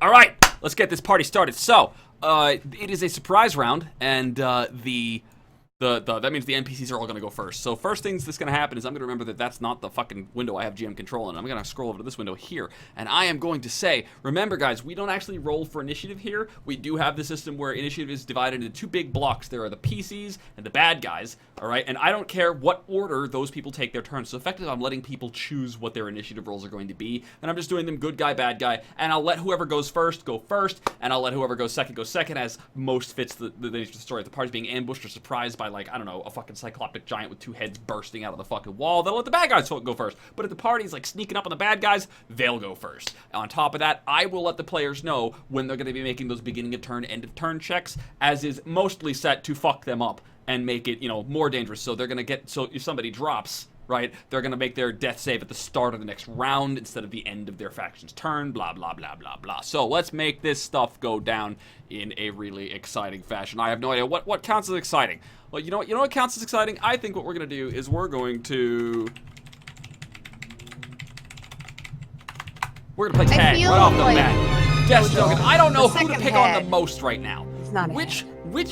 All right, let's get this party started. So, it is a surprise round, and that means the NPCs are all going to go first. So first things that's going to happen is I'm going to remember that that's not the fucking window I have GM control in. I'm going to scroll over to this window here, and I am going to say, remember guys, we don't actually roll for initiative here. We do have the system where initiative is divided into two big blocks. There are the PCs and the bad guys, all right? And I don't care what order those people take their turns. So effectively, I'm letting people choose what their initiative rolls are going to be, and I'm just doing them good guy, bad guy, and I'll let whoever goes first, go first, and I'll let whoever goes second, as most fits the nature of the story. If the party's being ambushed or surprised by, like, I don't know, a fucking cyclopic giant with two heads bursting out of the fucking wall, they'll let the bad guys go first. But if the party's like sneaking up on the bad guys, they'll go first. On top of that, I will let the players know when they're going to be making those beginning of turn, end of turn checks, as is mostly set to fuck them up and make it, you know, more dangerous. So they're going to get, so if somebody drops, right, they're going to make their death save at the start of the next round instead of the end of their faction's turn, blah, blah, blah, blah, blah. So let's make this stuff go down in a really exciting fashion. I have no idea what counts as exciting. Well, you know what counts as exciting? I think what we're going to do is we're going to play tag right off the bat. Yes, Dogan, I don't know who to pick on the most right now. It's not Which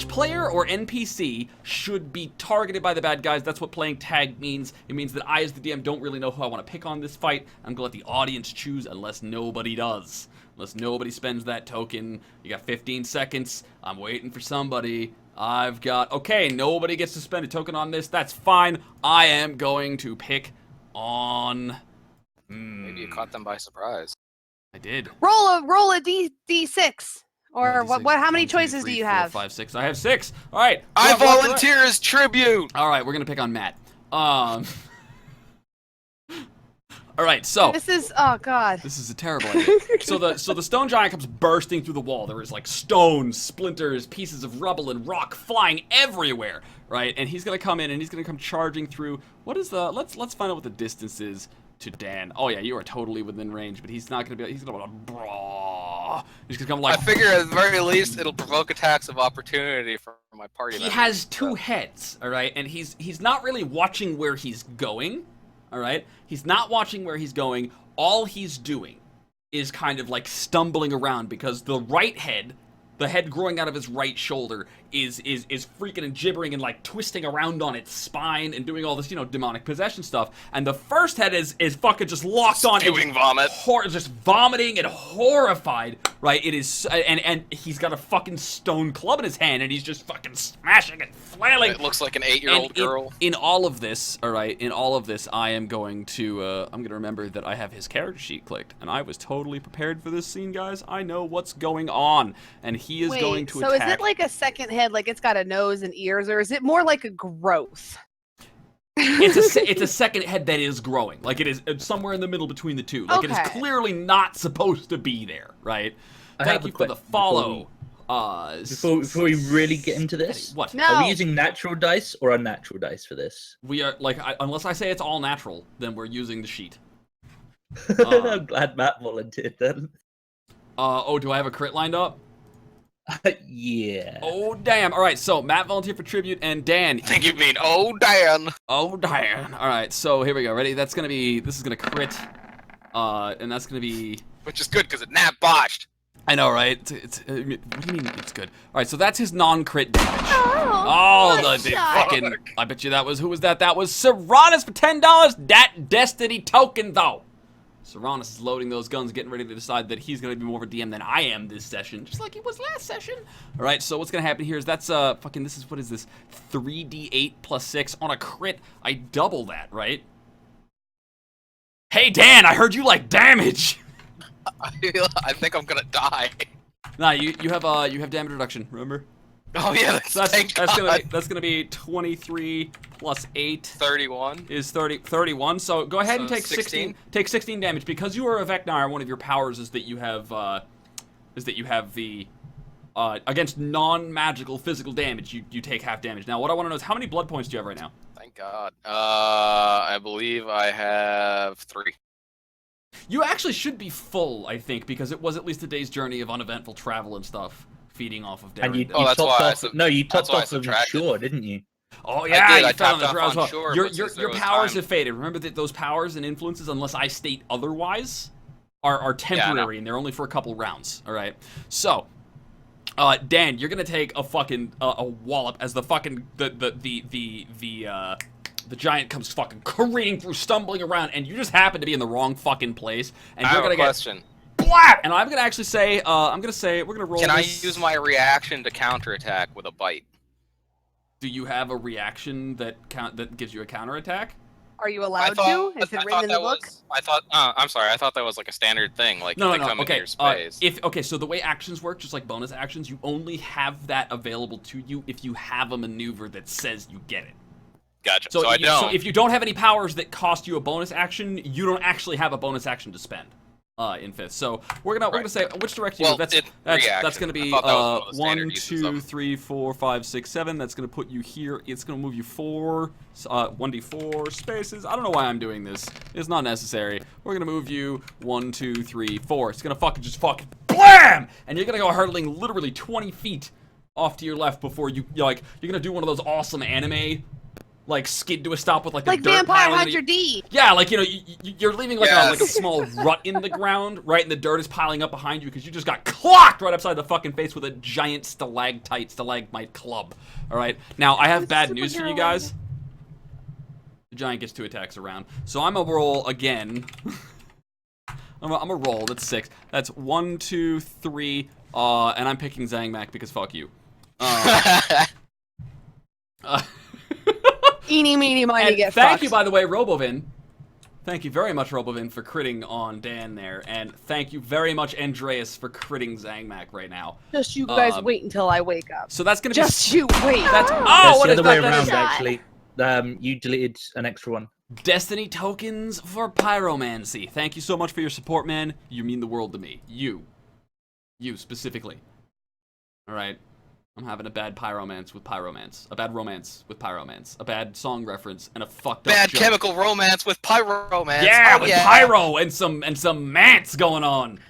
player or NPC should be targeted by the bad guys? That's what playing tag means. It means that I, as the DM, don't really know who I want to pick on this fight. I'm going to let the audience choose unless nobody does. Unless nobody spends that token. You got 15 seconds. I'm waiting for somebody. I've got... Okay, nobody gets to spend a token on this. That's fine. I am going to pick on... Maybe you caught them by surprise. I did. Roll a D6. Or D6. what? How many 1, 2, choices 3, do you 4, have? 5, 6. I have 6. All right. I volunteer as tribute. All right, we're gonna pick on Matt. All right, so This is, oh god. this is a terrible idea. So the stone giant comes bursting through the wall. There is like stones, splinters, pieces of rubble and rock flying everywhere, right? And he's gonna come in and he's gonna come charging through. What is the? Let's find out what the distance is to Dan. Oh yeah, you are totally within range, but he's not gonna be. He's gonna He's gonna come like. I figure at the very least it'll provoke attacks of opportunity from my party. He has two heads, all right, and he's not really watching where he's going. All right, he's not watching where he's going. All he's doing is kind of like stumbling around because the right head, the head growing out of his right shoulder, is freaking and gibbering and like twisting around on its spine and doing all this, you know, demonic possession stuff. And the first head is fucking just locked on, spewing vomit, just vomiting and horrified. Right? It is, and he's got a fucking stone club in his hand and he's just fucking smashing and flailing. It looks like an 8-year-old girl. In all of this, all right, in all of this, I am going to remember that I have his character sheet clicked, and I was totally prepared for this scene, guys. I know what's going on, and he is going to attack. So is it like a second head, like it's got a nose and ears, or is it more like a growth? It's a second head that is growing. Like it is somewhere in the middle between the two. Like it is clearly not supposed to be there, right? Thank you for the follow. Before we really get into this, what? No. Are we using natural dice or unnatural dice for this? We are like, unless I say it's all natural, then we're using the sheet. I'm glad Matt volunteered then. Oh, do I have a crit lined up? Yeah. Oh damn! All right, so Matt volunteered for tribute, and Dan. I think you mean, oh Dan. Oh Dan. All right, so here we go. Ready? This is gonna crit, and that's gonna be. Which is good because it nat botched. I know, right? What do you mean it's good? All right, so that's his non-crit damage. Oh, the fucking! I bet you that was, who was that? That was Serranus for $10. That Destiny token, though. Serranus is loading those guns, getting ready to decide that he's going to be more of a DM than I am this session, just like he was last session. All right, so what's going to happen here is that's what is this? 3d8 plus 6 on a crit. I double that, right? Hey Dan, I heard you like damage. I think I'm gonna die. Nah, you have damage reduction. Remember? Oh yeah, that's gonna be 23 plus 8. 31 is 31. So go ahead and take 16. Take 16 damage because you are a Vecnar. One of your powers is that you have the against non-magical physical damage. You take half damage. Now, what I want to know is how many blood points do you have right now? Thank God. I believe I have 3. You actually should be full, I think, because it was at least a day's journey of uneventful travel and stuff, feeding off of Darren. And you that's topped why off. No, you topped off of shore, didn't you? Oh yeah, I did. you I fell on tapped the off shore on as well. shore, Your but since there your was powers time- have faded. Remember that those powers and influences, unless I state otherwise, are temporary and they're only for a couple rounds. All right. So, Dan, you're gonna take a fucking a wallop as the fucking the giant comes fucking careening through, stumbling around, and you just happen to be in the wrong fucking place, and you're gonna get blat. And I'm gonna actually say, we're gonna roll. Can I use my reaction to counterattack with a bite? Do you have a reaction that gives you a counterattack? Are you allowed to? Is it written in the book? I'm sorry. I thought that was like a standard thing. Like No. if they come into your space. So the way actions work, just like bonus actions, you only have that available to you if you have a maneuver that says you get it. Gotcha. So, I don't. So if you don't have any powers that cost you a bonus action, you don't actually have a bonus action to spend. In 5th, so we're gonna say which direction. Well, that's gonna be 1, 2, of 3, 4, 5, 6, 7. That's gonna put you here. It's gonna move you 1d4 spaces. I don't know why I'm doing this. It's not necessary. We're gonna move you 1, 2, 3, 4. It's gonna fucking blam, and you're gonna go hurtling literally 20 feet off to your left before you're gonna do one of those awesome anime. Like skid to a stop with like a dirt Vampire pile Hunter D. Yeah, like you're leaving like a small rut in the ground, right? And the dirt is piling up behind you because you just got clocked right upside the fucking face with a giant stalagmite club. All right. Now I have bad news for you guys. The giant gets 2 attacks around, so I'm gonna roll again. I'm gonna roll. That's 6. That's 1, 2, 3. And I'm picking Zangmak because fuck you. Eeny, meeny, miny, get Thank fucked. you, by the way, Robovin. Thank you very much, Robovin, for critting on Dan there. And thank you very much, Andreas, for critting Zangmak right now. Just you guys wait until I wake up. So that's going to be... Just you wait. That's... That's Oh, what the is other way that? around, That actually. You deleted an extra one. Destiny tokens for Pyromancy. Thank you so much for your support, man. You mean the world to me. You specifically. All right. I'm having a bad pyromance with pyromance. A bad romance with pyromance. A bad song reference and a fucked up Bad joke. chemical romance with pyromance. Yeah, with pyro and some mance going on.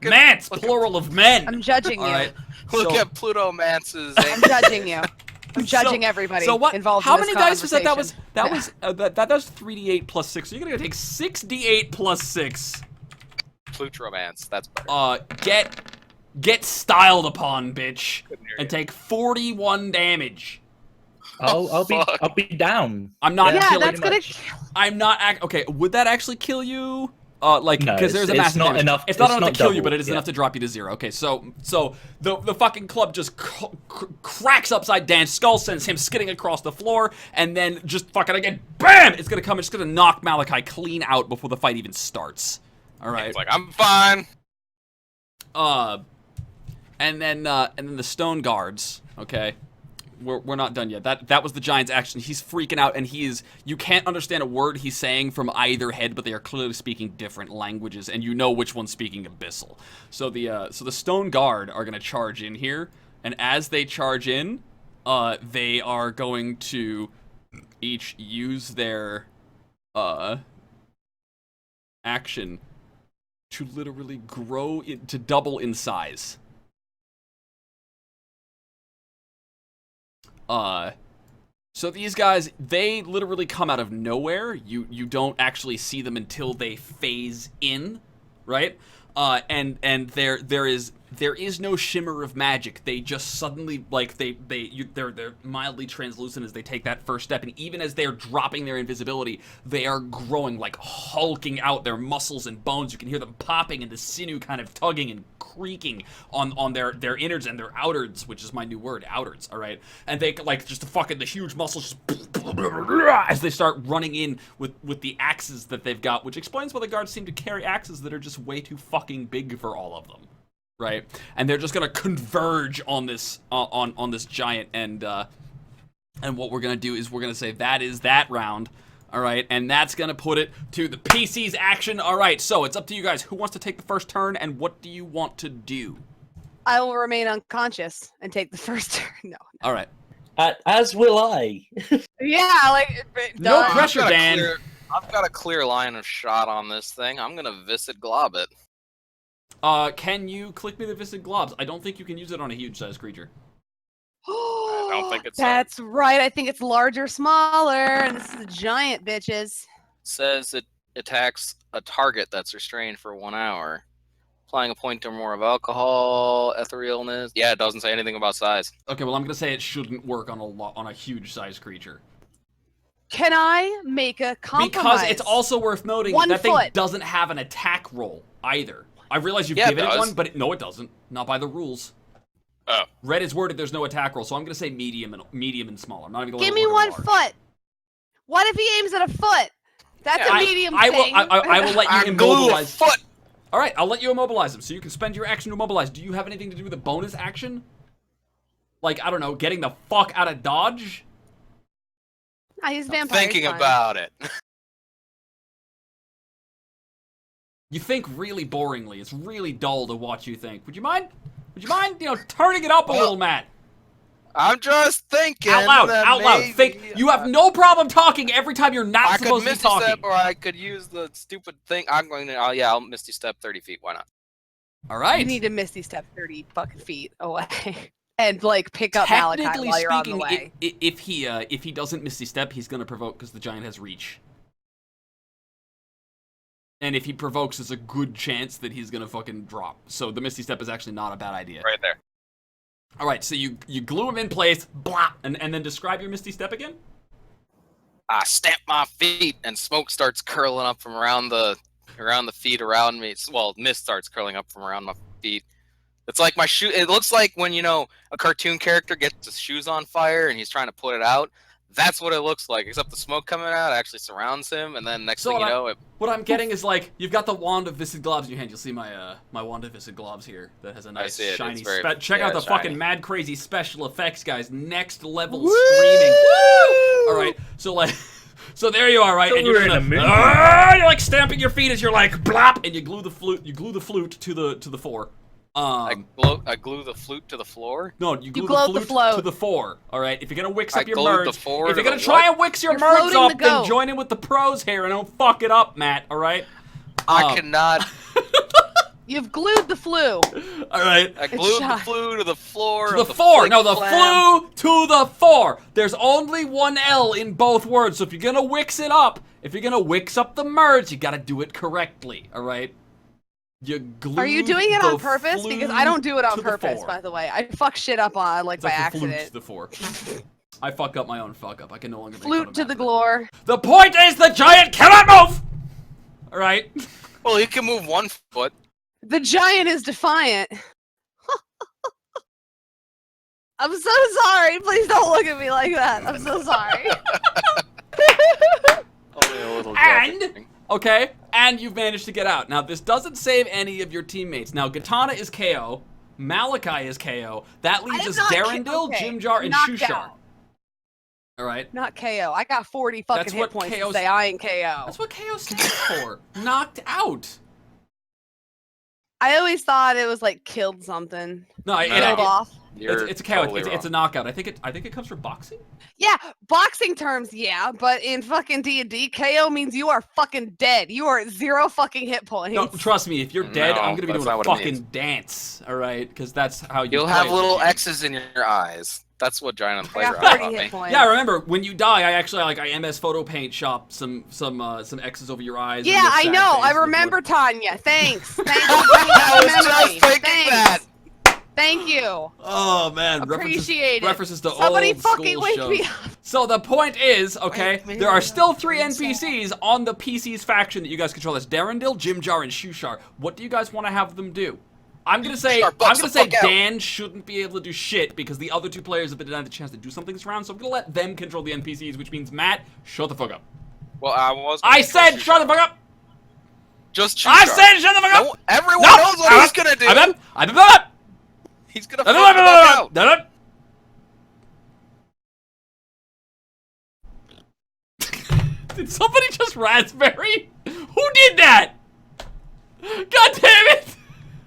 Mance, plural of men. I'm judging you. All right. Look at Pluto Mance's. I'm judging you. I'm judging everybody involved how in this many dice was that? That was 3d8 plus 6. So you're gonna take 6d8 plus 6. Flute romance. That's better. Get styled upon, bitch, and take 41 damage. I'll be down. I'm not. Yeah, killing that's gonna. I'm not. Okay, would that actually kill you? Like, No, because there's a massive not damage. enough. It's not enough not to kill you, double, but it is enough to drop you to 0. Okay, so the fucking club just cracks upside Dan's skull, sends him skidding across the floor, and then just fucking again, BAM! It's gonna come. It's gonna knock Malachi clean out before the fight even starts. All right. It's like I'm fine. And then the stone guards. Okay. We're not done yet. That was the giant's action. He's freaking out, and you can't understand a word he's saying from either head, but they are clearly speaking different languages, and you know which one's speaking Abyssal. So the stone guard are gonna charge in here, and as they charge in, they are going to each use their action to literally grow to double in size. So these guys, they literally come out of nowhere. You don't actually see them until they phase in, right? And there is no shimmer of magic. They just suddenly, like, they're mildly translucent as they take that first step, and even as they're dropping their invisibility, they are growing, like, hulking out their muscles and bones. You can hear them popping and the sinew kind of tugging and creaking on their innards and their outards, which is my new word, outards, all right? And they, like, just the huge muscles just as they start running in with the axes that they've got, which explains why the guards seem to carry axes that are just way too fucking big for all of them. Right, and they're just gonna converge on this on this giant, and what we're gonna do is we're gonna say that is that round, all right, and that's gonna put it to the PC's action. All right, so it's up to you guys. Who wants to take the first turn, and what do you want to do? I will remain unconscious and take the first turn. No. All right. As will I. Yeah, like No pressure, Dan. I've got a clear line of shot on this thing. I'm gonna Viscid Glob it. Can you click me the Viscid Globs? I don't think you can use it on a huge-sized creature. I don't think it's. That's right. I think it's larger, smaller, and this is a giant, bitches. Says it attacks a target that's restrained for 1 hour. Applying a point or more of alcohol, etherealness. Yeah, it doesn't say anything about size. Okay, well I'm gonna say it shouldn't work on a huge size creature. Can I make a compromise? Because it's also worth noting 1 that thing foot. doesn't have an attack roll either. I realize you've Yeah, it given it does. one, but no, it doesn't. Not by the rules. Oh. Red is worded there's no attack roll, so I'm gonna say medium and small. I'm not even gonna Give let it me order 1 large. foot. What if he aims at a foot? That's Yeah, a medium I thing. will let I you glue a immobilize. foot. All right, I'll let you immobilize him, so you can spend your action to immobilize. Do you have anything to do with a bonus action? Like, I don't know, getting the fuck out of dodge? Ah, he's vampire. Thinking about it. You think really boringly. It's really dull to watch you think. Would you mind? Would you mind, turning it up a little, Matt? I'm just thinking. Out loud, that out loud. maybe Think. You have no problem talking every time you're not I could supposed to be Misty talking. Step, or I could use the stupid thing. I'm going to. Oh yeah, I'll Misty Step 30 feet. Why not? All right. You need to Misty Step 30 fucking feet away and like pick up Malachi Technically while you're on the speaking, way. if he doesn't Misty Step, he's gonna provoke because the giant has reach. And if he provokes, there's a good chance that he's gonna fucking drop. So the Misty Step is actually not a bad idea. Right there. All right, so you glue him in place, blah, and then describe your Misty Step again. I stamp my feet, and smoke starts curling up from around the feet around me. Well, mist starts curling up from around my feet. It's like my shoe. It looks like when a cartoon character gets his shoes on fire and he's trying to put it out. That's what it looks like, except the smoke coming out actually surrounds him, and then next thing you know, what I'm getting is like you've got the wand of Viscid Globs in your hand. You'll see my my wand of Viscid Globs here that has a nice see it. shiny. It's very- Check yeah, out the it's shiny. fucking mad crazy special effects, guys. Next level Woo! screaming. Woo! All right, so like. So there you are, right? So And you're we're in gonna, a movie. you're like stamping your feet as you're like blop, and you glue the flute. You glue the flute to the four. I glue the flute to the floor. No, you glue glow the the flute float. to the four. All right. If you're gonna wix I up your glued the merge, four if you're to gonna the try what? and wix your You're merge floating up, the then goat. join in with the pros here and don't fuck it up, Matt. All right. I cannot. You've glued the flu. All right. I glued the shot. flue to the floor. To the of four. flick No, the flam. flew to the four. There's only one L in both words, so if you're gonna wix it up, if you're gonna wix up the merge, you gotta do it correctly. All right. You glue. Are you doing it on purpose? Because I don't do it on to the purpose, four. by the way. I fuck shit up on like It's by like the flute accident. to the four. I fuck up my own fuck up. I can no longer make fun Flute of to Matt the for that. glore. The point is the giant cannot move! Alright? Well, he can move 1 foot. The giant is defiant. I'm so sorry. Please don't look at me like that. I'm so sorry. Only a little And- joking. Okay, and you've managed to get out. Now, this doesn't save any of your teammates. Now, Katana is KO. Malachi is KO. That leaves am us not Darendil, okay, Jimjar, and knocked Shushar. out. Alright? Not KO. I got 40 fucking That's hit what points to KO's say I ain't KO. That's what KO stands for. Knocked out. I always thought it was like killed something. No, Killed off. it's a KO. Totally It's a wrong. knockout. I think it comes from boxing? Yeah, boxing terms, yeah, but in fucking D&D, KO means you are fucking dead. You are at 0 fucking hit points. No, trust me, if you're dead, No, I'm gonna be that's doing a not what it fucking means. dance. Alright? Because that's how you You'll play have as a little GM. X's in your eyes. That's what Giant on the I got Playground 40 taught hit me. points. Yeah, remember when you die, I actually I MS photo paint shop some X's over your eyes. and Yeah, this I sad know. face I and look remember Tanya. Thanks. Thanks for I bringing was up just memory. thinking Thanks. that. Thank you. Oh man, Appreciate it. references to Somebody old fucking school wake shows. me up. So the point is, okay, Wake me there are still up 3 inside. NPCs on the PC's faction that you guys control. That's Darendil, Jimjar, and Shushar. What do you guys want to have them do? I'm gonna say Shushar bucks the fuck out. Dan shouldn't be able to do shit because the other 2 players have been denied the chance to do something this round. So I'm gonna let them control the NPCs, which means Matt, shut the fuck up. Well, I said shut the fuck up. Just I said shut the fuck up. No, everyone No! knows what he's gonna do. He's gonna fuck the fuck out. Did somebody just raspberry? Who did that? God damn it!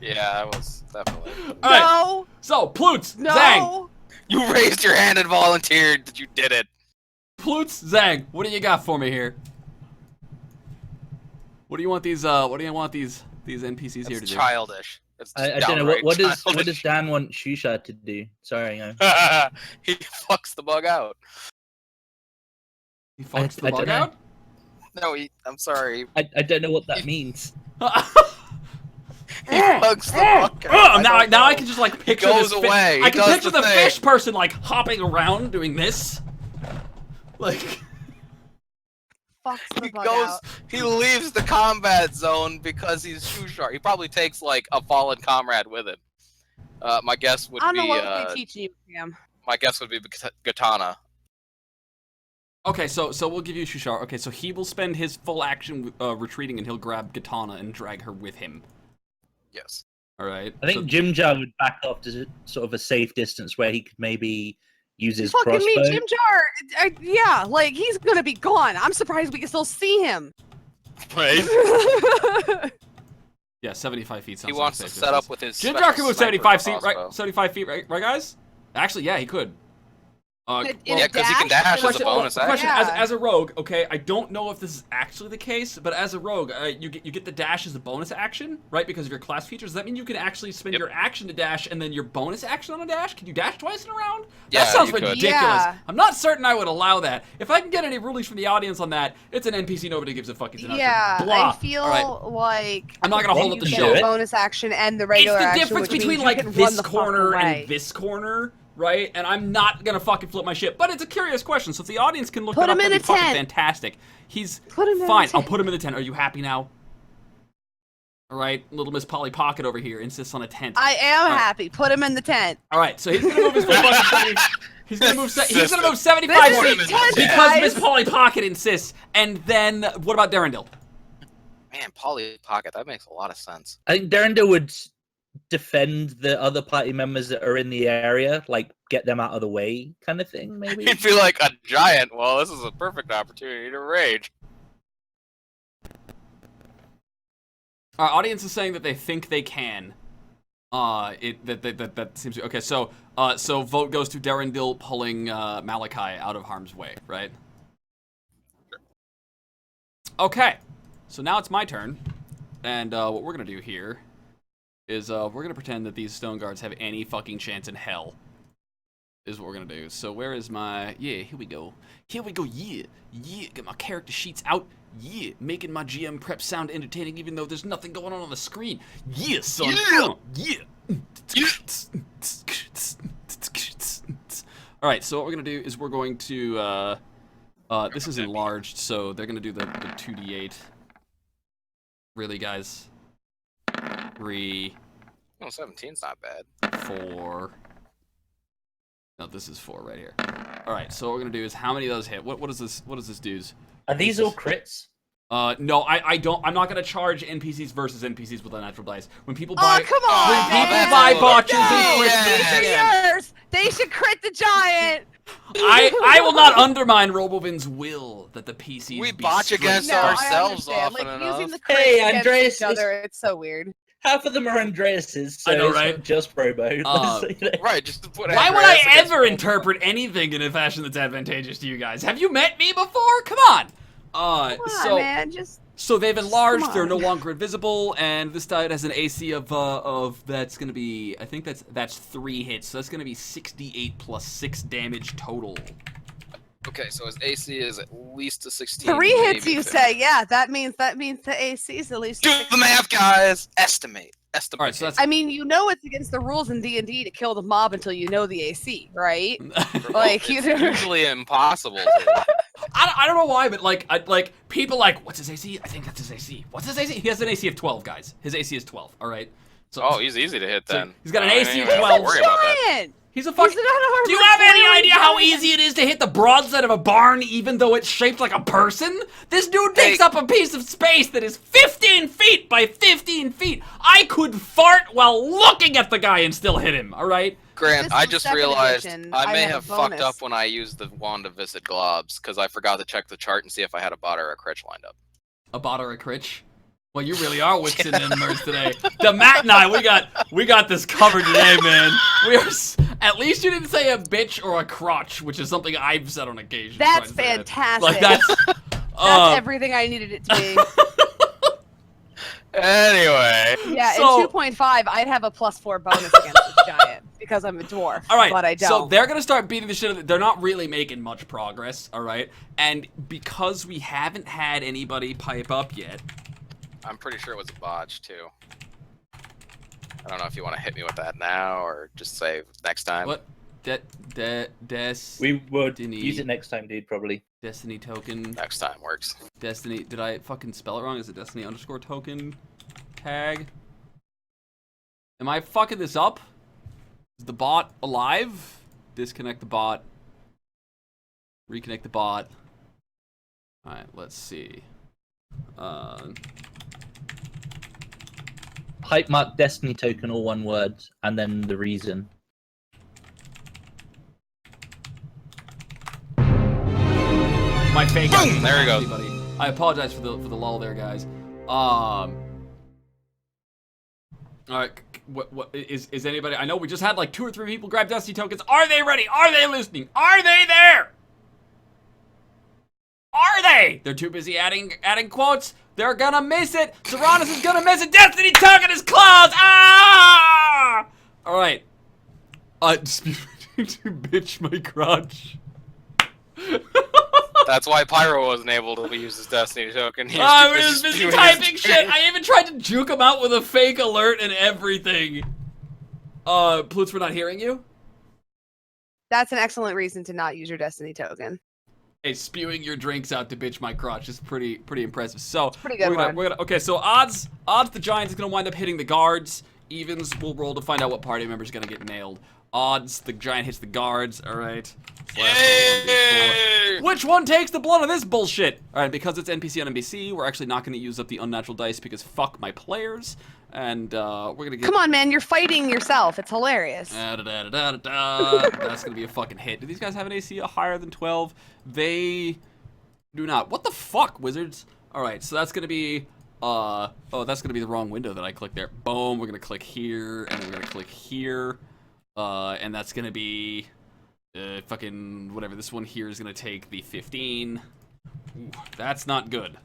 Yeah, that was definitely. Alright, No. so Ploots, No. Zang. You raised your hand and volunteered that you did it. Ploots, Zang, what do you got for me here? What do you want these NPCs here to It's do? childish. It's I just don't know. downright What does childish. Dan want Shusha to do? Sorry, He fucks the bug out. He fucks the I bug dunno. out? No, I'm sorry. I don't know what that means. He hugs the fuck out. Now I can just like picture goes this. away. I He can does picture the the thing. fish person like hopping around doing this. Like Fucks the He bug goes. out. He leaves the combat zone because he's shoe sharp. He probably takes like a fallen comrade with him. My guess would I don't know be. what they teaching you, Cam. My guess would be Katana. okay, so we'll give you Shushar. Okay, so he will spend his full action retreating, and he'll grab Katana and drag her with him. Yes. All right. I think Jimjar would back off to sort of a safe distance where he could maybe use his Fucking crossbow. me, Jim Jar. Yeah, like he's gonna be gone. I'm surprised we can still see him. Right. Yeah, 75 feet. Sounds He wants like to safe set distance. up with his. Jim special Jar can move sniper 75 feet, crossbow. right? 75 feet, right, guys? Actually, yeah, he could. In Yeah, a because he can dash as a Question, bonus action. question Yeah. as a rogue, okay, I don't know if this is actually the case, but as a rogue, you get the dash as a bonus action, right? Because of your class features. Does that mean you can actually spend Yep. your action to dash and then your bonus action on a dash? Can you dash twice in a round? Yeah, That sounds you could. ridiculous. Yeah. I'm not certain I would allow that. If I can get any rulings from the audience on that, it's an NPC nobody gives a fuck. It's an Yeah, Blah. I feel All right. like I'm not gonna hold up the you show. get a bonus action and the regular It's the action, difference which between means you like can run this the fuck corner away. and this corner, right? And I'm not gonna fucking flip my shit. But it's a curious question, so if the audience can look Put that up, him in that'd be a fucking tent. fantastic. He's Put him in a fine. I'll tent. put him in the tent. Are you happy now? All right, little Miss Polly Pocket over here insists on a tent. I am right. happy. Put him in the tent. All right, so he's gonna move his full fucking 70. He's gonna move. He's gonna move 75 This is feet intense, because guys. Miss Polly Pocket insists. And then what about Darendil? Man, Polly Pocket. That makes a lot of sense. I think Derrindale would defend the other party members that are in the area, like get them out of the way, kind of thing. Maybe. He'd feel like a giant. Well, this is a perfect opportunity to rage. Our audience is saying that they think they can. That seems okay. So vote goes to Darendil pulling Malachi out of harm's way, right? Okay, so now it's my turn, and what we're gonna do here is we're gonna pretend that these stone guards have any fucking chance in hell. Is what we're gonna do. So where is my? Yeah, here we go. Here we go. Yeah, get my character sheets out. Yeah, making my GM prep sound entertaining even though there's nothing going on the screen. Yeah, son. Yeah. Yeah. All right, so what we're gonna do is we're going to this is enlarged, so they're gonna do the 2d8. Really, guys? 3, Oh, 17's not bad. 4. No, this is 4 right here. All right, so what we're gonna do is how many of those hit? What does this do? Are these all crits? No, I don't. I'm not gonna charge NPCs versus NPCs with unnatural dice. When people Oh, buy, come on, when people man. buy botches No, and crits, these they are can. yours. They should crit the giant. I will not undermine Robovin's will that the PCs We be botch straight. against No, I ourselves understand. often like, enough. using the crits Hey, against Andreas, each other, it's so weird. Half of them are Andreas's, so I know, it's right? not just Probo. Right, just to put. Why would I Andreas against ever Wolverine. interpret anything in a fashion that's advantageous to you guys? Have you met me before? Come on. Come on, So man, just so they've enlarged. come They're on. no longer invisible, and this die has an AC of that's gonna be. I think that's 3 hits. So that's gonna be 68 plus 6 damage total. Okay, so his AC is at least a 16. 3 hits. maybe You 15. say, yeah? That means the AC is at least. Do 6. the math, guys. Estimate. All right, so that's I mean, you know it's against the rules in D&D to kill the mob until you know the AC, right? Like, it's you- usually impossible. To. I don't know why, but like people like, what's his AC? I think that's his AC. What's his AC? He has an AC of 12, guys. His AC is 12. All right. So Oh, he's easy to hit So then. he's got an I don't AC of even have to 12. worry about that. Giant. he's a He's fucking. an unarmored Do you have any boiling idea how giant. easy it is to hit the broadside of a barn even though it's shaped like a person? This dude takes Hey. up a piece of space that is 15 feet by 15 feet. I could fart while looking at the guy and still hit him, all right? Grant, This I was just second realized edition. I I may had a have fucked bonus. up when I used the Wand of Viscid Globs because I forgot to check the chart and see if I had a bot or a critch lined up. A bot or a critch? Well, you really are whipping them nerds today. The Matt and I, we got this covered today, man. We are. At least you didn't say a bitch or a crotch, which is something I've said on occasion. That's so I didn't say that. fantastic. Like that's. That's everything I needed it to be. Anyway. Yeah, So- in 2.5, I'd have a +4 bonus against this giant because I'm a dwarf. All right, but I don't. so they're gonna start beating the shit out of they're not really making much progress, all right? And because we haven't had anybody pipe up yet, I'm pretty sure it was a botch too. I don't know if you want to hit me with that now or just say next time. what? We would Destiny. use it next time, dude. Probably. Destiny token. Next time works. Destiny. Did I fucking spell it wrong? Is it Destiny underscore token tag? Am I fucking this up? Is the bot alive? Disconnect the bot. Reconnect the bot. Alright, let's see. Hype mark Destiny token, all one word, and then the reason. My fake. Boom! There we go. Buddy. I apologize for the lull there, guys. All right. What is anybody? I know we just had like 2 or 3 people grab Destiny tokens. Are they ready? Are they listening? Are they there? Are they? They're too busy adding quotes. They're gonna miss it. Serranus is gonna miss it. Destiny token is closed. Ah! All right. Dispute to bitch my crotch. That's why Pyro wasn't able to use his Destiny token. He I too was busy spewing his typing drink. shit. I even tried to juke him out with a fake alert and everything. Plutz, we're not hearing you? That's an excellent reason to not use your Destiny token. Hey, spewing your drinks out to bitch my crotch is pretty impressive. So pretty good one. okay, so odds the Giants is gonna wind up hitting the guards. Evens we'll roll to find out what party member's gonna get nailed. Odds the Giant hits the guards. All right. Yay! Which one takes the blood of this bullshit? All right, because it's NPC on NPC, we're actually not going to use up the unnatural dice because fuck my players, and we're gonna get. Come on, man, you're fighting yourself. It's hilarious. That's gonna be a fucking hit. Do these guys have an AC higher than 12? They do not. What the fuck, wizards? All right, so that's gonna be. Oh, that's gonna be the wrong window that I clicked there. Boom. We're gonna click here, and then we're gonna click here, and that's gonna be. Fucking whatever. This one here is gonna take the 15. Ooh, that's not good.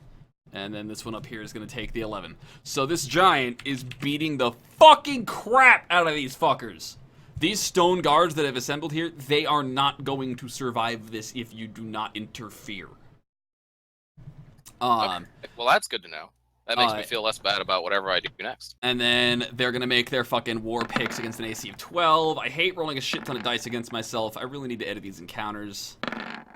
And then this one up here is gonna take the 11. So this giant is beating the fucking crap out of these fuckers. These stone guards that have assembled here, they are not going to survive this if you do not interfere. Okay. Well, that's good to know. That makes me feel less bad about whatever I do next. And then they're gonna make their fucking war picks against an AC of 12. I hate rolling a shit ton of dice against myself. I really need to edit these encounters.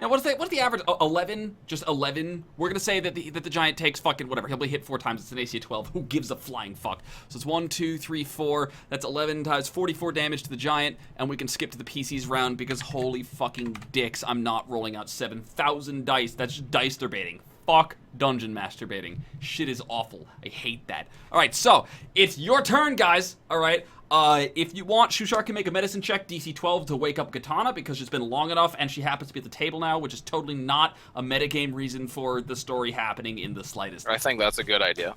Now, what's the average? 11? Just 11? We're gonna say that the giant takes fucking whatever. He'll be hit 4 times. It's an AC of 12. Who gives a flying fuck? So it's 1, 2, 3, 4. That's 11 times 44 damage to the giant, and we can skip to the PCs round because holy fucking dicks, I'm not rolling out 7,000 dice. That's just dice debating. Fuck dungeon masturbating. Shit is awful. I hate that. Alright, so, it's your turn, guys. Alright, if you want, Shushar can make a medicine check, DC 12, to wake up Katana, because it's been long enough, and she happens to be at the table now, which is totally not a metagame reason for the story happening in the slightest. I think that's a good idea.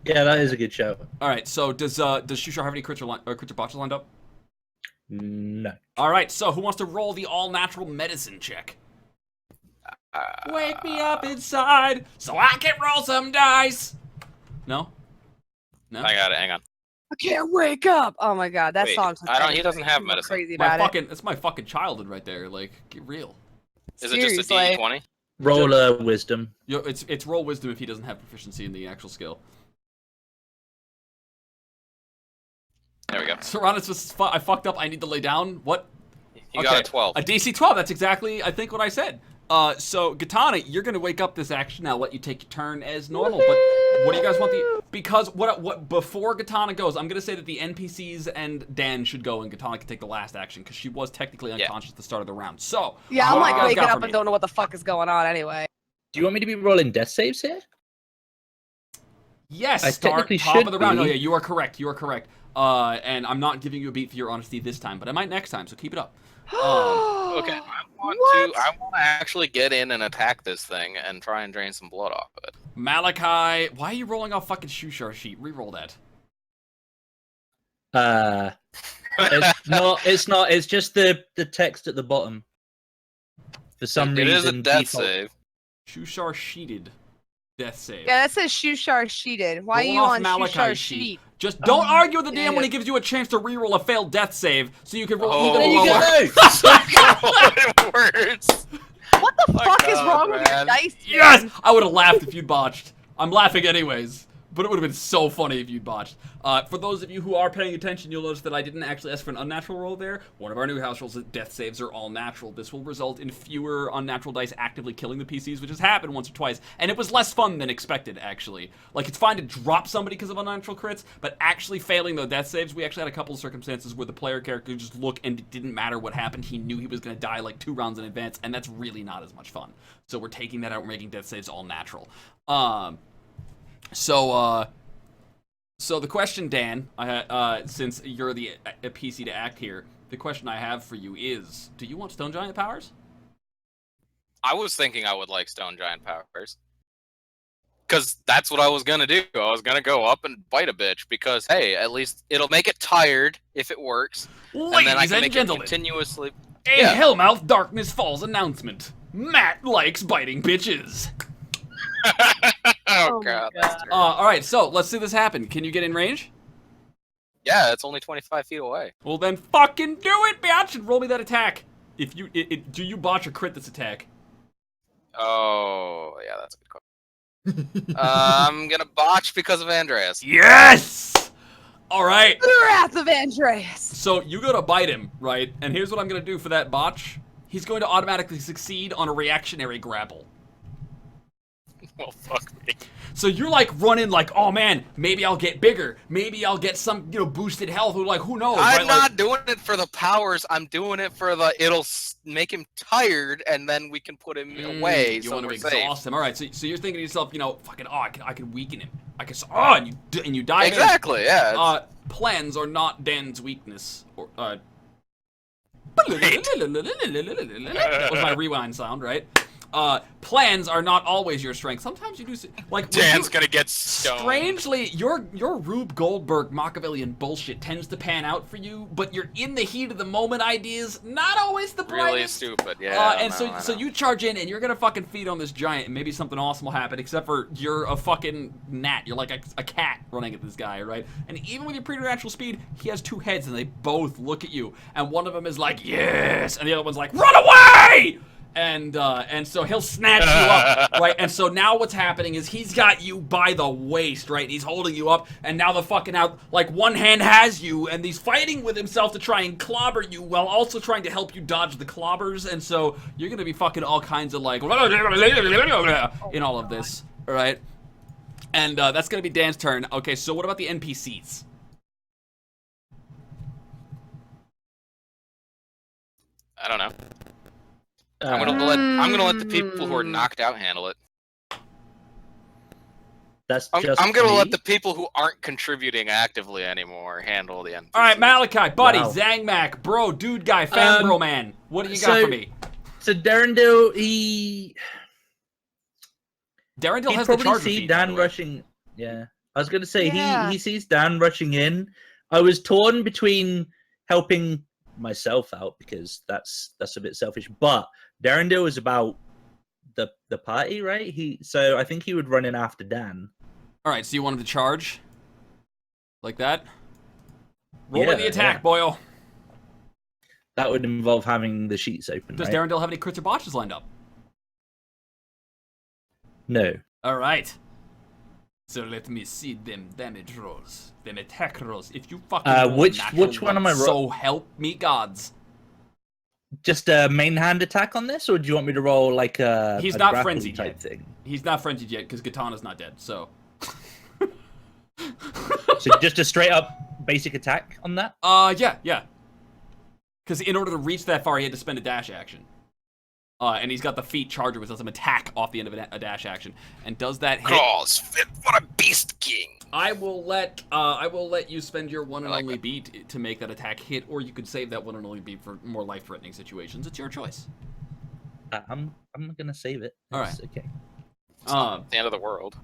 Yeah, that is a good show. Alright, so does Shushar have any creature botches lined up? No. Alright, so who wants to roll the all-natural medicine check? Wake me up inside so I can roll some dice. No? No? I got it. Hang on. I can't wake up. Oh my god, that Wait, song's I don't. He doesn't have I'm medicine. crazy about That's my fucking childhood right there. Like, get real. Is it just a Seriously. D20? Roll a wisdom. Yo, it's roll wisdom if he doesn't have proficiency in the actual skill. There we go. Serranus was I fucked up. I need to lay down. What? He got a 12. A DC 12. That's exactly, I think, what I said. So Katana, you're gonna wake up this action. I'll let you take your turn as normal. But what do you guys want because what before Katana goes, I'm gonna say that the NPCs and Dan should go, and Katana can take the last action because she was technically unconscious at the start of the round. So Yeah, I'm what do you like guys waking got up for and me? don't know what the fuck is going on anyway. Do you want me to be rolling death saves here? Yes, I start technically top should of the round. be. Oh yeah, you are correct. You are correct. And I'm not giving you a beat for your honesty this time, but I might next time. So keep it up. Okay, I want to actually get in and attack this thing and try and drain some blood off of it. Malachi, why are you rolling off fucking Shushar sheet? Reroll that. It's not. It's just the text at the bottom. For some It reason, is a death default- save. Shushar sheeted. death save. Yeah, that says Shushar sheeted. Why are Roll you off on Malachi Shushar sheet. sheet? Just don't argue with the yeah, DM when yeah. he gives you a chance to reroll a failed death save, so you can roll Oh, even There you lower. go. Words. What the My fuck is God, wrong with your man. dice? Yes! man? I would have laughed if you'd botched. I'm laughing anyways, but it would have been so funny if you'd botched. For those of you who are paying attention, you'll notice that I didn't actually ask for an unnatural roll there. One of our new house rules is death saves are all natural. This will result in fewer unnatural dice actively killing the PCs, which has happened once or twice, and it was less fun than expected, actually. Like, it's fine to drop somebody because of unnatural crits, but actually failing the death saves, we actually had a couple of circumstances where the player character just looked and it didn't matter what happened. He knew he was going to die like 2 rounds in advance, and that's really not as much fun. So we're taking that out, we're making death saves all natural. So the question, Dan, since you're the PC to act here, the question I have for you is, do you want Stone Giant powers? I was thinking I would like Stone Giant powers. Because that's what I was going to do. I was going to go up and bite a bitch. Because, hey, at least it'll make it tired if it works. And then I Ladies can and make gentlemen, it continuously... a Yeah. Hellmouth Darkness Falls announcement. Matt likes biting bitches. Oh, my God. God. That's terrible. Alright, so let's see this happen. Can you get in range? Yeah, it's only 25 feet away. Well then fucking do it, bitch, and roll me that attack. If you, do you botch or crit this attack? Oh, yeah, that's a good question. I'm going to botch because of Andreas. Yes! Alright. The Wrath of Andreas. So you go to bite him, right? And here's what I'm going to do for that botch. He's going to automatically succeed on a reactionary grapple. Well, fuck me. So you're like running like, oh man, maybe I'll get bigger. Maybe I'll get some, boosted health. Or like, who knows? I'm right? not doing it for the powers. I'm doing it for the. It'll make him tired, and then we can put him away. You So want to we're exhaust safe. him. All right. So you're thinking to yourself, fucking, I can weaken him. I can, and you dive in. Exactly. Yeah. Plans are not Dan's weakness. Or that was my rewind sound, right? Plans are not always your strength. Sometimes you do like Dan's gonna get stoned. strangely, your Rube Goldberg Machiavellian bullshit tends to pan out for you, but you're in the heat of the moment ideas, not always the Really brightest. stupid. Yeah. And so you charge in and you're gonna fucking feed on this giant and maybe something awesome will happen, except for you're a fucking gnat. You're like a cat running at this guy, right? And even with your preternatural speed, he has 2 heads and they both look at you, and one of them is like, yes, and the other one's like, run away! And so he'll snatch you up, right? And so now what's happening is he's got you by the waist, right? He's holding you up, and now the fucking like one hand has you, and he's fighting with himself to try and clobber you while also trying to help you dodge the clobbers, and so you're gonna be fucking all kinds of like in all of this, all right? And that's gonna be Dan's turn. Okay, so what about the NPCs? I don't know. I'm gonna let the people who are knocked out handle it. That's I'm just gonna me? let the people who aren't contributing actively anymore handle the NPCs. All right, Malachi, buddy, Wow. Zangmac, bro, dude guy, fangirl man. What do you got so- for me? So Darendil, he Darendil he'd has the probably charger see feed, by Dan the way. rushing. Yeah, I was gonna say Yeah. he sees Dan rushing in. I was torn between helping myself out because that's a bit selfish, but Darendil is about the party, right? So I think he would run in after Dan. All right, so you wanted to charge like that? Roll Yeah, me the attack, yeah. boyo. That would involve having the sheets open. Does right? Darendil have any crits or botches lined up? No. All right. So let me see them damage rolls, them attack rolls. If you fucking roll a which natural one am I So help me gods. Just a main hand attack on this, or do you want me to roll like a He's a not grapple frenzied type yet. thing? He's not frenzied yet because Katana's not dead. So. So just a straight up basic attack on that. Yeah. Because in order to reach that far, he had to spend a dash action. And he's got the feat charger, which lets him attack off the end of a dash action. And does that hit? Calls fit for a beast king. I will let you spend your one and I like only that. beat to make that attack hit, or you could save that one and only beat for more life-threatening situations. It's your choice. I'm gonna save it. All It's okay. The end of the world.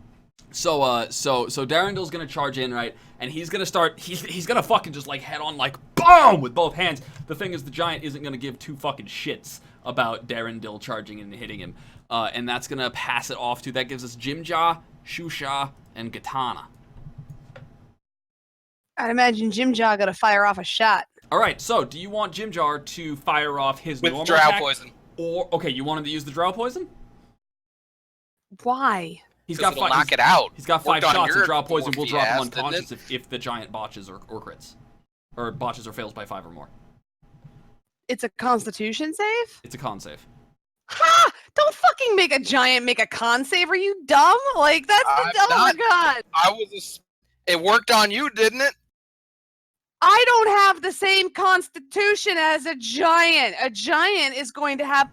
So Darendil's gonna charge in, right? And he's gonna start. He's gonna fucking just like head on, like boom, with both hands. The thing is, the giant isn't gonna give 2 fucking shits. about Darendil charging in and hitting him. And that's going to pass it off to, that gives us Jimja, Shusha, and Katana. I'd imagine Jimja got to fire off a shot. All right, so do you want Jimjar to fire off his With normal drow attack? poison. Or, okay, you want him to use the drow poison? Why? He's 'Cause got it'll five. knock it out. He's got 5 Worked on shots, your and drow poison will dwarfy drop him ass, didn't unconscious it? if the giant botches or crits. Or botches or fails by 5 or more. It's a Constitution save? It's a con save. Ha! Don't fucking make a giant make a con save. Are you dumb? Like that's I'm oh my not. god. It worked on you, didn't it? I don't have the same constitution as a giant. A giant is going to have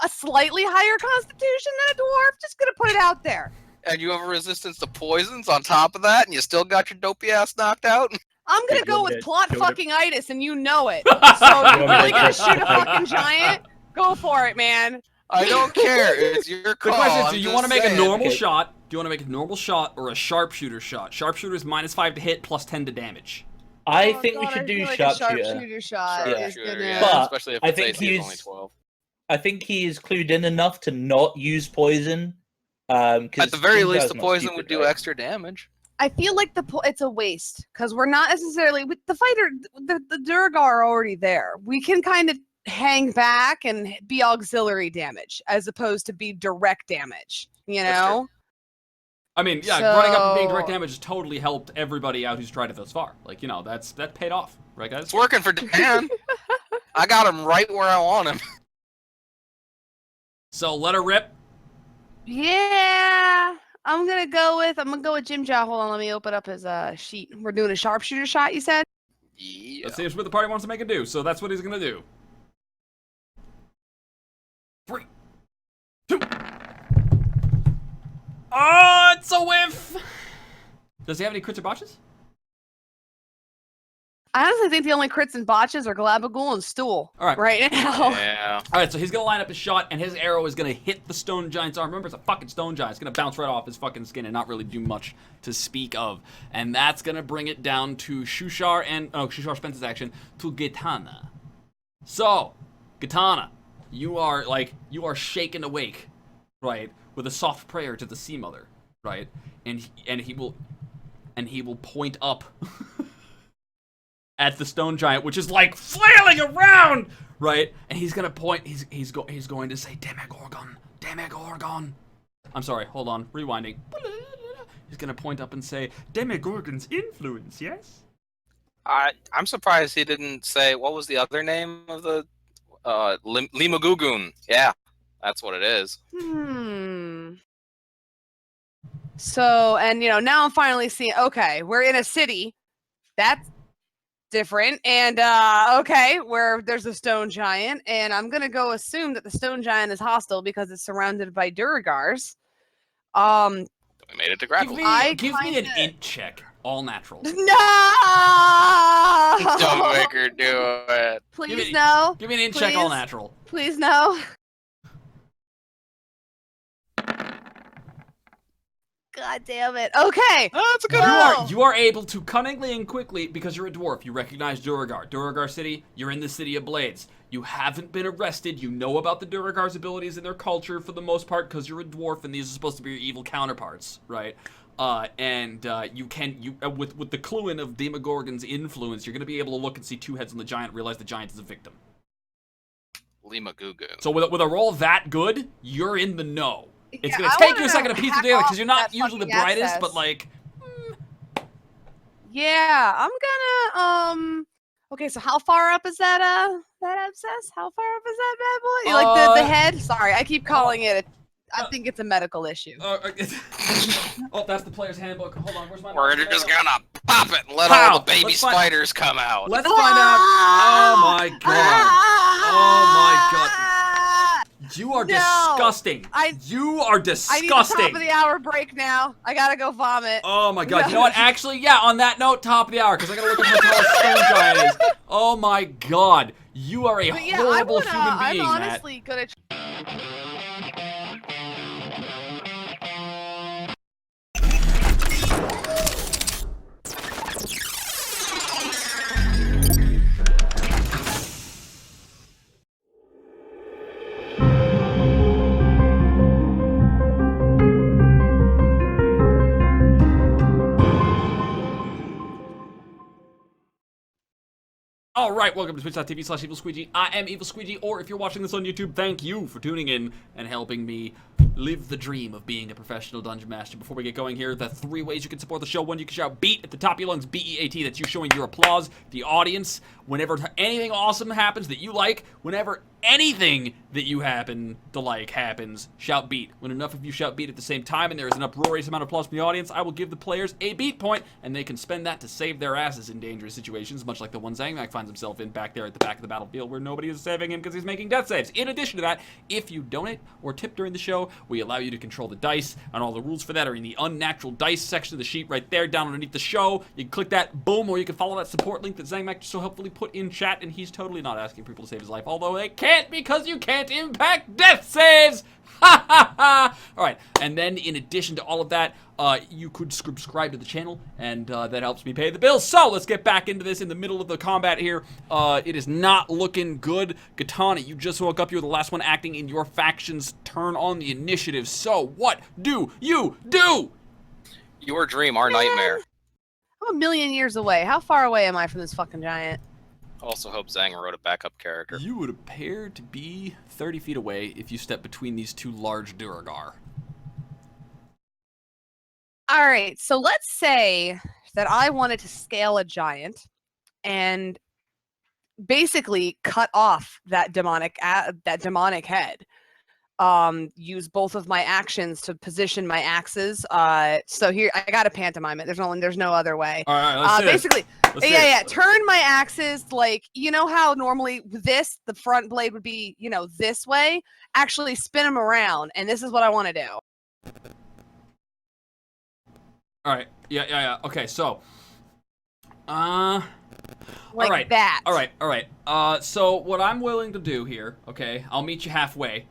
a slightly higher constitution than a dwarf. Just gonna put it out there. And you have a resistance to poisons on top of that, and you still got your dopey ass knocked out? I'm gonna Yeah, go you with want plot me to- fucking itis, and you know it. So You you're want me really to gonna try- shoot a fucking giant? Go for it, man. I don't care. It's your The call. question is, I'm do you just want to make a saying. normal Okay. shot? Do you want to make a normal shot or a sharpshooter shot? Sharpshooter is -5 to hit, +10 to damage. I Oh, think we God, should I do feel like a sharpshooter. sharpshooter shot. Yeah. is Sharpshooter, gonna- yeah, But especially if I its think AC is he's- only 12. I think he is clued in enough to not use poison. At the very Jimja's least, the not poison stupid, would do right? extra damage. I feel like it's a waste because we're not necessarily with the fighter. The Durgar are already there. We can kind of hang back and be auxiliary damage as opposed to be direct damage. You That's true. know? I mean, yeah, running up and being So- direct damage has totally helped everybody out who's tried it thus far. Like, you know, that paid off, right, guys? It's working for Dan. I got him right where I want him. So let her rip. Yeah. I'm gonna go with Jimja. Hold on, let me open up his sheet. We're doing a sharpshooter shot. You said? Yeah. That seems what the party wants to make it do, so that's what he's gonna do. 3, 2. Oh, it's a whiff! Does he have any crits or botches? I honestly think the only crits and botches are Glabagul and Stool. All right. Right now. Yeah. Alright, so he's gonna line up his shot, and his arrow is gonna hit the stone giant's arm. Remember, it's a fucking stone giant. It's gonna bounce right off his fucking skin and not really do much to speak of. And that's gonna bring it down to Shushar and... Oh, Shushar spent his action to Gitana. So, Gitana, you are shaken awake, right, with a soft prayer to the Sea Mother, right? And he will point up at the stone giant, which is like flailing around, right? And he's gonna point. He's going to say Demogorgon, Demogorgon. I'm sorry. Hold on. Rewinding. He's gonna point up and say Demogorgon's influence. Yes. I'm surprised he didn't say, what was the other name of the Limagugun. Yeah, that's what it is. So, and now I'm finally seeing, okay, we're in a city. That's different. And, okay, where there's a stone giant. And I'm going to go assume that the stone giant is hostile because it's surrounded by Durgars. We made it to Give Grackle. me, I give me an kinda- int check. All natural. No! Don't make her do it. Please no. Give me an int check. All Please. natural. Please no. God damn it. Okay. That's a good No. You are able to cunningly and quickly, because you're a dwarf, you recognize Duragar. Duragar City, you're in the City of Blades. You haven't been arrested. You know about the Duragar's abilities and their culture for the most part, because you're a dwarf and these are supposed to be your evil counterparts, right? With the clue in of Demogorgon's influence, you're going to be able to look and see 2 heads on the giant, realize the giant is a victim. Limagugun. So with a roll that good, you're in the know. It's Yeah, going to I take you wanna a second to piece it hack together, off because you're not that usually the fucking brightest, access. but like... Yeah, I'm gonna okay, so how far up is that abscess? How far up is that bad boy? Like the head? Sorry, I keep calling it I think it's a medical issue. Oh, that's the player's handbook. Hold on, where's my... We're just gonna pop it and let How? all the baby Let's find- spiders come out. Let's find out. Oh my god. Oh my god. You are No. disgusting. You are I need the disgusting. top of the hour break now. I gotta go vomit. Oh my god. No. You know what? Actually, yeah, on that note, top of the hour, because I gotta look at how tall a stone giant is. Oh my god. You are a But yeah, horrible human I'm being, Matt. honestly gonna All right, welcome to twitch.tv/EvilSqueegee. I am Evil Squeegee, or if you're watching this on YouTube, thank you for tuning in and helping me live the dream of being a professional dungeon master. Before we get going here, the 3 ways you can support the show. 1, you can shout BEAT at the top of your lungs, B-E-A-T. That's you showing your applause, the audience. Whenever anything awesome happens that you like, whenever anything that you happen to like happens, shout BEAT. When enough of you shout BEAT at the same time and there is an uproarious amount of applause from the audience, I will give the players a beat point, and they can spend that to save their asses in dangerous situations, much like the one ZangMac finds himself in back there at the back of the battlefield where nobody is saving him because he's making death saves. In addition to that, if you donate or tip during the show, we allow you to control the dice, and all the rules for that are in the unnatural dice section of the sheet right there down underneath the show. You can click that, boom, or you can follow that support link that ZangMac so helpfully put in chat, and he's totally not asking people to save his life, although they can't because you can't impact death saves! Ha ha ha! Alright, and then in addition to all of that, you could subscribe to the channel, and that helps me pay the bills. So, let's get back into this in the middle of the combat here. It is not looking good. Katana, you just woke up. You're the last one acting in your faction's turn on the initiative. So, what do you do? Your dream, our nightmare. I'm a million years away. How far away am I from this fucking giant? Also hope Zang wrote a backup character. You would appear to be 30 feet away if you step between these 2 large Duragar. All right, so let's say that I wanted to scale a giant and basically cut off that demonic head. Use both of my actions to position my axes. So here I got to pantomime it. There's no other way. All right, let's see basically, yeah. Turn my axes like, you know how normally the front blade would be, this way. Actually, spin them around, and this is what I want to do. All right. Yeah. Okay, so. Like all right. that. All right. So what I'm willing to do here, okay, I'll meet you halfway.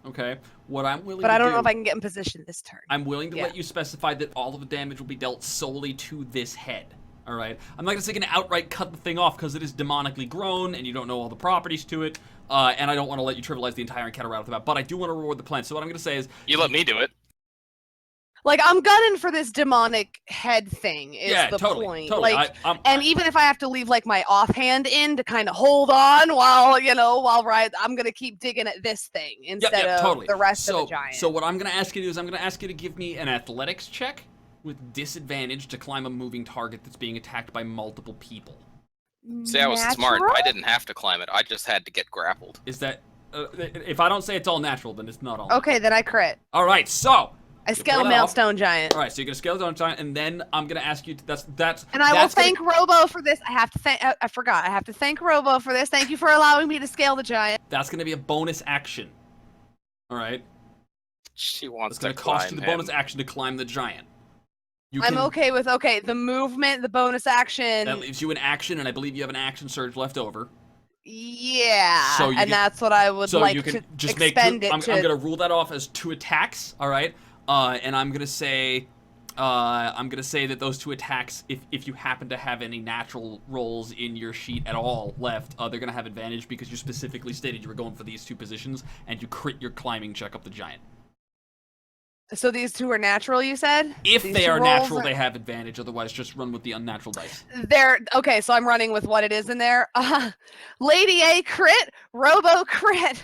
Okay. What I'm willing to do. But I don't know if I can get in position this turn. I'm willing to let you specify that all of the damage will be dealt solely to this head. All right. I'm not gonna outright cut the thing off because it is demonically grown and you don't know all the properties to it. And I don't want to let you trivialize the entire encounter right off the bat. But I do want to reward the plan. So what I'm gonna say is. You let me do it. Like, I'm gunning for this demonic head thing is the point. Totally. Like, and even if I have to leave, like, my offhand in to kind of hold on while I'm going to keep digging at this thing instead of the rest of the giant. So what I'm going to ask you to do is I'm going to ask you to give me an athletics check with disadvantage to climb a moving target that's being attacked by multiple people. See, I was smart. I didn't have to climb it. I just had to get grappled. Is that... if I don't say it's all natural, then it's not all Okay, then I crit. All right, so... I scale Mount Stone Giant. All right, so you're gonna scale Stone Giant, and then I'm gonna ask you. And I will thank Robo for this. I have to thank. I forgot. I have to thank Robo for this. Thank you for allowing me to scale the giant. That's gonna be a bonus action. All right. She wants to climb. It's gonna cost you the bonus action to climb the giant. I'm okay with the movement, the bonus action. That leaves you an action, and I believe you have an action surge left over. Yeah. So that's what I would like to expend it to. I'm gonna rule that off as 2 attacks. All right. And I'm gonna say that those 2 attacks, if you happen to have any natural rolls in your sheet at all left, they're gonna have advantage because you specifically stated you were going for these 2 positions, and you crit your climbing check up the giant. So these 2 are natural, you said? If they are natural, they have advantage. Otherwise, just run with the unnatural dice. Okay. So I'm running with what it is in there. Lady A crit, Robo crit.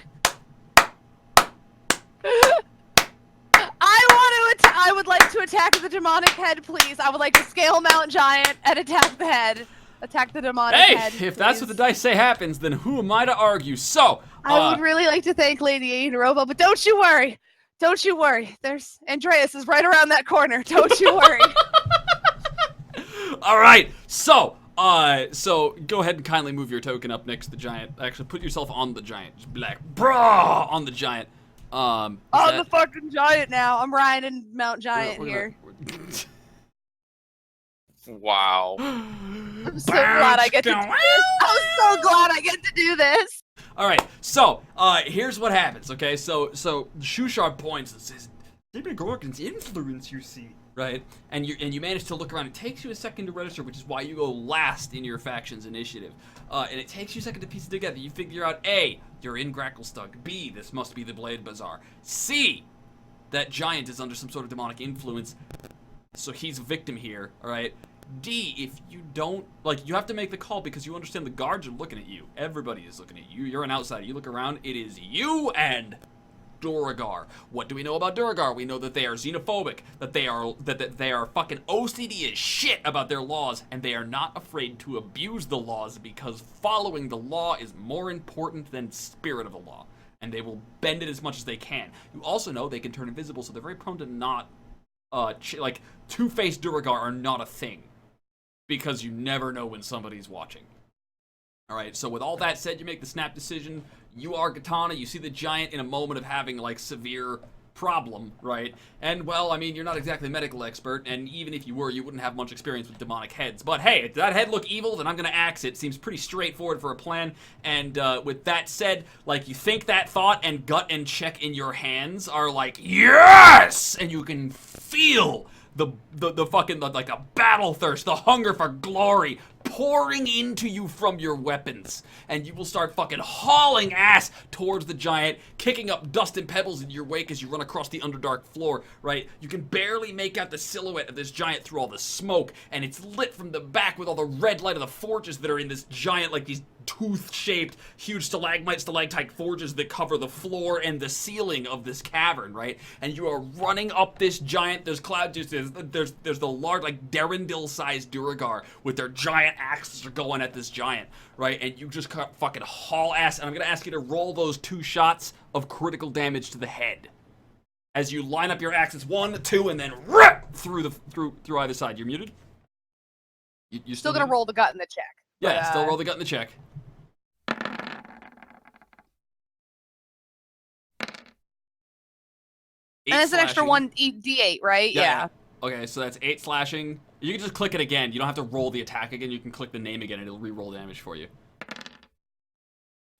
I would like to attack the demonic head, please. I would like to scale Mount Giant and attack the head. Attack the demonic head. Hey, if that's what the dice say happens, then who am I to argue? So, I would really like to thank Lady A and Robo, but don't you worry. Don't you worry. There's Andreas is right around that corner. Don't you worry. All right. So go ahead and kindly move your token up next to the giant. Actually, put yourself on the giant. Just be like, brah, on the giant. I'm the fucking giant now. I'm riding Mount Giant here. Wow. I'm so glad I get to do this. I'm so glad I get to do this. All right, so here's what happens. Okay, so Shushar points and says, "Demogorgon's influence, you see." Right, and you manage to look around. It takes you a second to register, which is why you go last in your faction's initiative. And it takes you a second to piece it together. You figure out A, you're in Gracklestug. B, this must be the Blade Bazaar. C, that giant is under some sort of demonic influence, so he's a victim here. All right. D, if you don't, like, you have to make the call because you understand the guards are looking at you. Everybody is looking at you. You're an outsider. You look around, it is you and Duergar. What do we know about Duergar? We know that they are xenophobic, that they are fucking OCD as shit about their laws, and they are not afraid to abuse the laws because following the law is more important than spirit of the law, and they will bend it as much as they can. You also know they can turn invisible, so they're very prone to not, like, two-faced Duergar are not a thing because you never know when somebody's watching. Alright, so with all that said, you make the snap decision. You are Katana, you see the giant in a moment of having, like, severe problem, right? And, well, I mean, you're not exactly a medical expert, and even if you were, you wouldn't have much experience with demonic heads. But, hey, if that head look evil, then I'm gonna axe it. Seems pretty straightforward for a plan. And, with that said, like, you think that thought, and gut and check in your hands are like, yes! And you can feel the fucking, like, the battle thirst, the hunger for glory pouring into you from your weapons, and you will start fucking hauling ass towards the giant, kicking up dust and pebbles in your wake as you run across the underdark floor, right? You can barely make out the silhouette of this giant through all the smoke, and it's lit from the back with all the red light of the forges that are in this giant, like, these tooth-shaped, huge stalagmite, stalactite forges that cover the floor and the ceiling of this cavern, right? And you are running up this giant, there's clouds, there's the large, like, Derendil-sized Duergar with their giant axes are going at this giant, right? And you just fucking haul ass, and I'm gonna ask you to roll those 2 shots of critical damage to the head. As you line up your axes, 1, 2, and then rip through either side. You're muted? You're Still gonna roll the gut in the check. Yeah, But, still roll the gut in the check. And it's an extra 1d8, right? Yeah. Okay, so that's 8 slashing. You can just click it again. You don't have to roll the attack again. You can click the name again, and it'll re-roll damage for you.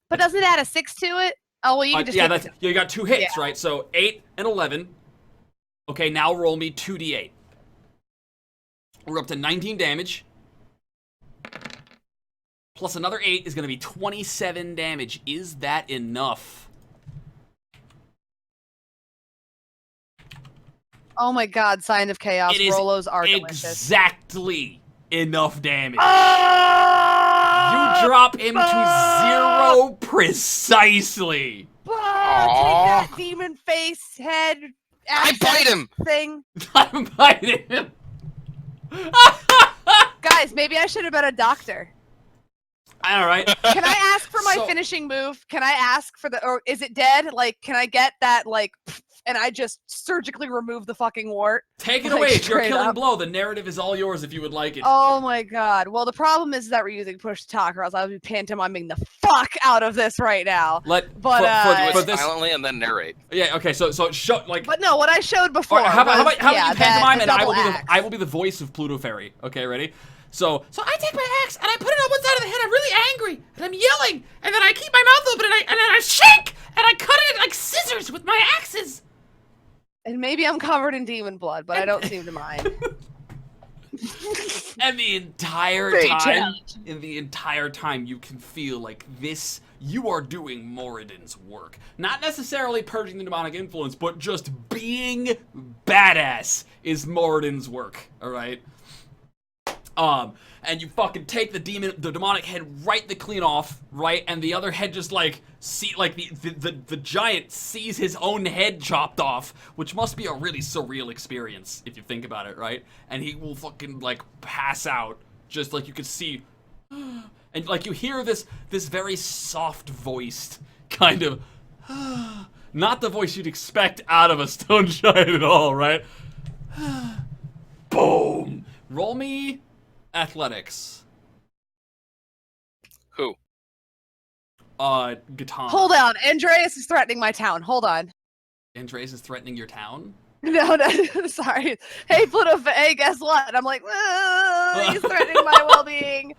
But doesn't it add a 6 to it? Oh, well, you can just yeah, take you got 2 hits, Yeah. right? So 8 and 11. Okay, now roll me 2d8. We're up to 19 damage. Plus another 8 is going to be 27 damage. Is that enough? Oh my god, Sign of Chaos. It is Rolos are delicious. exactly enough damage. Oh! You drop him to 0 precisely. Take that demon face head. I bite him! Thing. I'm biting him. Guys, maybe I should have been a doctor. All right. Can I ask for my So- finishing move? Can I ask for or is it dead? Like, can I get that, like, and I just surgically remove the fucking wart? Take it Like, away. It's your straight killing up. blow. The narrative is all yours if you would like it. Oh my god. Well, the problem is that we're using push to talk, or else I would be pantomiming the fuck out of this right now. But Do for it this, silently and then narrate. yeah. Okay. So show like. But no, what I showed before. How about was, you yeah, pantomime, the and I double will be axe. I will be the voice of Pluto Fairy. Okay, ready? So I take my axe and I put it on one side of the head. I'm really angry and I'm yelling, and then I keep my mouth open and then I shake and I cut it like scissors with my axes. And maybe I'm covered in demon blood, but I don't seem to mind. And the entire Very time, challenging. you can feel like this. You are doing Moradin's work, not necessarily purging the demonic influence, but just being badass is Moradin's work. All right. And you fucking take the demonic head right the clean off, right, and the other head just like the giant sees his own head chopped off, which must be a really surreal experience if you think about it, right? And he will fucking like pass out, just like you could see, and like you hear this very soft voiced kind of, not the voice you'd expect out of a stone giant at all, right? Boom. Roll me athletics. Who? Gaton. Hold on. Andreas is threatening my town. Hold on. Andreas is threatening your town? No, sorry. Hey, Pluto, hey, guess what? And I'm like, he's threatening my well-being.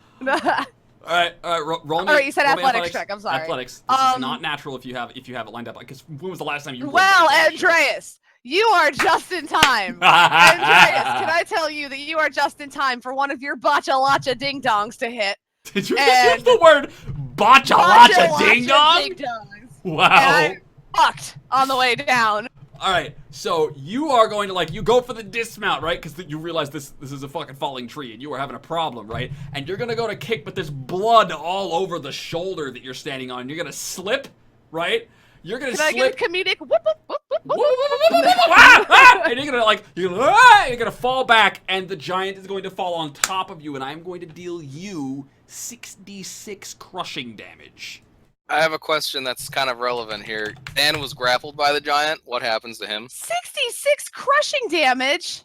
Alright, roll me. All right, you said roll me athletics check, I'm sorry. Athletics. This is not natural if you have it lined up. Because when was the last time you rolled Well, that? Andreas, you are just in time. Andreas, can I tell you that you are just in time for one of your botcha-lacha ding-dongs to hit? Did you and- use the word botcha-lacha ding-dong? ding-dongs. Wow. And I fucked on the way down. All right, so you are going to like you go for the dismount, right? Because you realize this is a fucking falling tree, and you are having a problem, right? And you're gonna go to kick, but there's blood all over the shoulder that you're standing on. You're gonna slip, right? You're gonna Can I slip. get a comedic whoop, whoop, whoop, whoop, Whoop, whoop, whoop, whoop, whoop, whoop, whoop, ah, ah, and you're gonna fall back, and the giant is going to fall on top of you, and I'm going to deal you 6d6 crushing damage. I have a question that's kind of relevant here. Dan was grappled by the giant. What happens to him? 66 crushing damage?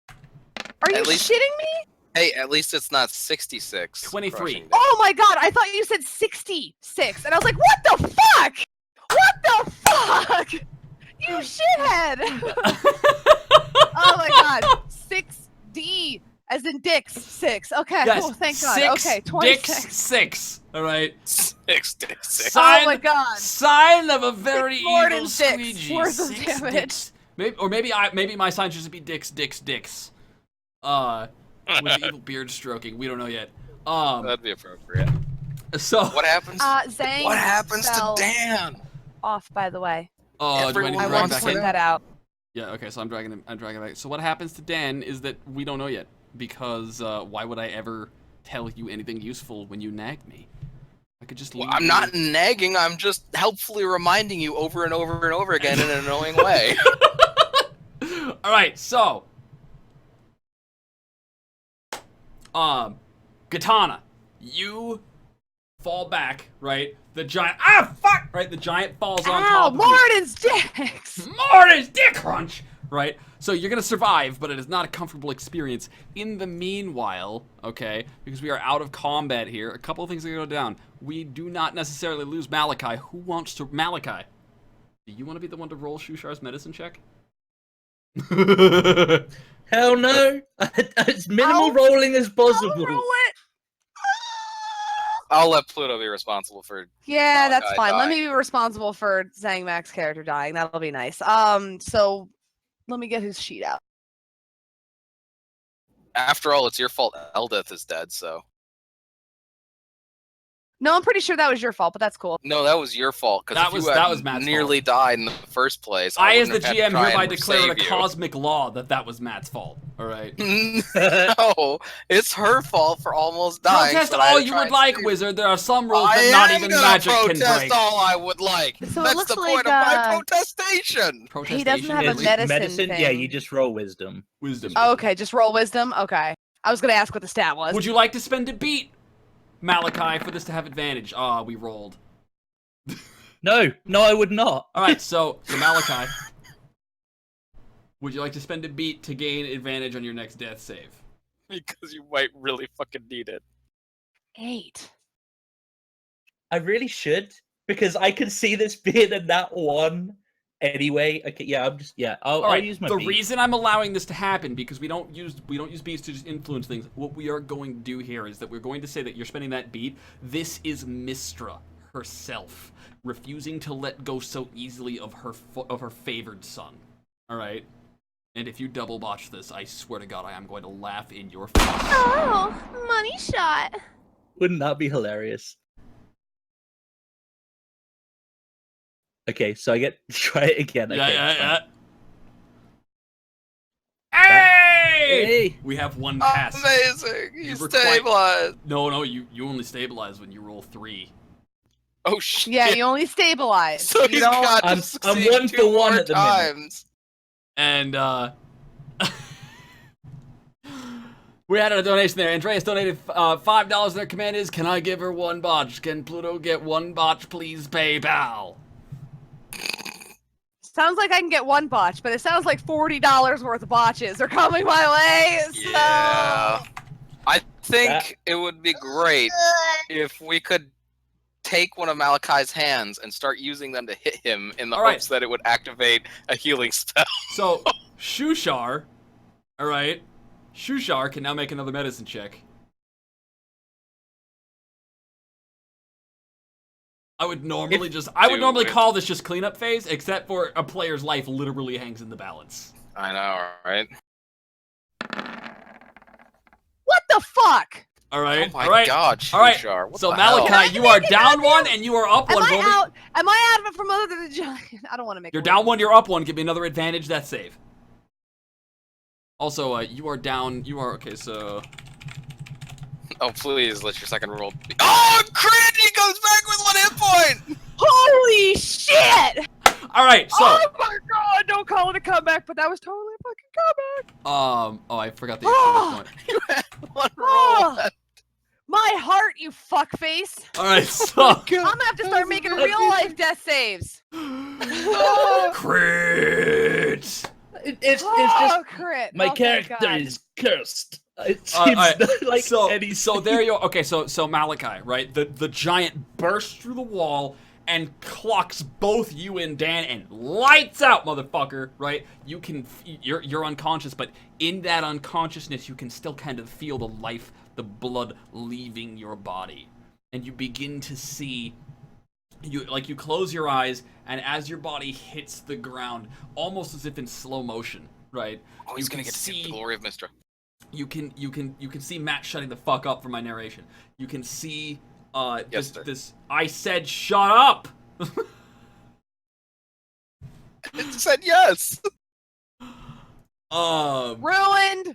Are you At least- shitting me? Hey, at least it's not 66. 23. crushing damage. Oh my god, I thought you said 66. And I was like, what the fuck? What the fuck? You shithead. Oh my god. 6D. As in dicks. 6. Okay. Yes, Oh, thank god. 6 Okay, dicks 26. 6. All right. 6. Sign, Oh my god. sign of a very more evil than six squeegee. worth of 6 damage. dicks. Maybe my sign should just be dicks. With evil beard stroking. We don't know yet. That'd be appropriate. So. What happens? Zang What happens to fell Dan? off, by the way. Do I need Everyone to I drag want wants to back point in? that out. Yeah. Okay. So I'm dragging him. I'm dragging back. So what happens to Dan is that we don't know yet because why would I ever tell you anything useful when you nag me? I could just. Well, leave I'm you- not nagging. I'm just helpfully reminding you over and over and over again in an annoying way. All right, so Katana, you fall back, right? The giant fuck, right? The giant falls on Ow, top of you. Martin's dicks! Martin's dick crunch, right? So you're gonna survive, but it is not a comfortable experience. In the meanwhile, okay, because we are out of combat here, a couple of things are gonna go down. We do not necessarily lose Malachi. Who wants to Malachi? Do you want to be the one to roll Shushar's medicine check? Hell no! As minimal I'll- rolling as I'll possible. roll it. I'll let Pluto be responsible for. Yeah, Oh, that's guy fine. Let dying. me be responsible for Zangmak's character dying. That'll be nice. So let me get his sheet out. After all, it's your fault. Eldeth is dead, so. No, I'm pretty sure that was your fault, but that's cool. No, that was your fault. Because That was Matt's nearly died in the first place. I, as the wouldn't have had to GM, try hereby and declare it a save you. cosmic law that was Matt's fault. All right. No, it's her fault for almost dying. Protest so I had all to you try would and like, save wizard. There are some rules I that not am even gonna magic can protest break. all I would like. So it That's looks the like, point of my protestation. he doesn't have a Is medicine medicine? Yeah, thing. you just roll wisdom. Wisdom. Okay, just roll wisdom. Okay. I was gonna ask what the stat was. Would you like to spend a beat, Malachi, for this to have advantage? We rolled. No, I would not. All right, so Malachi, would you like to spend a beat to gain advantage on your next death save? Because you might really fucking need it. 8. I really should because I could see this being a nat 1 anyway. Okay, yeah, All I'll right. use my The beat. reason I'm allowing this to happen because we don't use beats to just influence things. What we are going to do here is that we're going to say that you're spending that beat. This is Mistra herself refusing to let go so easily of her favored son. All right. And if you double botch this, I swear to God, I am going to laugh in your face. Oh, money shot. Wouldn't that be hilarious? Okay, so I get to try it again. Yeah, Okay, yeah, fine. yeah. Hey! Hey! We have one pass. Amazing! You You were quite- stabilized. No, you only stabilize when you roll 3. Oh shit! Yeah, you only stabilize. So You he's don't- got to I'm succeed 1 2 for 1 more at the minute. times. And we had a donation there. Andreas donated $5. Their command is, can I give her 1 botch? Can Pluto get 1 botch, please, PayPal? Sounds like I can get 1 botch, but it sounds like $40 worth of botches are coming my way. So... Yeah. I think That- it would be great if we could take one of Malachi's hands and start using them to hit him in the All right. hopes that it would activate a healing spell. So, Shushar, all right, Shushar can now make another medicine check. I would normally Do it. call this just cleanup phase, except for a player's life literally hangs in the balance. I know, right? What the fuck? All right. Oh my all right. God, All right. Shushar, what So the hell? Malachi, you are down one and you are up Am one. I Roll me- out? Am I out of it from other than the giant? I don't want to make. You're a down win. one. You're up one. Give me another advantage. That save. Also, you are down. You are okay. So Oh, please, let your second roll be... Oh, crit! He comes back with 1 hit point! Holy shit! all right. So Oh my god! Don't call it a comeback, but that was totally a fucking comeback. oh, I forgot the exclamation point. You had 1 roll. Oh, my heart, you fuckface! All right. So I'm gonna have to start making real life death saves. crit. It's Oh, just crit! my Oh, thank character God. is cursed. It All seems right, not like so any. so there you are. Okay, so Malachi, right? The giant bursts through the wall and clocks both you and Dan and lights out, motherfucker. Right? You can you're unconscious, but in that unconsciousness, you can still kind of feel the life, the blood leaving your body, and you begin to see. You close your eyes, and as your body hits the ground, almost as if in slow motion, right? Oh, he's you gonna can get to see the see- glory of Mistra. You can see Matt shutting the fuck up for my narration. You can see Yes, sir. this I said shut up. It said yes! Ruined.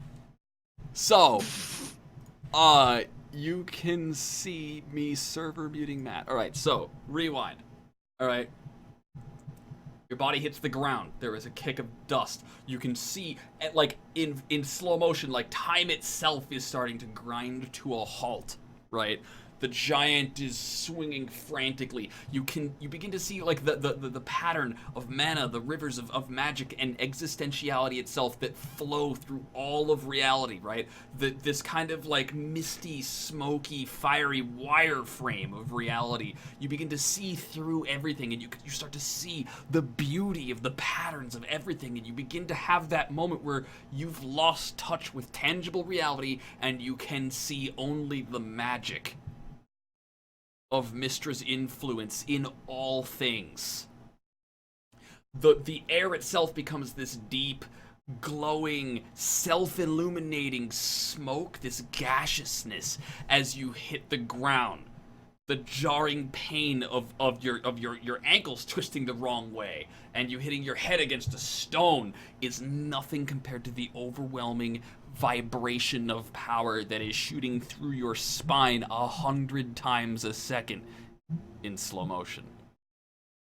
So you can see me server muting Matt. All right, so rewind. All right. Your body hits the ground. There is a kick of dust. You can see, like in slow motion, like time itself is starting to grind to a halt. Right. The giant is swinging frantically. You begin to see like the pattern of mana, the rivers of magic and existentiality itself that flow through all of reality, right? This kind of like misty, smoky, fiery wireframe of reality. You begin to see through everything, and you start to see the beauty of the patterns of everything, and you begin to have that moment where you've lost touch with tangible reality and you can see only the magic of Mistra's influence in all things. The air itself becomes this deep, glowing, self-illuminating smoke, this gaseousness as you hit the ground. The jarring pain of your ankles twisting the wrong way and you hitting your head against a stone is nothing compared to the overwhelming vibration of power that is shooting through your spine 100 times a second in slow motion.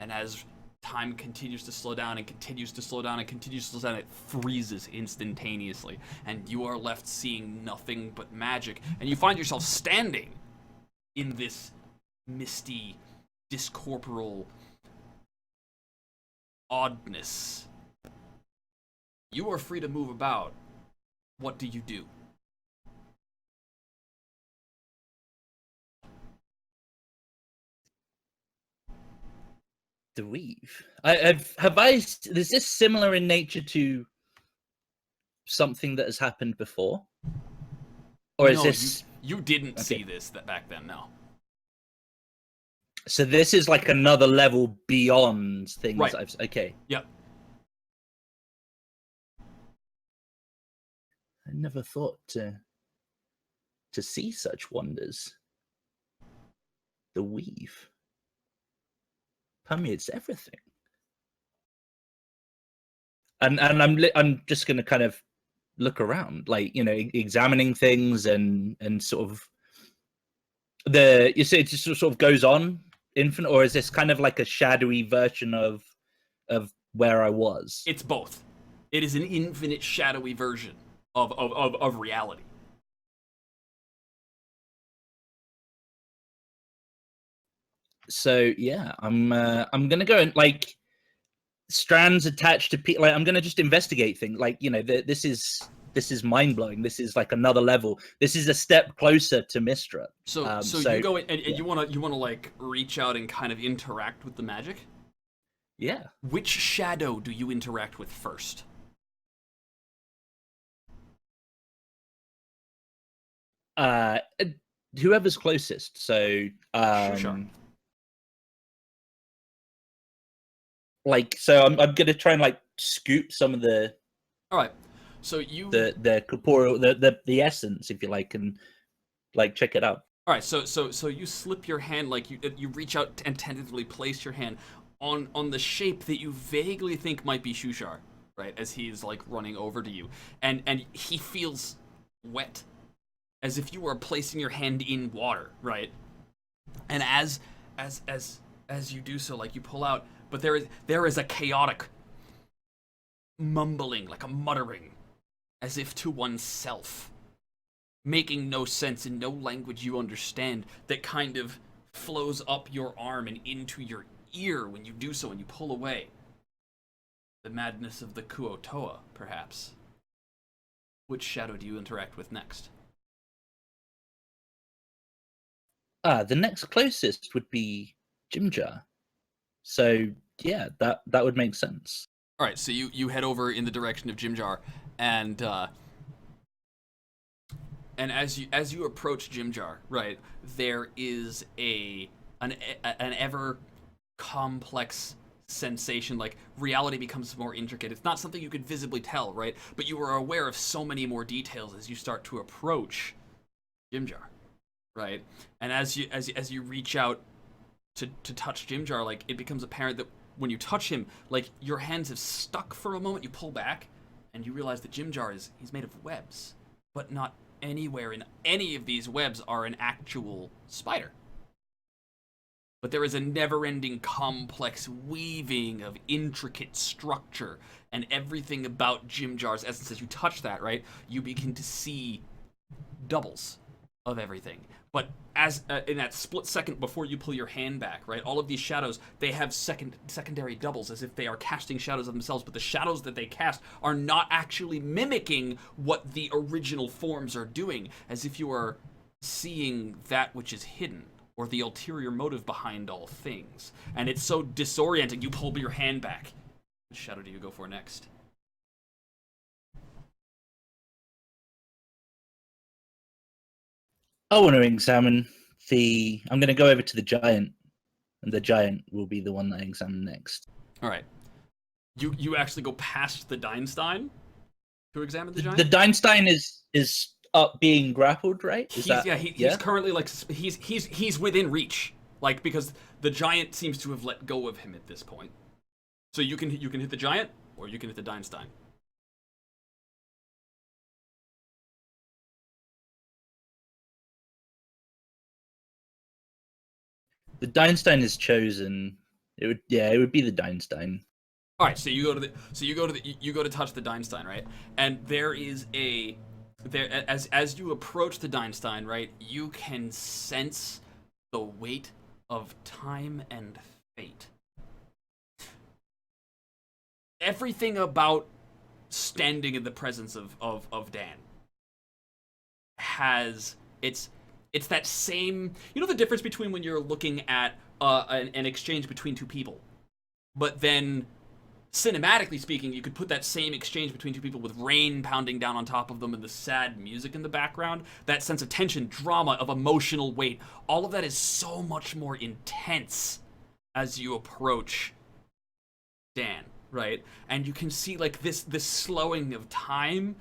And as time continues to slow down and continues to slow down and continues to slow down, it freezes instantaneously, and you are left seeing nothing but magic, and you find yourself standing in this misty, discorporeal oddness. You are free to move about. What do you do? The weave. Is this similar in nature to something that has happened before, or is No, this? You didn't Okay. see this back then, no. So this is like another level beyond things. Right. Okay. Yep. I never thought to see such wonders. The weave permeates everything, and I'm just gonna kind of look around, like, you know, examining things and sort of you say it just sort of goes on infinite, or is this kind of like a shadowy version of where I was? It's both. It is an infinite shadowy version of reality. So yeah, I'm gonna go and like strands attached to people. Like, I'm gonna just investigate things. Like, you know, this is mind blowing. This is like another level. This is a step closer to Mistra. So you go in and you wanna like reach out and kind of interact with the magic? Yeah. Which shadow do you interact with first? Whoever's closest. So Sure. like, so I'm gonna try and like scoop some of the All right. So you the corporeal, the essence, if you like, and like check it out. All right, so you slip your hand, like you reach out and tentatively place your hand on the shape that you vaguely think might be Shushar, right? As he's like running over to you, and he feels wet, as if you were placing your hand in water, right? And as you do so, like you pull out, but there is a chaotic mumbling, like a muttering, as if to oneself, making no sense in no language you understand, that kind of flows up your arm and into your ear when you do so and you pull away. The madness of the Kuo-toa, perhaps. Which shadow do you interact with next? The next closest would be Jimjar. So yeah, that would make sense. All right, so you head over in the direction of Jimjar, and as you approach Jimjar, right, there is an ever complex sensation, like reality becomes more intricate. It's not something you could visibly tell, right? But you are aware of so many more details as you start to approach Jimjar, right? And as you reach out to touch Jimjar, like it becomes apparent that when you touch him, like your hands have stuck for a moment. You pull back, and you realize that Jimjar he's made of webs, but not anywhere in any of these webs are an actual spider. But there is a never-ending complex weaving of intricate structure, and everything about Jimjar's essence, as you touch that, right, you begin to see doubles of everything. But as in that split second before you pull your hand back, right, all of these shadows, they have secondary doubles, as if they are casting shadows of themselves, but the shadows that they cast are not actually mimicking what the original forms are doing, as if you are seeing that which is hidden, or the ulterior motive behind all things. And it's so disorienting, you pull your hand back. Which shadow do you go for next? I want to examine I'm going to go over to the giant, and the giant will be the one that I examine next. All right. You actually go past the Deinstein to examine the giant? The Deinstein is up being grappled, right? He's currently like he's within reach, like, because the giant seems to have let go of him at this point. So you can hit the giant, or you can hit the Deinstein. The Deinstein is chosen. It would be the Deinstein. All right, so you go to touch the Deinstein, right? And there is as you approach the Deinstein, right, you can sense the weight of time and fate. Everything about standing in the presence of Dan has it's that same, you know, the difference between when you're looking at an exchange between two people, but then cinematically speaking, you could put that same exchange between two people with rain pounding down on top of them and the sad music in the background. That sense of tension, drama, of emotional weight, all of that is so much more intense as you approach Dan, right? And you can see like this slowing of time.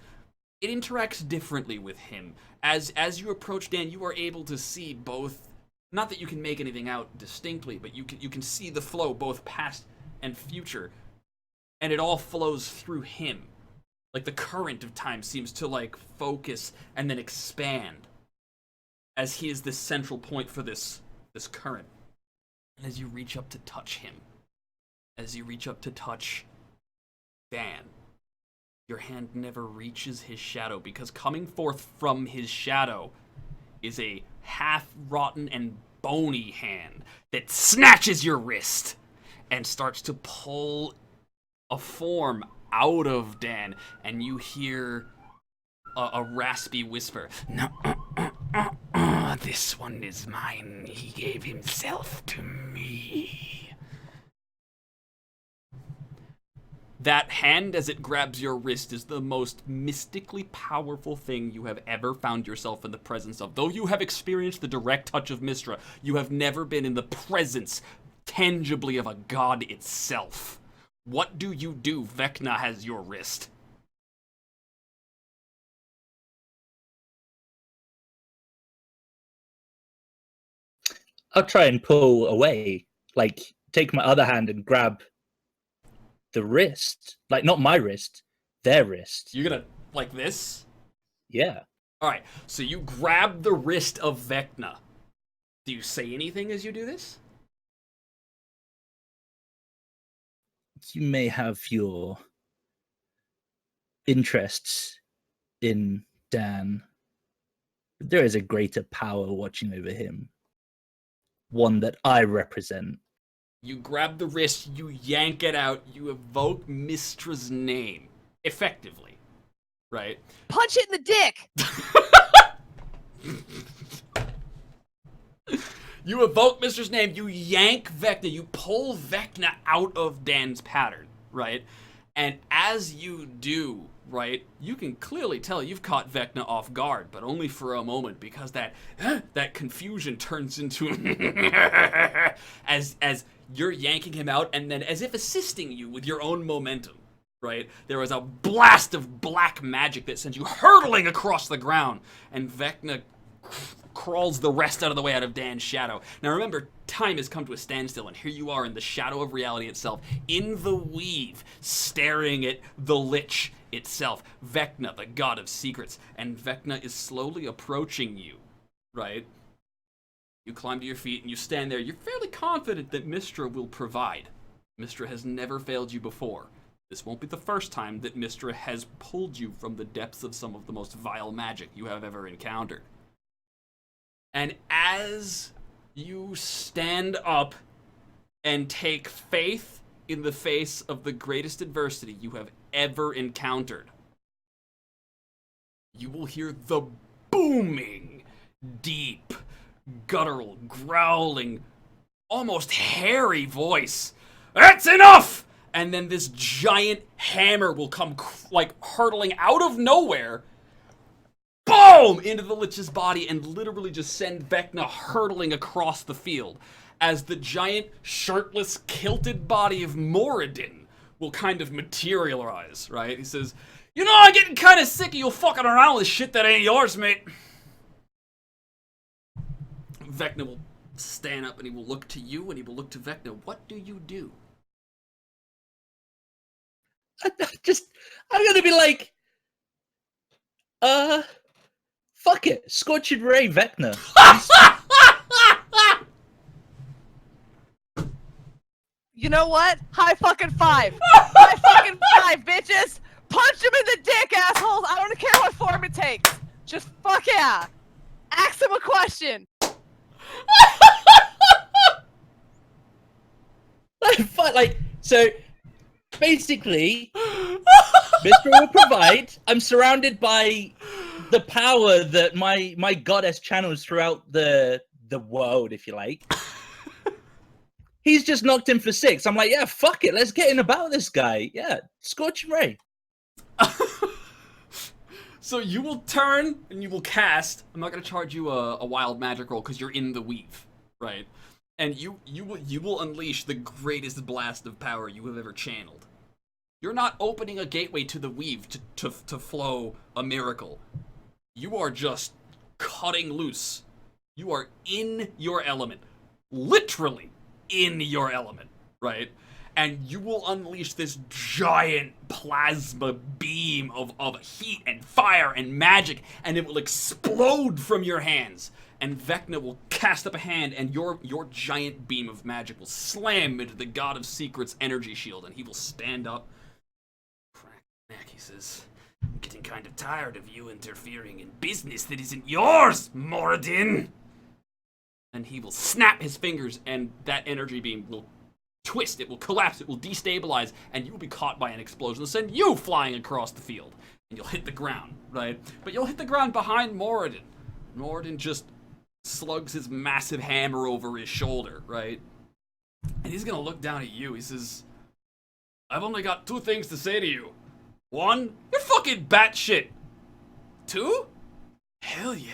It interacts differently with him. As you approach Dan, you are able to see both, not that you can make anything out distinctly, but you can see the flow, both past and future. And it all flows through him. Like the current of time seems to like focus and then expand, as he is the central point for this current. And as you reach up to touch him, as you reach up to touch Dan, your hand never reaches his shadow, because coming forth from his shadow is a half-rotten and bony hand that snatches your wrist and starts to pull a form out of Dan, and you hear a raspy whisper. No, this one is mine. He gave himself to me. That hand, as it grabs your wrist, is the most mystically powerful thing you have ever found yourself in the presence of. Though you have experienced the direct touch of Mystra, you have never been in the presence, tangibly, of a god itself. What do? Vecna has your wrist. I'll try and pull away, like take my other hand and grab the wrist, like not my wrist, their wrist. You're gonna like this? Yeah. All right. So you grab the wrist of Vecna. Do you say anything as you do this? You may have your interests in Dan, but there is a greater power watching over him. One that I represent. You grab the wrist, you yank it out, you evoke Mystra's name. Effectively. Right? Punch it in the dick. You evoke Mystra's name, you yank Vecna, you pull Vecna out of Dan's pattern, right? And as you do, right, you can clearly tell you've caught Vecna off guard, but only for a moment, because that confusion turns into as you're yanking him out, and then as if assisting you with your own momentum, right? There was a blast of black magic that sends you hurtling across the ground, and Vecna crawls the rest out of the way out of Dan's shadow. Now remember, time has come to a standstill, and here you are in the shadow of reality itself, in the weave, staring at the Lich itself, Vecna, the god of secrets, and Vecna is slowly approaching you, right? You climb to your feet and you stand there. You're fairly confident that Mystra will provide. Mystra has never failed you before. This won't be the first time that Mystra has pulled you from the depths of some of the most vile magic you have ever encountered. And as you stand up and take faith in the face of the greatest adversity you have ever encountered, you will hear the booming, deep, guttural, growling, almost hairy voice. That's enough! And then this giant hammer will come like hurtling out of nowhere, boom, into the Lich's body and literally just send Vecna hurtling across the field as the giant, shirtless, kilted body of Moradin will kind of materialize, right? He says, you know, I'm getting kind of sick of you fucking around with shit that ain't yours, mate. Vecna will stand up and he will look to you and he will look to Vecna. What do you do? I'm gonna be like, fuck it, Scorching Ray Vecna. You know what? High fucking five. High fucking five, bitches. Punch him in the dick, assholes. I don't care what form it takes. Just fuck yeah. Ask him a question. Like, so basically, Mr. will provide. I'm surrounded by the power that my goddess channels throughout the world, if you like. He's just knocked him for 6. I'm like, yeah, fuck it, let's get in about this guy. Yeah, Scorching Ray. So you will turn and you will cast. I'm not gonna charge you a wild magic roll because you're in the weave, right? And you will unleash the greatest blast of power you have ever channeled. You're not opening a gateway to the weave to flow a miracle. You are just cutting loose. You are in your element. Literally in your element, right? And you will unleash this giant plasma beam of heat and fire and magic, and it will explode from your hands. And Vecna will cast up a hand, and your giant beam of magic will slam into the God of Secrets energy shield, and he will stand up. Crack neck, he says, I'm getting kind of tired of you interfering in business that isn't yours, Moradin! And he will snap his fingers, and that energy beam will twist, it will collapse, it will destabilize, and you will be caught by an explosion. It'll send you flying across the field, and you'll hit the ground, right? But you'll hit the ground behind Moradin. Moradin just slugs his massive hammer over his shoulder, right? And he's gonna look down at you. He says, I've only got 2 things to say to you. 1, you're fucking batshit. 2, hell yeah.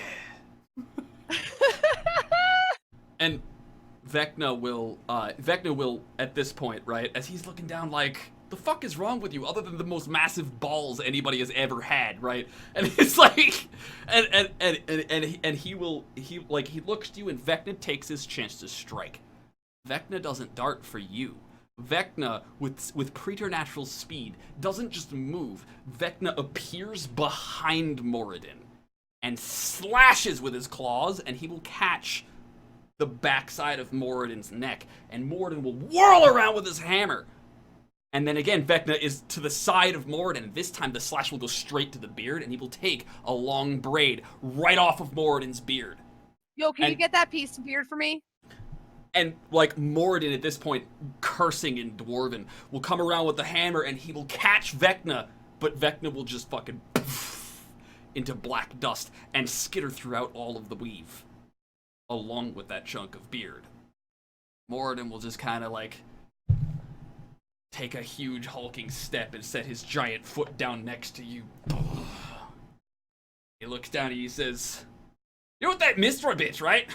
And Vecna will, at this point, right, as he's looking down like, the fuck is wrong with you other than the most massive balls anybody has ever had, right? And it's like, and he looks to you, and Vecna takes his chance to strike. Vecna doesn't dart for you. Vecna, with preternatural speed, doesn't just move. Vecna appears behind Moradin and slashes with his claws, and he will catch the backside of Moradin's neck, and Moradin will whirl around with his hammer. And then again, Vecna is to the side of Moradin, and this time the slash will go straight to the beard, and he will take a long braid right off of Moradin's beard. Yo, can you get that piece of beard for me? And, like, Moradin at this point, cursing in Dwarven, will come around with the hammer, and he will catch Vecna, but Vecna will just fucking poof into black dust and skitter throughout all of the weave, along with that chunk of beard. Moradin will just kind of, like, take a huge hulking step and set his giant foot down next to you. He looks down and he says, "You're with that Mistra bitch, right?"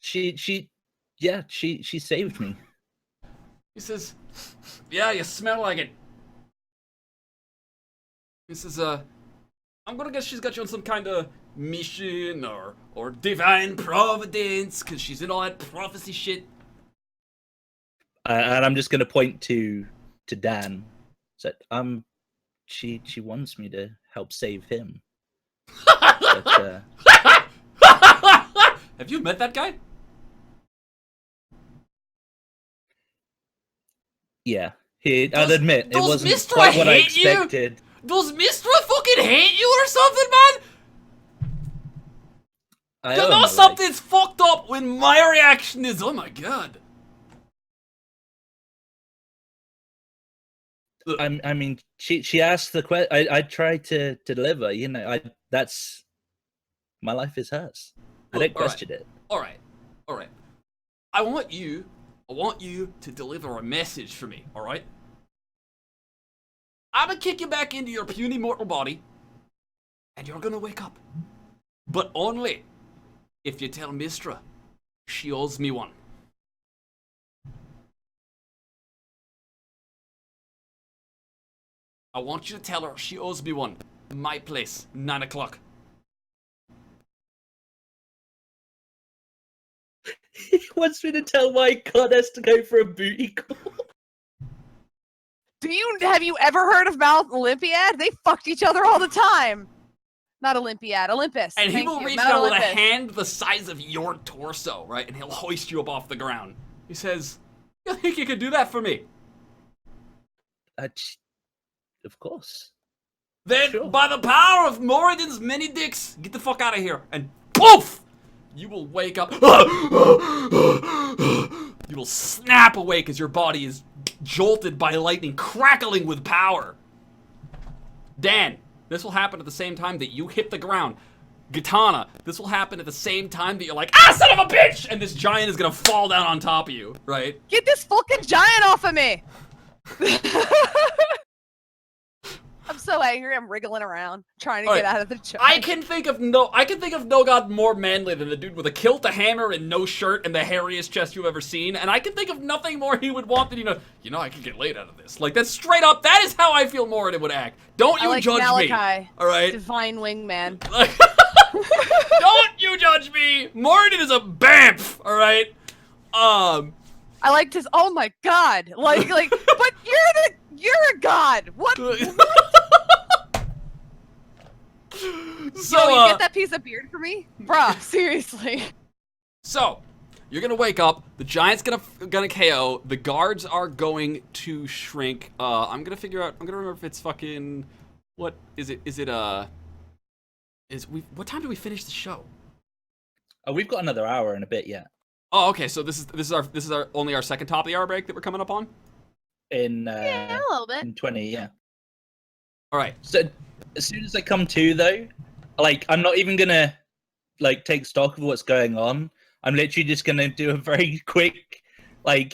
She saved me. He says, "Yeah, you smell like it." He says, "I'm gonna guess she's got you on some kind of mission or divine providence, because she's in all that prophecy shit." And I'm just gonna point to Dan. So, she wants me to help save him. But, Have you met that guy? yeah, I'll admit it those wasn't Mistra quite what I hate you? expected. Does Mistra fucking hate you or something, man? I You owe know my something's fucked up when my reaction is, "Oh my god." life. I mean, she asked the question. I tried to deliver. You know, that's my life is hers. I Look, don't question it. All right. I want you to deliver a message for me, all right? I'm gonna kick you back into your puny mortal body, and you're gonna wake up. But only if you tell Mistra she owes me one. I want you to tell her she owes me one. My place, 9 o'clock. He wants me to tell my goddess to go for a booty call. Have you ever heard of Mount Olympiad? They fucked each other all the time. Not Olympiad, Olympus. And he Thank will you. reach Mount down with a Olympus. hand the size of your torso, right? And he'll hoist you up off the ground. He says, "You think you could do that for me?" Of course. Then, Sure. by the power of Moradin's many dicks, get the fuck out of here. And poof! You will wake up. You will snap awake as your body is jolted by lightning, crackling with power. Dan, this will happen at the same time that you hit the ground. Gitana, this will happen at the same time that you're like, "Ah, son of a bitch!" And this giant is gonna fall down on top of you, right? Get this fucking giant off of me! I'm so angry. I'm wriggling around, trying to All get right. out of the giant. I can think of no god more manly than the dude with a kilt, a hammer, and no shirt, and the hairiest chest you've ever seen. And I can think of nothing more he would want than I can get laid out of this. Like, that's straight up. That is how I feel Moradin would act. Don't you I like judge me. Malachi, All right. divine wingman. Don't you judge me. Moradin is a bamf. All right. I liked his. Oh my god! Like, but you're a god. What? So, Yo, you get that piece of beard for me, bruh? Seriously. So, you're gonna wake up. The giant's gonna KO. The guards are going to shrink. I'm gonna remember if it's fucking. What is it? What time do we finish the show? Oh, we've got another hour and a bit yet. Oh, okay. So this is our only our second top of the hour break that we're coming up on. Yeah, a little bit. In 20, yeah. All right. So as soon as I come to though, like I'm not even gonna like take stock of what's going on. I'm literally just gonna do a very quick prayer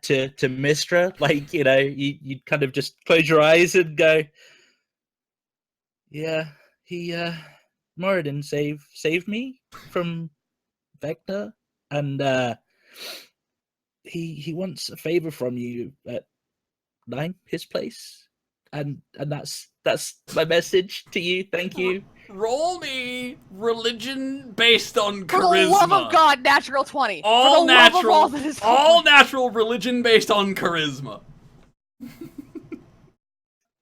to Mistra. Like, you kind of just close your eyes and go, yeah, he Moradin, save me from Vecna, and he wants a favor from you at his place, and that's my message to you. Thank you. Roll me religion based on For charisma. the love of God, natural 20. All For the love of natural, all that is all natural religion based on charisma.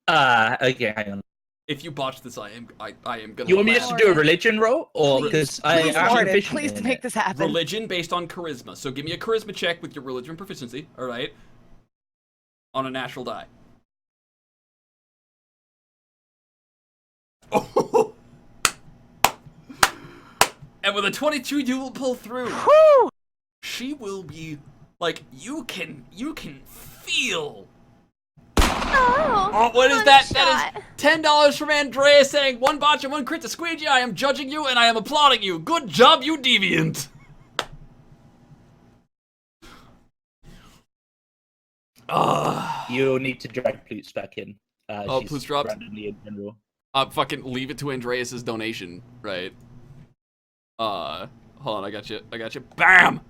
Okay, hang on. If you botch this, I am gonna. You want me laugh. just to do a religion roll, or Please, because please, I'm Lord, efficient please in make it. this happen. Religion based on charisma. So give me a charisma check with your religion proficiency. All right. On a natural die. Oh. And with a 22, you will pull through. Whew! She will be like you can feel. Oh, What is one that? shot. That is $10 from Andrea saying 1 botch and 1 crit to Squeegee. I am judging you and I am applauding you. Good job, you deviant. You'll need to drag Plutz back in. Oh, She's Plutz dropped? randomly in general. Fucking leave it to Andreas's donation, right? Hold on, I got you. Bam!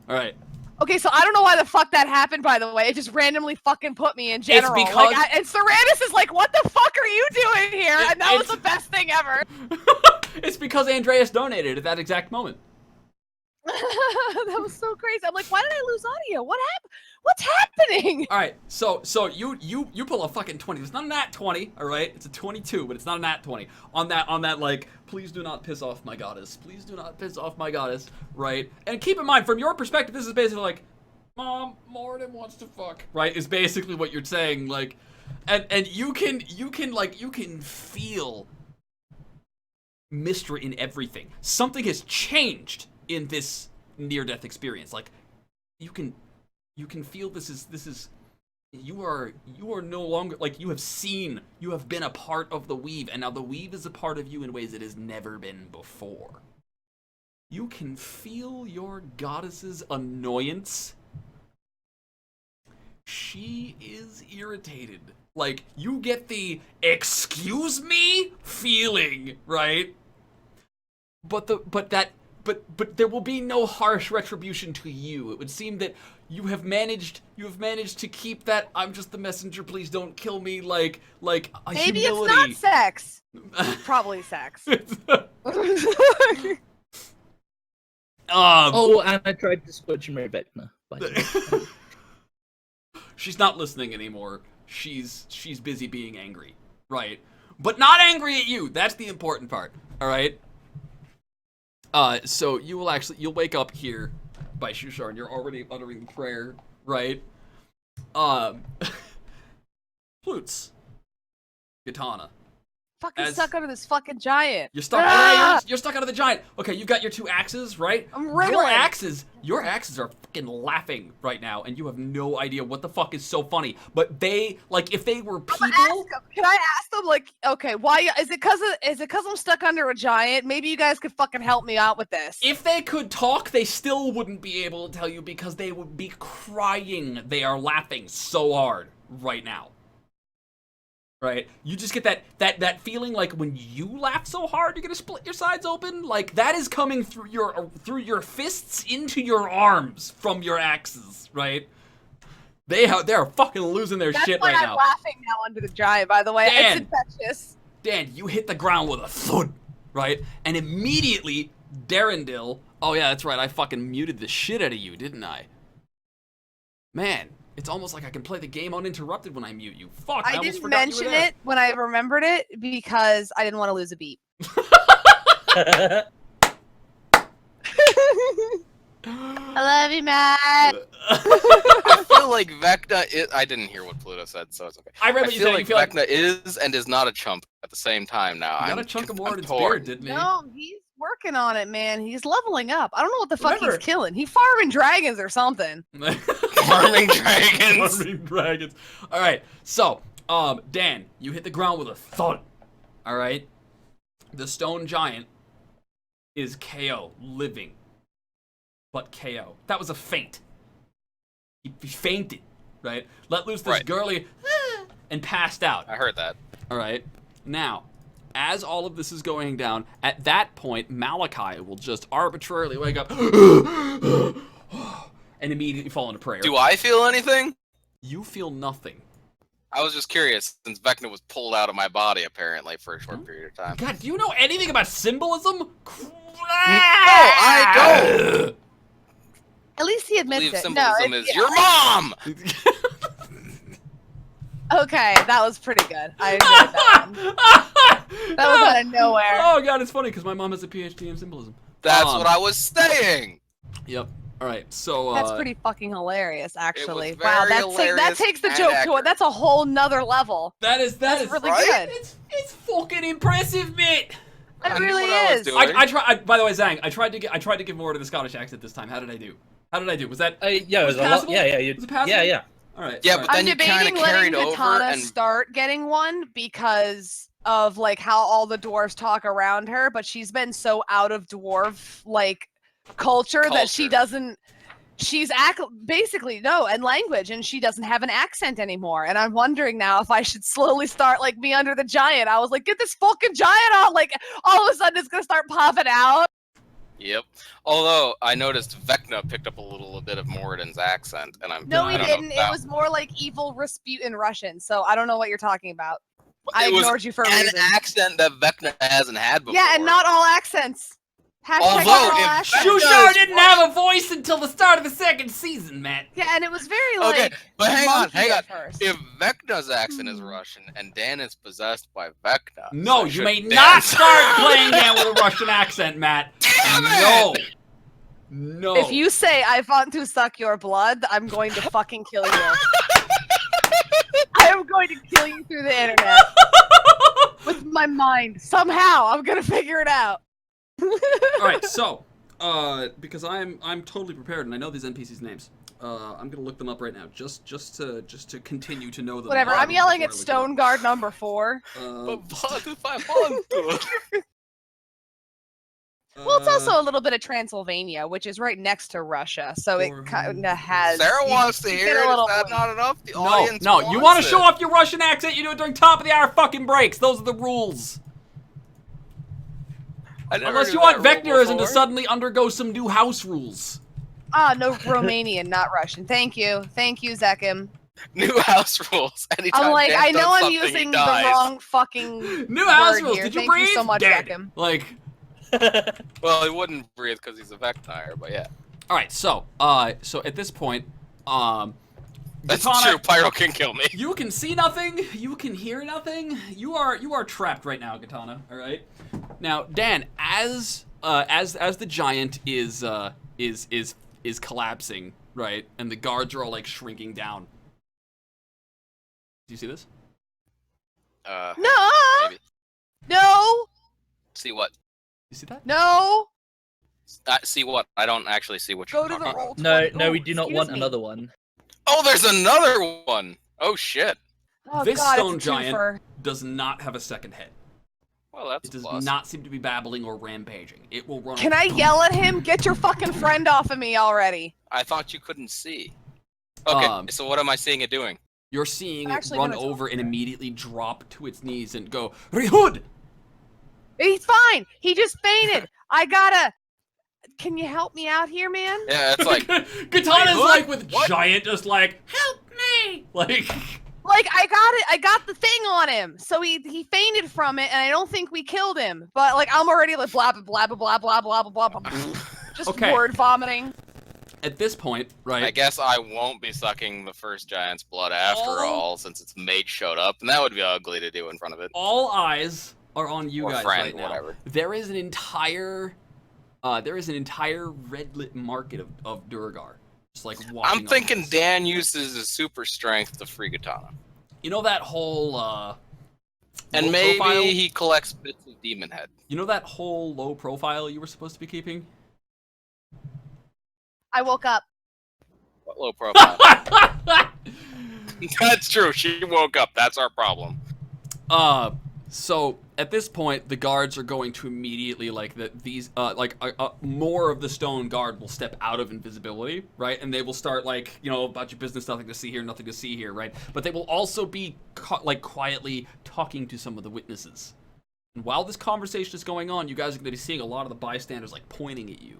Alright. Okay, so I don't know why the fuck that happened, by the way. It just randomly fucking put me in general. because- and Seranus is like, what the fuck are you doing here? And that was It's- the best thing ever. It's because Andreas donated at that exact moment. That was so crazy. I'm like, why did I lose audio? What happened? What's happening? Alright, so you pull a fucking 20. It's not a nat 20, alright? It's a 22, but it's not a nat 20. On that, like, please do not piss off my goddess. Please do not piss off my goddess, right? And keep in mind, from your perspective, this is basically like, Mom, Morden wants to fuck, right? Is basically what you're saying, like, and you can feel mystery in everything. Something has changed in this near-death experience. Like, you can feel this is you are no longer, like, you have been a part of the weave, and now the weave is a part of you in ways it has never been before. You can feel your goddess's annoyance. She is irritated. Like, you get the excuse me feeling, right? But there will be no harsh retribution to you. It would seem that you have managed to keep that I'm just the messenger, please don't kill me, like a Maybe humility. it's not sex. Probably sex. Oh, and I tried to squidge my Vecna. by the way. She's not listening anymore. She's busy being angry, right? But not angry at you. That's the important part. All right. So you'll wake up here by Shushar, and you're already uttering the prayer, right? Flutes, Katana. Fucking As- stuck under this fucking giant. You're stuck. Ah! You're stuck under the giant. Okay, you've got your 2 axes, right? I'm Your wriggling. axes are fucking laughing right now, and you have no idea what the fuck is so funny. But they, like, if they were people, Can I ask them, like, okay, why is it because I'm stuck under a giant? Maybe you guys could fucking help me out with this. if they could talk, they still wouldn't be able to tell you because they would be crying. They are laughing so hard right now. Right? You just get that feeling like when you laugh so hard, you're gonna split your sides open. Like, that is coming through your fists into your arms from your axes, right? They're fucking losing their That's shit why right I'm now. laughing now under the giant, by the way. Dan. It's infectious. Dan, you hit the ground with a thud, right? And immediately, Darendil. Oh yeah, that's right. I fucking muted the shit out of you, didn't I? Man. It's almost like I can play the game uninterrupted when I mute you. Fuck, I I almost didn't forgot you were mention there. it when I remembered it because I didn't want to lose a beat. I love you, Matt. I feel like Vecna is. I didn't hear what Pluto said, so it's okay. I read I what you feel said. like You feel like Vecna is and is not a chump at the same time now. you got I'm a chunk of more in I'm its torn. beard, didn't he? No, he's working on it, man. He's leveling up. I don't know what the fuck Remember- he's killing. He's farming dragons or something. Farming dragons. Farming dragons. All right. So, Dan, you hit the ground with a thud. All right. The stone giant is KO, living, but KO. That was a feint. He fainted, right? Let loose this Right. girly and passed out. I heard that. All right. Now, as all of this is going down, at that point, Malachi will just arbitrarily wake up and immediately fall into prayer. Do I feel anything? You feel nothing. I was just curious, since Vecna was pulled out of my body, apparently, for a short period of time. God, do you know anything about symbolism? No, I don't! At least he I admits believe it. symbolism No, is your mom! Okay, that was pretty good. I enjoyed that one. That was out of nowhere. Oh god, it's funny because my mom has a PhD in symbolism. That's what I was saying! Yep. All right. So That's pretty fucking hilarious, actually. was Wow, very that hilarious takes the and joke to accurate. it. That's a whole nother level. That is really right? good. It's fucking impressive, mate. It I knew really what I was is. doing. By the way, Zhang, I tried to give more to the Scottish accent this time. How did I do? Was that? Yeah, it was a lot. passable? Yeah, yeah, Was it passable? yeah. All right. Yeah, all right. but I'm then you kinda debating letting carried over Katana and- start getting one because of like how all the dwarves talk around her, but she's been so out of dwarf like culture that she Culture. doesn't. She's basically and language, and she doesn't have an accent anymore. And I'm wondering now if I should slowly start like me under the giant. I was like, get this fucking giant out! Like all of a sudden it's gonna start popping out. Yep. Although, I noticed Vecna picked up a little bit of Moradin's accent, and I'm No, I he don't know didn't. It about- was more like evil Rasputin Russian. So I don't know what you're talking about. I It was ignored you for a an reason. accent that Vecna hasn't had before. Yeah, and not all accents. Hashtag Although, not all if accents. Vecna- Shusha is didn't have a voice until the start of the second season, Matt. Yeah, and it was very like. Okay, but hang on, monkey at first. If Vecna's accent is Russian and Dan is possessed by Vecna, No, so you should may Dan- not start playing that with a Russian accent, Matt. Damn No. it! No. If you say I want to suck your blood, I'm going to fucking kill you. I am going to kill you through the internet with my mind. Somehow, I'm gonna figure it out. All right, so because I'm totally prepared and I know these NPCs' names. I'm gonna look them up right now, just to continue to know them. Whatever. I'm before yelling I at look it Stone Guard number 4. up. But what if I want to? Well, it's also a little bit of Transylvania, which is right next to Russia, so it Or- kind of has. Sarah you- wants to you hear get it. a Is little- that not enough? The no, audience no. You want wants to show it. off your Russian accent? You do it during top of the hour fucking breaks. Those are the rules. I never Unless knew you want that rule Vecnarism to before. suddenly undergo some new house rules. No, Romanian, not Russian. Thank you, Zekim. New house rules. Anytime I'm like, Dan I know does I'm something, he using the dies. wrong fucking New house word rules. here. Did you Thank breathe? you so much, Dead. Zekim. Like. Well, he wouldn't breathe because he's a Vecnire, but yeah. All right, so at this point, That's Katana, true. Pyro can kill me. you can see nothing, you can hear nothing. You are trapped right now, Katana. All right. Now, Dan, as the giant is collapsing, right, and the guards are all like shrinking down. Do you see this? No, Maybe. no, See what? You see that? no. See what? I don't actually see what you're Go to the talking about. roll. No, 20. no, Oh, we do not excuse want me. another one. Oh, there's another one. Oh shit. Oh, This God, stone it's a giant twofer. does not have a second head. Well, that's It a does plus. not seem to be babbling or rampaging. It will run. Can I yell at him? Get your fucking friend off of me already. I thought you couldn't see. Okay, so what am I seeing it doing? You're seeing I'm it actually run gonna talk over to and him. immediately drop to its knees and go, Rihud! He's fine. He just fainted. I gotta. Can you help me out here, man? Yeah, it's like Katana's Rihud? like with What? giant, just like, help me! Like, Like I got it. I got the thing on him. So he fainted from it, and I don't think we killed him. But like I'm already like blah blah blah blah blah blah blah blah blah. Just Okay. word vomiting. at this point, I right? guess I won't be sucking the first giant's blood after Oh. all, since its mate showed up, and that would be ugly to do in front of it. All eyes are on you Or guys friend, right now. whatever. There is an entire red lit market of Durgar. Just like walking I'm on thinking this. Dan uses his super strength to free Katana. You know that whole And low maybe profile? he collects bits of Demon Head. You know that whole low profile you were supposed to be keeping? I woke up. What low profile? That's true. She woke up. That's our problem. So at this point, the guards are going to immediately more of the stone guard will step out of invisibility, right? And they will start about your business, nothing to see here, nothing to see here, right? But they will also be quietly talking to some of the witnesses. And while this conversation is going on, you guys are going to be seeing a lot of the bystanders like pointing at you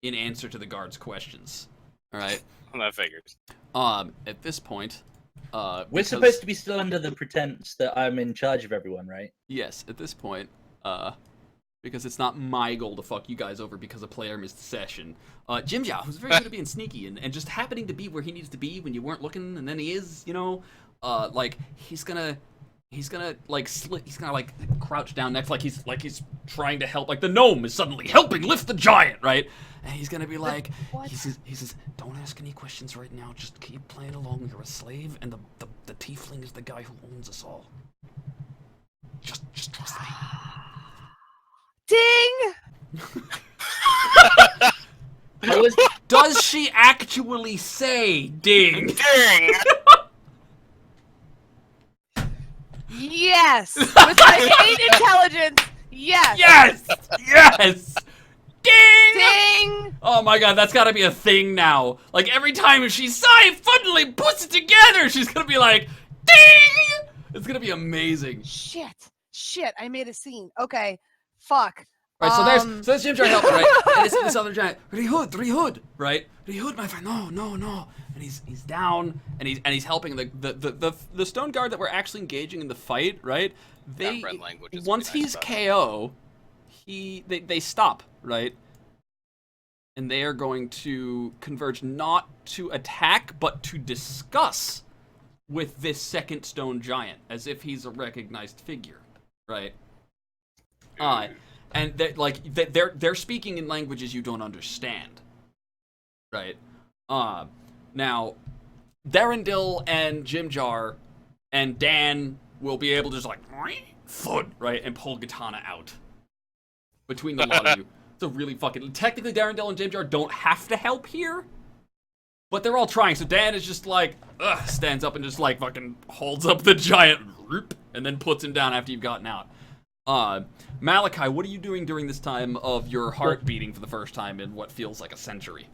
in answer to the guards' questions. All right. That figures. At this point, We're because- supposed to be still under the pretense that I'm in charge of everyone, right? Yes, at this point, because it's not my goal to fuck you guys over because a player missed a session. Jimja, who's very good at being sneaky and just happening to be where he needs to be when you weren't looking, and then he is, you know, like he's gonna like he's gonna like crouch down next, like he's trying to help, like the gnome is suddenly helping lift the giant, right? And he's gonna be like, What? he says, don't ask any questions right now, just keep playing along. You're a slave, and the tiefling is the guy who owns us all. Just trust me. Ding! I was Does she actually say ding? Dang! Yes! With my 8 intelligence, yes! Yes! Yes! Ding! Ding! Oh my god, that's gotta be a thing now. Like every time if she suddenly puts it together, she's gonna be like, ding! It's gonna be amazing. Shit, I made a scene. Okay, fuck. Right, so there's Jim trying to help, right? And it's this other giant, Rihud, right? Rihud, my friend, no. And he's down, and he's helping the stone guard that we're actually engaging in the fight, right? That red language is Once pretty nice he's about KO, they stop, right? And they are going to converge not to attack, but to discuss with this second stone giant, as if he's a recognized figure, right? And they're speaking in languages you don't understand, right? Now, Darendil and Jimjar and Dan will be able to just like thud, right, and pull Katana out between the lot of you. It's a really fucking technically Darendil and Jimjar don't have to help here, but they're all trying. So Dan is just like stands up and just like fucking holds up the giant and then puts him down after you've gotten out. Malachi, what are you doing during this time of your heart beating for the first time in what feels like a century?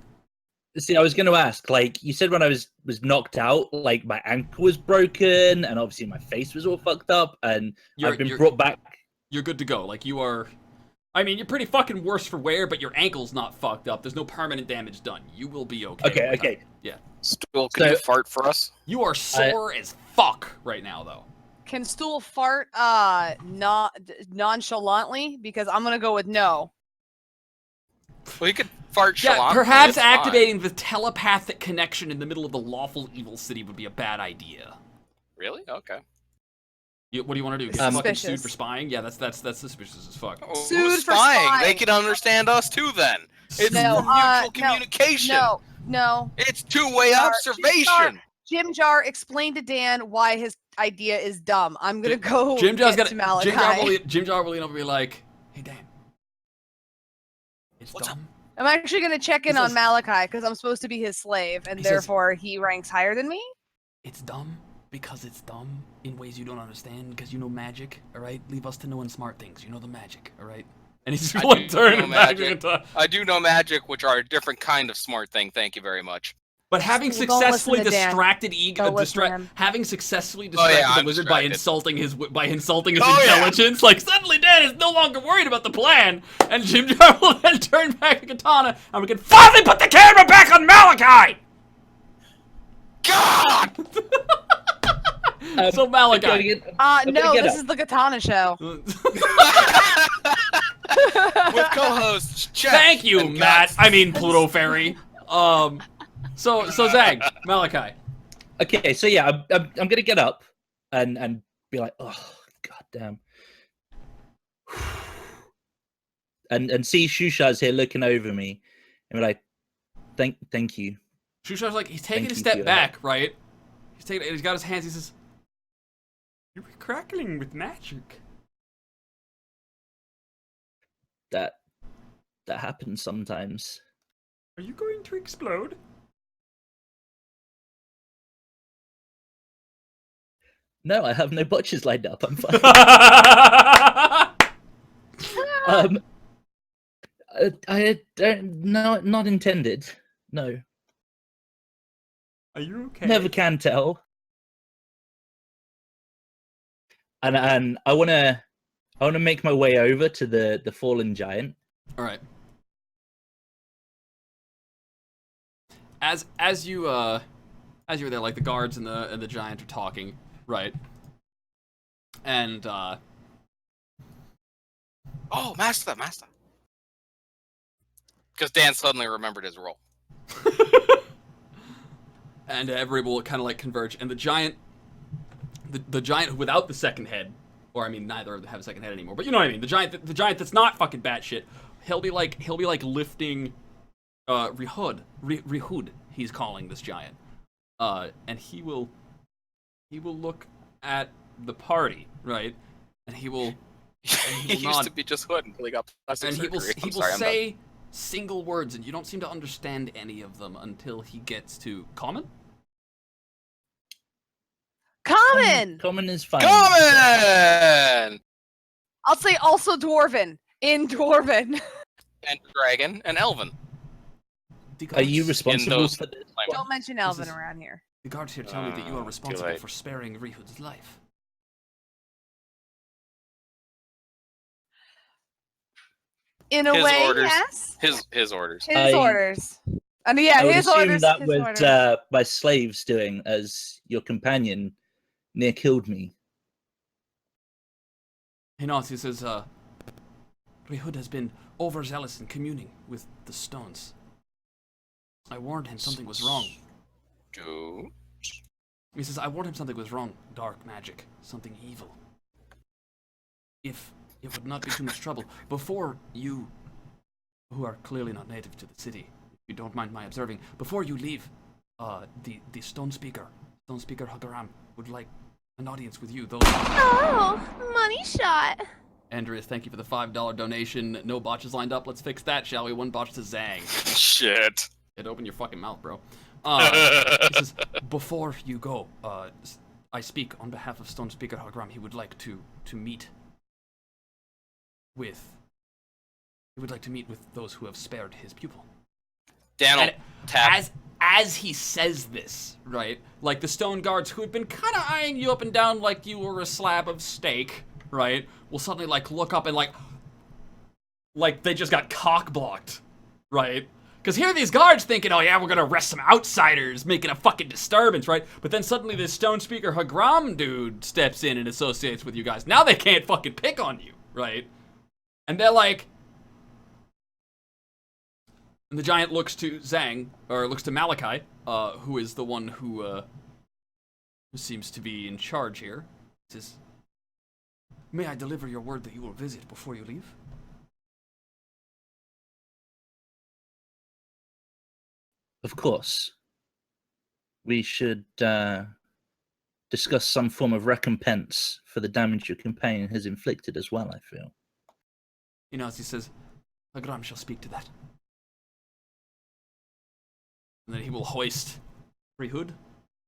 See, I was going to ask, like, you said when I was knocked out, like, my ankle was broken, and obviously my face was all fucked up, and I've been brought back. You're good to go. Like, you are... I mean, you're pretty fucking worse for wear, but your ankle's not fucked up. There's no permanent damage done. You will be okay. Okay. Yeah. Stool, can you fart for us? You are sore as fuck right now, though. Can Stool fart nonchalantly? Because I'm gonna go with no. Well, you could fart Yeah, chalant. perhaps it's fine. activating the telepathic connection in the middle of the lawful evil city would be a bad idea. Really? Okay. What do you want to do? Get fucking sued Suspicious. for spying? Yeah, that's suspicious as fuck. Oh, Sued who's for spying? They spying. can understand us too then. It's No, mutual communication. No. It's two-way Jimjar, observation. Jimjar, explain to Dan why his idea is dumb. I'm gonna go Jimjar's get to Malachi. Jimjar will lean over and be like, hey Dan. It's What's up? dumb. I'm actually gonna check in This on is- Malachi because I'm supposed to be his slave, and He says- therefore he ranks higher than me. It's dumb because it's dumb in ways you don't understand because you know magic, alright? Leave us to knowing smart things. You know the magic, alright? And he's I just like do turning know back magic. into... I do know magic, which are a different kind of smart thing. Thank you very much. But having Well, don't successfully listen to Dan. distracted Don't listen to him. having successfully Oh, yeah, distracted the I'm wizard by distracted. insulting his Oh, yeah. intelligence, like suddenly Dan is no longer worried about the plan, and Jimjar will then turn back to Katana, and we can finally put the camera back on Malachi. God! So Malachi. No, get this up. is the Katana show. With co-hosts, Chet Thank you, and Matt. Guts. I mean Pluto Fairy. So Zag, Malachi. Okay, so yeah, I'm gonna get up and be like, oh god damn, and see Shusha's here looking over me, and be like, thank you. Shushar's like he's taking Thank a you step for your back, right? He's got his hands. He says, "You were crackling with magic." That happens sometimes. Are you going to explode? No, I have no botches lined up. I'm fine. Are I don't. No, not intended. No, you okay? never can tell. And I wanna I want to make my way over to the fallen giant. All right. As you're there, like the guards and the giant are talking, right? And Oh, master. Because Dan suddenly remembered his role. and everybody will kind of like converge, and the giant without the second head, or I mean, neither of them have a second head anymore. But you know what I mean. The giant that's not fucking batshit. He'll be like lifting Rihud. He's calling this giant, and he will look at the party, right, and he will. He used to be just Hood until he got plastic And surgery. he will say single words, and you don't seem to understand any of them until he gets to common. Common. Common is fine. Common! I'll say also dwarven. In dwarven. And dragon and elven. Are you responsible those- for this? Don't mention elven is- around here. The guards here tell me that you are too responsible late. for sparing Rihud's life. In a His way, orders. yes. His orders. His I- orders. And yeah, I would his assume orders. that his was orders. my slaves doing, as your companion near killed me. He nods. He says, Rihud has been overzealous in communing with the stones. I warned him something was wrong. Dude. He says, I warned him something was wrong. Dark magic. Something evil. If it would not be too much trouble, before you, who are clearly not native to the city, if you don't mind my observing, before you leave, the Stone Speaker Hagaram would like an audience with you. Those. Oh, money shot. Andreas, thank you for the $5 donation. No botches lined up. Let's fix that, shall we? One botch to Zang. Shit. It open your fucking mouth, bro. He says, before you go, I speak on behalf of Stone Speaker Hagaram. He would like to meet with those who have spared his pupil. Dan will And tap. as he says this, right, like the stone guards who had been kind of eyeing you up and down like you were a slab of steak, right, will suddenly like look up and like they just got cock blocked, right? Because here are these guards thinking, oh yeah, we're gonna arrest some outsiders making a fucking disturbance, right? But then suddenly this Stone Speaker Hagram dude steps in and associates with you guys. Now they can't fucking pick on you, right? And they're like, and the giant looks to Zang, or looks to Malachi, who is the one who seems to be in charge here. Says, may I deliver your word that you will visit before you leave? Of course. We should discuss some form of recompense for the damage your companion has inflicted as well, I feel. You know, as he says, Hagram shall speak to that. And then he will hoist Rihud.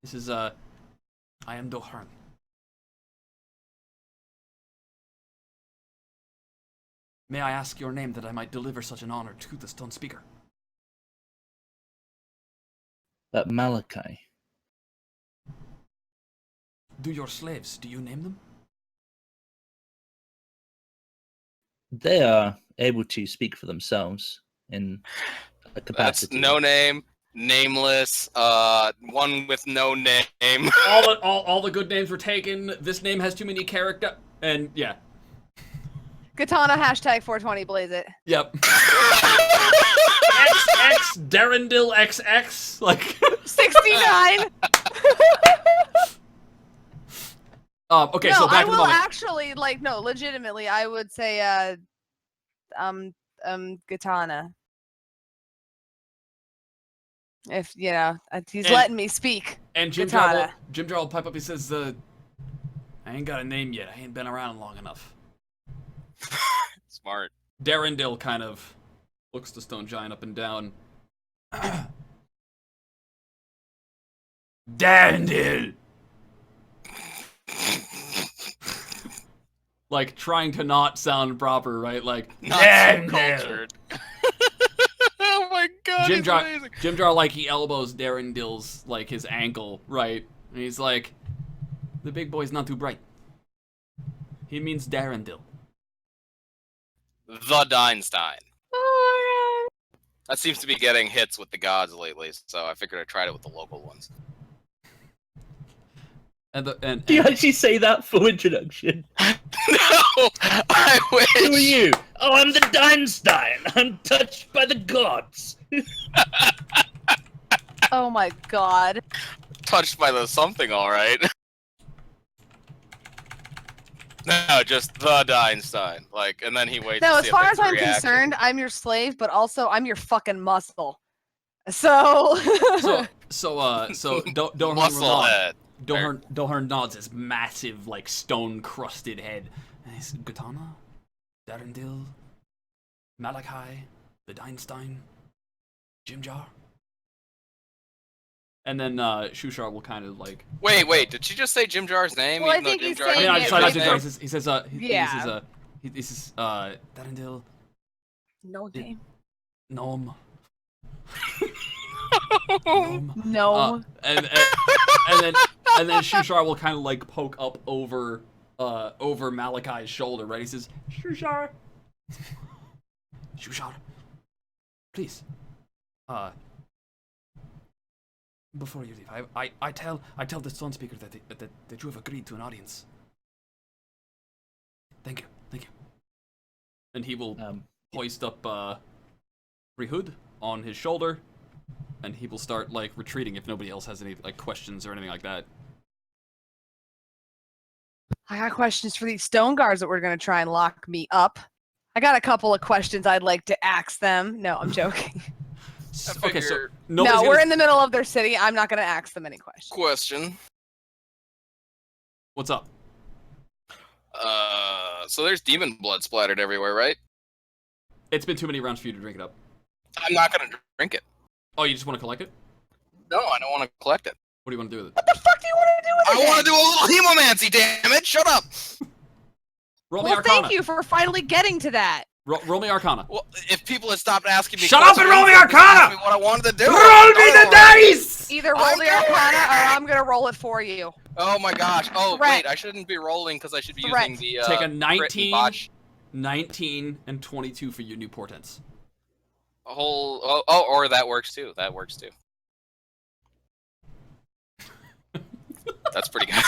He says, I am Dohran. May I ask your name that I might deliver such an honor to the Stone Speaker? Malachi. Do your slaves, do you name them? They are able to speak for themselves in a That's capacity. no name, nameless, one with no name. All the good names were taken. This name has too many character. And yeah. Katana hashtag 420 blaze it. Yep. XX Darendil XX. Like 69. okay, no, so back I to the will moment. actually legitimately I would say Katana. If you know, he's And- letting me speak. And Jim Katana. Jar will pipe up. He says, "I ain't got a name yet. I ain't been around long enough." Smart. Darendil kind of looks the stone giant up and down. Darendil, like trying to not sound proper, right? Like Not so Darendil. cultured. Oh my god, Jim he's Jar, amazing. Jim Jar, like he elbows Darendil's like his ankle, right? And he's like, "The big boy's not too bright." He means Darendil. the Deinstein. Oh That seems to be getting hits with the gods lately, so I figured I tried it with the local ones. And Do you actually say that full introduction? No, I wish. Who are you? Oh, I'm the Deinstein. I'm touched by the gods. Oh my god. Touched by the something, all right. No, just the Deinstein. Like, and then he waits. No, to as see if far there's as a I'm reaction. concerned, I'm your slave, but also I'm your fucking muscle. So. so Dohern Musclehead. Dohern nods his massive, like, stone-crusted head. And he's Gutana, Darendil, Malachi, the Deinstein, Jimjar. And then Shushar will kind of, like... Wait, did she just say Jim Jar's name? Well, I even though think Jim he's Jar I mean, saying I'm it sorry, not right Jim there. Jar. He says, Yeah. he says, Darendil, No name. Gnome. Gnome. No. And then Shushar will kind of like poke up over Malachi's shoulder, right? He says, Shushar, please, before you leave, I tell the Stone Speaker that you have agreed to an audience. Thank you. And he will hoist up Rihud on his shoulder. And he will start, like, retreating if nobody else has any, like, questions or anything like that. I got questions for these stone guards that were going to try and lock me up. I got a couple of questions I'd like to ask them. No, I'm joking. Okay, so figure- nobody's No, we're gonna... in the middle of their city. I'm not going to ask them any questions. Question. What's up? So there's demon blood splattered everywhere, right? It's been too many rounds for you to drink it up. I'm not gonna drink it. Oh, you just want to collect it? No, I don't want to collect it. What do you want to do with it? What the fuck do you want to do with it? I want to do a little hemomancy, damn it! Shut up! Roll me Well, Arcana. thank you for finally getting to that. Roll me Arcana. Well, if people had stopped asking me Shut up and roll me questions, just Arcana! ask me what I wanted to do. Roll me the dice! Either roll I'm the doing Arcana it! or I'm going to roll it for you. Oh my gosh. Oh, Threat. wait, I shouldn't be rolling because I should be Threat. using the, Take a crit and 19, botch. 19, and 22 for your new portents. A whole... Oh, or that works too. That works too. That's pretty good.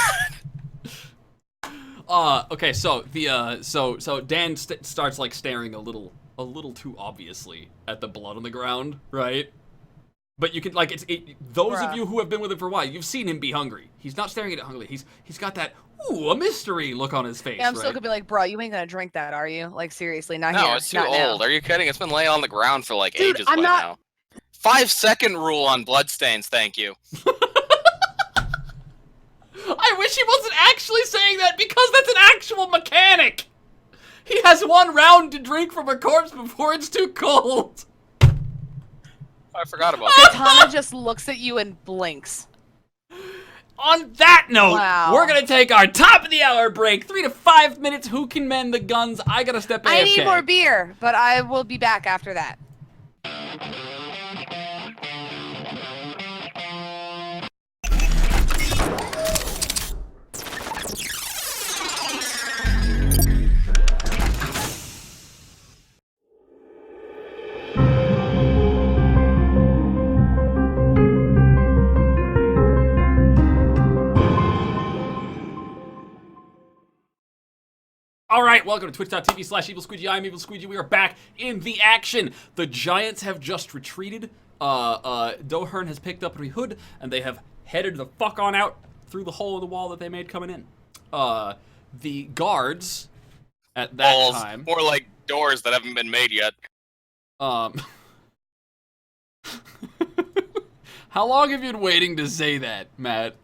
Okay, so the so Dan starts like staring a little too obviously at the blood on the ground, right? But you can like those of Bruh. you who have been with him for a while, you've seen him be hungry. He's not staring at it hungrily. He's got that a mystery look on his face. Yeah, I'm right? still going to be like, bro, you ain't going to drink that, are you? Like, seriously, not No, here. it's too not now. old. Are you kidding? It's been laying on the ground for like Dude, ages I'm by not- now. 5-second rule on bloodstains, thank you. I wish he wasn't actually saying that because that's an actual mechanic. He has 1 round to drink from a corpse before it's too cold. I forgot about that. Katana just looks at you and blinks. On that note, Wow. we're gonna take our top of the hour break. 3 to 5 minutes. Who can mend the guns? I gotta step AFK. I need more beer, but I will be back after that. All right, welcome to twitch.tv/evilsqueegee. I'm Evil Squeegee. We are back in the action. The Giants have just retreated. Dohern has picked up Rihud, and they have headed the fuck on out through the hole in the wall that they made coming in. The guards at that Balls. time. More like doors that haven't been made yet. How long have you been waiting to say that, Matt?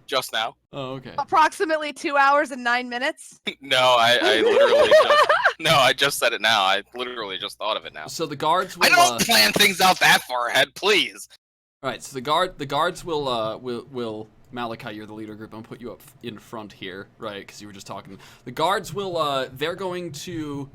Just now. Oh, okay. Approximately 2 hours and 9 minutes. No, I literally just... No, I just said it now. I literally just thought of it now. So the guards will. I don't plan things out that far ahead, please. All right, so the guards will Malachi, you're the leader group. I'm gonna put you up in front here, right? Because you were just talking. The guards will they're going to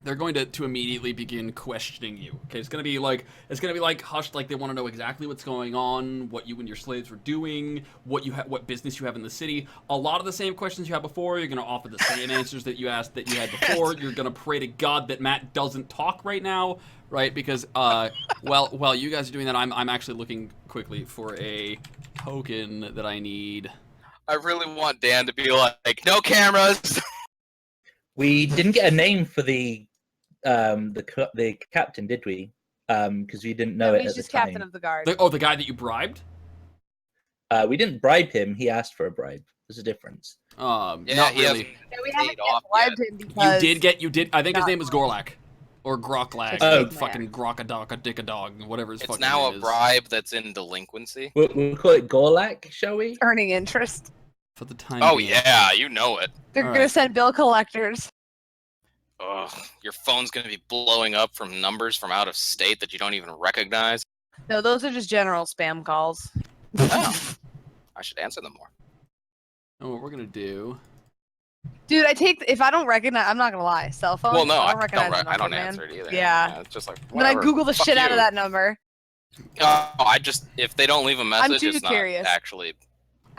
they're going to immediately begin questioning you. Okay, it's gonna be like hushed, like they want to know exactly what's going on, what you and your slaves were doing, what business you have in the city. A lot of the same questions you had before. You're gonna offer the same answers that you had before. You're gonna pray to God that Matt doesn't talk right now, right? Because while you guys are doing that, I'm actually looking quickly for a token that I need. I really want Dan to be like, no cameras. We didn't get a name for the captain, did we? Because we didn't know No, it he's at the just time. captain of the guard. The guy that you bribed? We didn't bribe him. He asked for a bribe. There's a difference. Not he really. hasn't Yeah, we haven't paid off bribed him because You did. I think his Not name was Gorlak, or Groklag, Oh. or fucking Grokadok, Dick a dog, whatever his It's fucking now name a is. bribe that's in delinquency. We'll call it Gorlak, shall we? earning interest. For the time. Oh being. yeah, you know it. They're All gonna right. send bill collectors. Ugh, your phone's gonna be blowing up from numbers from out of state that you don't even recognize. No, those are just general spam calls. Oh, I should answer them more. Oh, what we're gonna do? Dude, if I don't recognize, I'm not gonna lie, cell phone. Well, no, I I don't recognize the I number, don't man. answer it either. Yeah. It's just like Then I whatever, Google the fuck shit out of you. that number. I just if they don't leave a message, too it's not curious. I actually.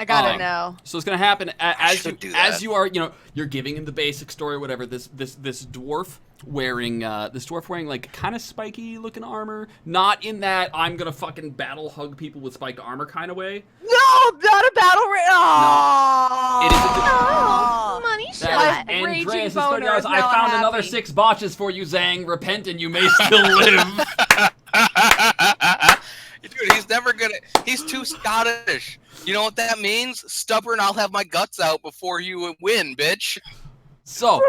gotta Um, know. So it's gonna happen as should do as that. you are, you're giving him the basic story, whatever. This dwarf wearing like kind of spiky looking armor, not in that I'm gonna fucking battle hug people with spiked armor kind of way. No, not a battle It is a Oh, money That shot. is raging Andreas, boner is I now found another happy. 6 botches for you, Zang. Repent and you may still live. Dude, he's too Scottish. You know what that means? Stubborn, I'll have my guts out before you win, bitch. So,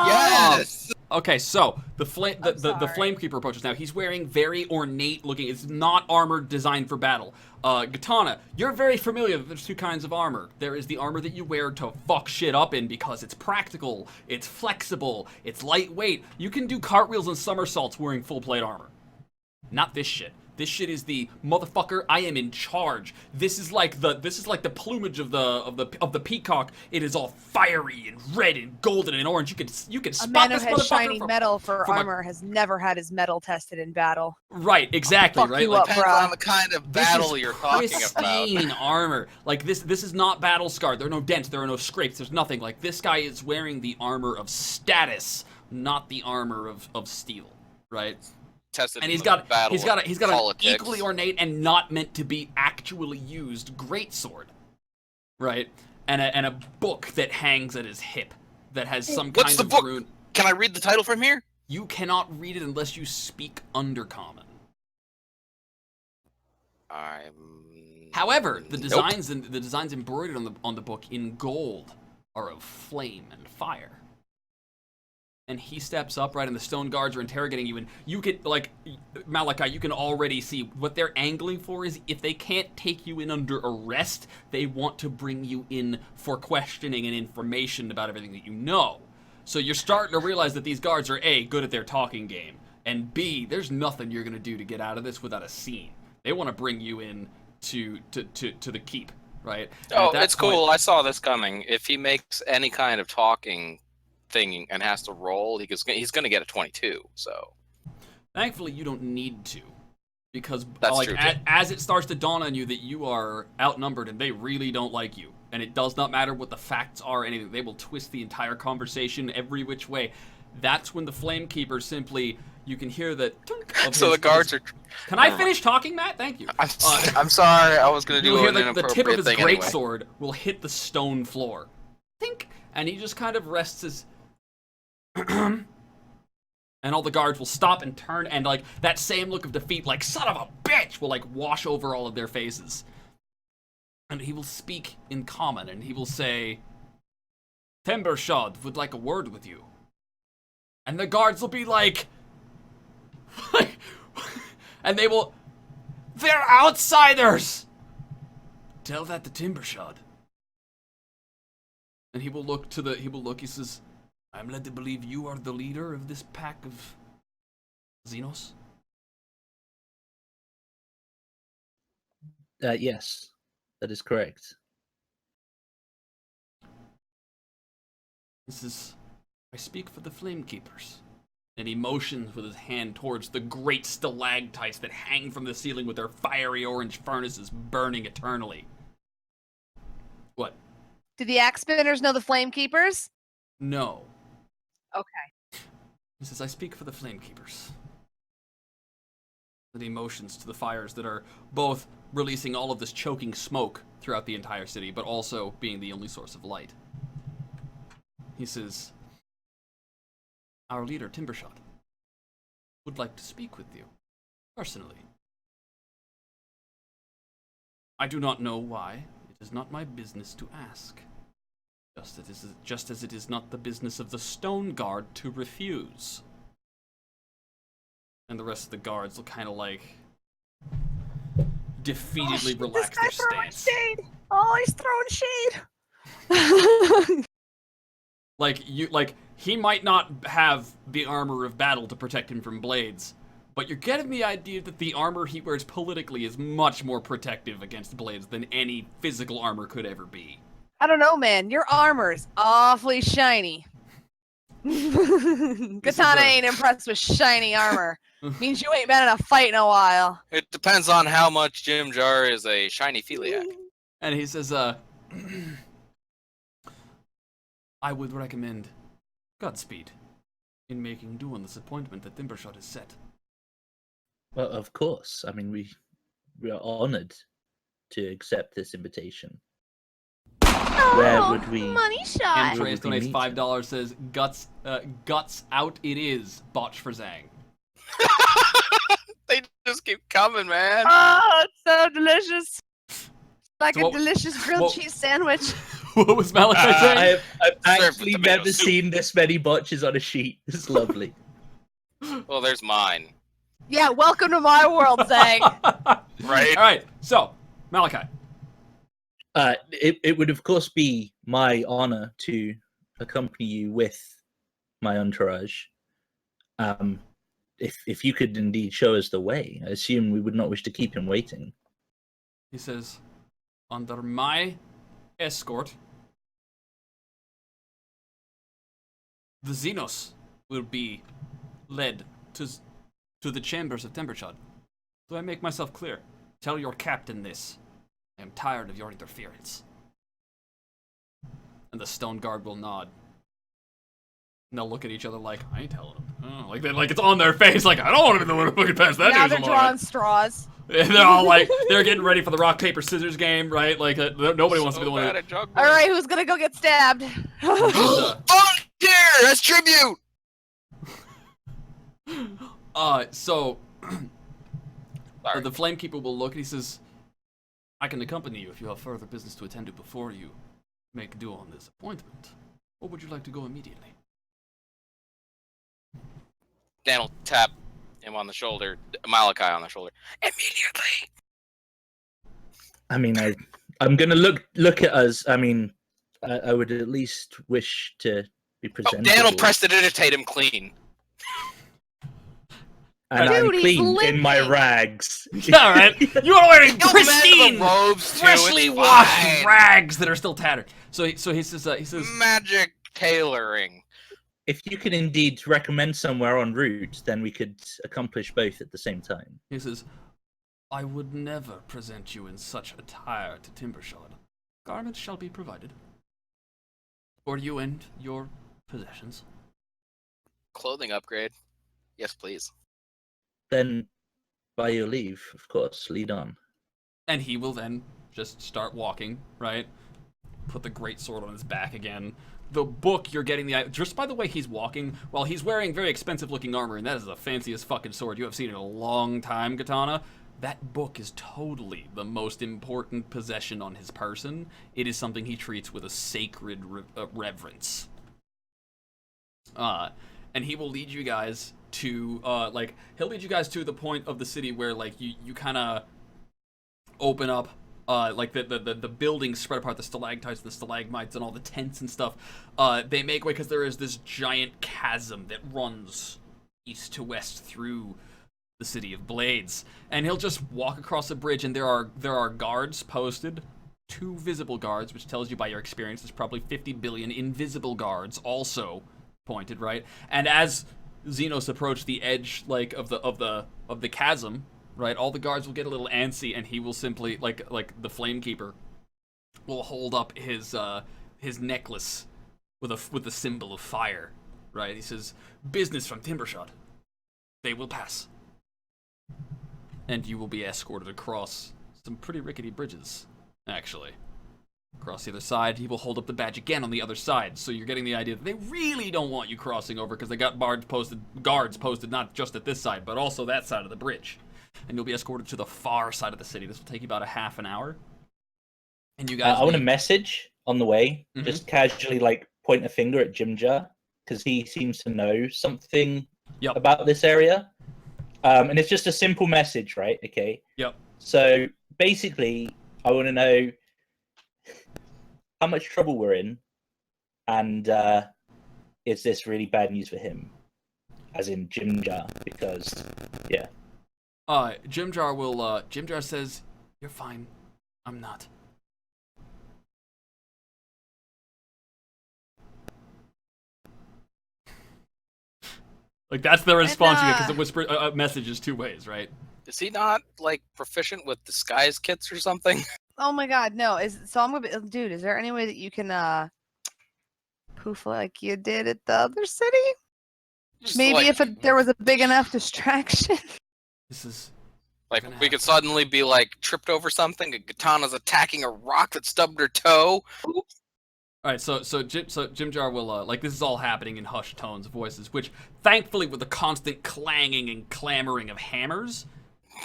Yes! okay, so the flame I'm the sorry. flame keeper approaches now. He's wearing very ornate looking. It's not armor designed for battle. Katana, you're very familiar that there's 2 kinds of armor. There is the armor that you wear to fuck shit up in because it's practical, it's flexible, it's lightweight. You can do cartwheels and somersaults wearing full plate armor. Not this shit. This shit is the motherfucker. I am in charge. This is like the plumage of the peacock. It is all fiery and red and golden and orange. You can A spot man who this has motherfucker shiny from, metal for from a- armor has never had his metal tested in battle. Right, exactly, Fuck right. you Like, up. Depends bruh. on the kind of this battle is you're talking about. pristine armor. Like this is not battle scarred. There are no dents. There are no scrapes. There's nothing. Like this guy is wearing the armor of status, not the armor of steel. Right. Tested And in he's the got battle an of politics. equally ornate and not meant to be actually used greatsword, right? And a book that hangs at his hip that has some What's kind the of book? rune. Can I read the title from here? You cannot read it unless you speak Undercommon. However, the Nope. designs embroidered on the book in gold are of flame and fire. And he steps up, right, and the stone guards are interrogating you, and you could, like, Malachi, you can already see what they're angling for is if they can't take you in under arrest, they want to bring you in for questioning and information about everything that you know. So you're starting to realize that these guards are A, good at their talking game, and B, there's nothing you're going to do to get out of this without a scene. They want to bring you in to the keep, right? And Oh, at that it's point- cool. I saw this coming. If he makes any kind of talking thing and has to roll, he's going to get a 22. So Thankfully, you don't need to, because That's like true, too. as it starts to dawn on you that you are outnumbered and they really don't like you, and it does not matter what the facts are or anything, they will twist the entire conversation every which way. That's when the Flame Keeper simply, you can hear the. so the guards are. Can I finish talking, Matt? Thank you. I'm sorry. I was going to do You'll hear an the tip of inappropriate his thing anyway. greatsword will hit the stone floor. Think, and he just kind of rests his. And all the guards will stop and turn, and like that same look of defeat, like son of a bitch, will like wash over all of their faces. And he will speak in common, and he will say, "Timbershod would like a word with you." And the guards will be like, and they will, they're outsiders. Tell that to Timbershod. And he will look, he says, I'm led to believe you are the leader of this pack of Xenos? Yes, that is correct. This is I speak for the Flamekeepers. And he motions with his hand towards the great stalactites that hang from the ceiling with their fiery orange furnaces burning eternally. What? Do the axe spinners know the flame keepers? No. Okay. He says, I speak for the Flamekeepers. And he motions to the fires that are both releasing all of this choking smoke throughout the entire city, but also being the only source of light. He says, our leader, Timbershot, would like to speak with you, personally. I do not know why. It is not my business to ask. Just as it is not the business of the Stone Guard to refuse. And the rest of the guards will kind of like defeatedly relax their stance. Shade. Oh, he's throwing shade. Like he might not have the armor of battle to protect him from blades, but you're getting the idea that the armor he wears politically is much more protective against blades than any physical armor could ever be. I don't know, man. Your armor's awfully shiny. Katana ain't impressed with shiny armor. Means you ain't been in a fight in a while. It depends on how much Jim Jar is a shiny philiac. And he says, I would recommend Godspeed in making do on this appointment that Timbershot has set. Well, of course. I mean, we are honored to accept this invitation. Where Oh, would we? money shot. Andreas would we donates meet? $5, says, guts out it is, botch for Zang. They just keep coming, man. Oh, it's so delicious. Like So a what- delicious grilled what- cheese sandwich. What was Malachi saying? I've Served actually with tomato never soup. seen this many botches on a sheet. It's lovely. Well, there's mine. Yeah, welcome to my world, Zang. Right. All right, so, Malachi. It would of course be my honor to accompany you with my entourage. If you could indeed show us the way, I assume we would not wish to keep him waiting. He says, under my escort, the Xenos will be led to the chambers of Timbershot. Do I make myself clear? Tell your captain this. I am tired of your interference. And the Stone Guard will nod. And they'll look at each other like, I ain't telling them. Oh, like it's on their face, like, I don't want to be the one who fucking pass that Now news they're along. drawing straws. And they're all like, they're getting ready for the rock, paper, scissors game, right? Like, nobody wants to be the one bad who... at juggling. All right, who's gonna go get stabbed? Uh, Volunteer! That's tribute! so Sorry. the Flamekeeper will look and he says, I can accompany you if you have further business to attend to before you make due on this appointment. Or would you like to go immediately? Dan will tap him on the shoulder, Malachi on the shoulder. Immediately! I mean, I'm gonna look at us. I mean, I would at least wish to be Oh, presentable. Dan will prestidigitate him clean. and I'm Dude, he's clean in my limping. rags. Yeah, right. You are wearing He'll pristine, mend the robes, too. freshly It's washed fine. rags that are still tattered. So he says, Magic tailoring. If you can indeed recommend somewhere en route, then we could accomplish both at the same time. he says, I would never present you in such attire to Timbershot. Garments shall be provided. For you and your possessions. Clothing upgrade. Yes, please. Then, by your leave, of course, lead on. And he will then just start walking, right? Put the great sword on his back again. The book, you're getting just by the way he's walking, while he's wearing very expensive looking armor, and that is the fanciest fucking sword you have seen in a long time, Katana. That book is totally the most important possession on his person. It is something he treats with a sacred reverence. And he will lead you guys to, he'll lead you guys to the point of the city where, like, you kind of open up, the buildings spread apart, the stalactites and the stalagmites and all the tents and stuff. They make way because there is this giant chasm that runs east to west through the city of Blades. And he'll just walk across the bridge, and there are guards posted. 2 visible guards, which tells you by your experience there's probably 50 billion invisible guards also pointed, right? And as Xenos approach the edge, like of the chasm, right? All the guards will get a little antsy, and he will simply, like the Flamekeeper, will hold up his necklace with a symbol of fire, right? He says, "Business from Timbershot. They will pass." And you will be escorted across some pretty rickety bridges, actually. Across the other side, he will hold up the badge again on the other side. So you're getting the idea that they really don't want you crossing over because they got guards posted not just at this side, but also that side of the bridge. And you'll be escorted to the far side of the city. This will take you about a half an hour. And you guys... I want a message on the way. Just casually, like, point a finger at Jimjar, because he seems to know something about this area. And it's just a simple message, right? Okay. Yep. So basically, I want to know how much trouble we're in, and is this really bad news for him, as in Jimjar? Because, yeah. Jimjar will. Jimjar says, "You're fine. I'm not." Like, that's the response you get, because the whisper message is two ways, right? Is he not like proficient with disguise kits or something? Oh my god, no. So I'm gonna be, dude, is there any way that you can poof like you did at the other city? Just Maybe like, if there was a big enough distraction. This is like gonna we could happen. suddenly be like tripped over something, and Katana's attacking a rock that stubbed her toe. Oops. All right, so Jimjar will like, this is all happening in hushed tones, voices, which thankfully with the constant clanging and clamoring of hammers,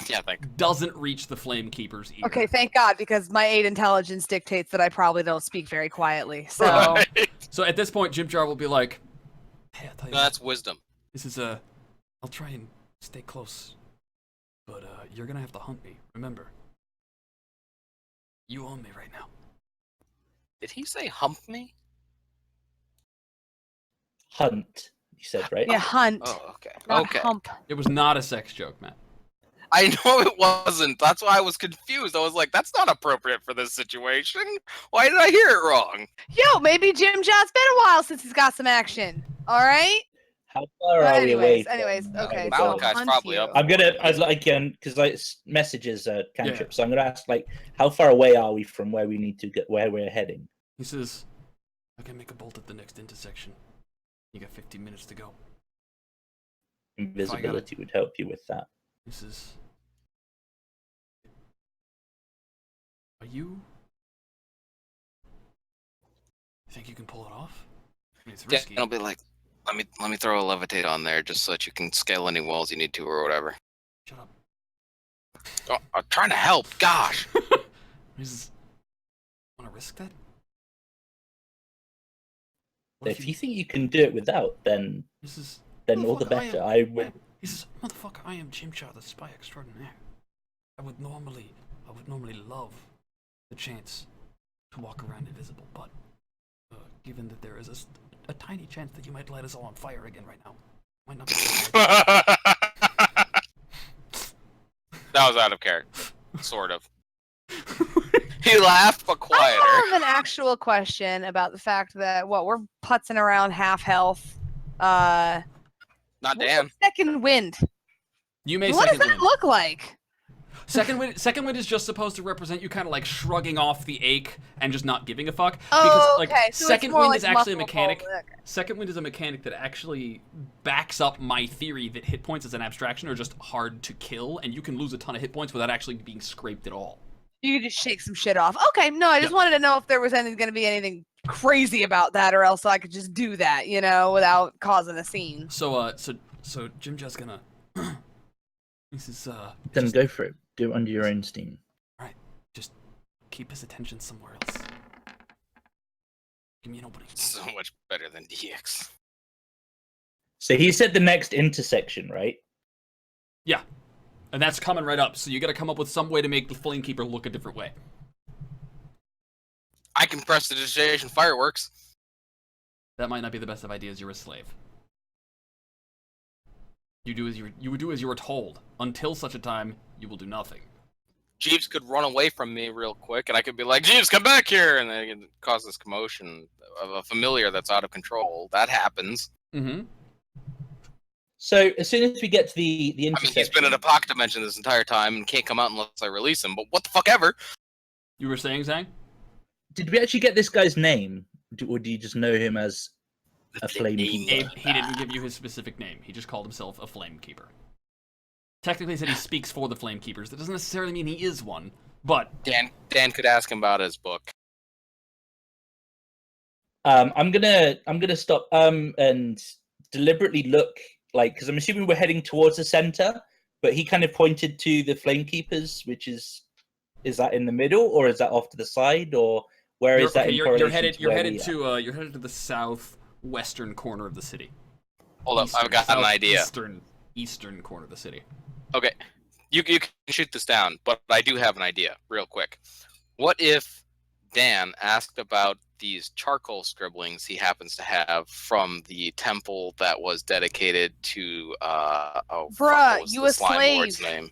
Yeah, like doesn't reach the Flamekeeper's ear. Okay, thank God, because my 8 intelligence dictates that I probably don't speak very quietly. So right. So at this point, Jimjar will be like, "Hey, I'll tell you No, what, that's wisdom. this is I'll try and stay close, but you're gonna have to hunt me. Remember, you own me right now." Did he say hump me? Hunt, you said, right? yeah, hunt, Oh, okay. not Okay. hump. It was not a sex joke, Matt. I know it wasn't. That's why I was confused. I was like, that's not appropriate for this situation. Why did I hear it wrong? Yo, maybe Jim John's been a while since he's got some action. All right. How far But are we away? anyways, from okay. the So Malachi's hunt probably you. up. I'm gonna, again, because like messages are cantrips, so I'm gonna ask, like, how far away are we from where we need to get, where we're heading? He says, "I can make a bolt at the next intersection. You got 15 minutes to go." Invisibility would help you with that. He says, "Are you? You think you can pull it off? I mean, it's Yeah, risky." and I'll be like, let me throw a levitate on there just so that you can scale any walls you need to or whatever. Shut up. Oh, I'm trying to help. Gosh. He says, "Want to risk that?" If you think you can do it without, then He says, all the "Motherfucker, better. I would. He says, "Motherfucker, I am Jimjar, the spy extraordinaire. I would normally love the chance to walk around invisible, but given that there is a tiny chance that you might light us all on fire again right now, might not be." That was out of character. Sort of. He laughed, but quieter. I have an actual question about the fact that we're putzing around half health. Not What's Dan. the second wind? You may What does second that wind. look like? Second wind is just supposed to represent you kind of like shrugging off the ache and just not giving a fuck. Oh, because, like, okay. So second it's more wind like is actually a muscle mechanic. pull. Okay. Second wind is a mechanic that actually backs up my theory that hit points as an abstraction are just hard to kill, and you can lose a ton of hit points without actually being scraped at all. You can just shake some shit off. Okay, no, I just wanted to know if there was going to be anything crazy about that, or else I could just do that, without causing a scene. So Jim just gonna. This is Then just go for it. Do it under your own steam. just keep his attention somewhere else. Give me an opening. So much better than DX. So he said the next intersection, right? Yeah, and that's coming right up. So you got to come up with some way to make the Flamekeeper look a different way. I can prestidigitation fireworks. That might not be the best of ideas. You're a slave. You would do as you were told. Until such a time, you will do nothing. Jeeves could run away from me real quick, and I could be like, Jeeves, come back here! And then it could cause this commotion of a familiar that's out of control. That happens. Mm-hmm. So as soon as we get to the I mean, intersection, he's been in a pocket dimension this entire time and can't come out unless I release him. But what the fuck ever? You were saying, Zhang? did we actually get this guy's name, or do you just know him as a flame name. keeper? He didn't give you his specific name. He just called himself a Flame Keeper. Technically, he said he speaks for the Flame Keepers. That doesn't necessarily mean he is one, but Dan could ask him about his book. I'm gonna stop and deliberately look, like, because I'm assuming we're heading towards the center, but he kind of pointed to the flame keepers, which is that in the middle, or is that off to the side, or where is that in you're correlation headed to you're where headed we to you're headed to the southwestern corner of the city. Hold up, I've got an idea. Eastern corner of the city. Okay, you can shoot this down, but I do have an idea, real quick. What if Dan asked about these charcoal scribblings he happens to have from the temple that was dedicated to Bruh, what you was the a slime lord's slave. name?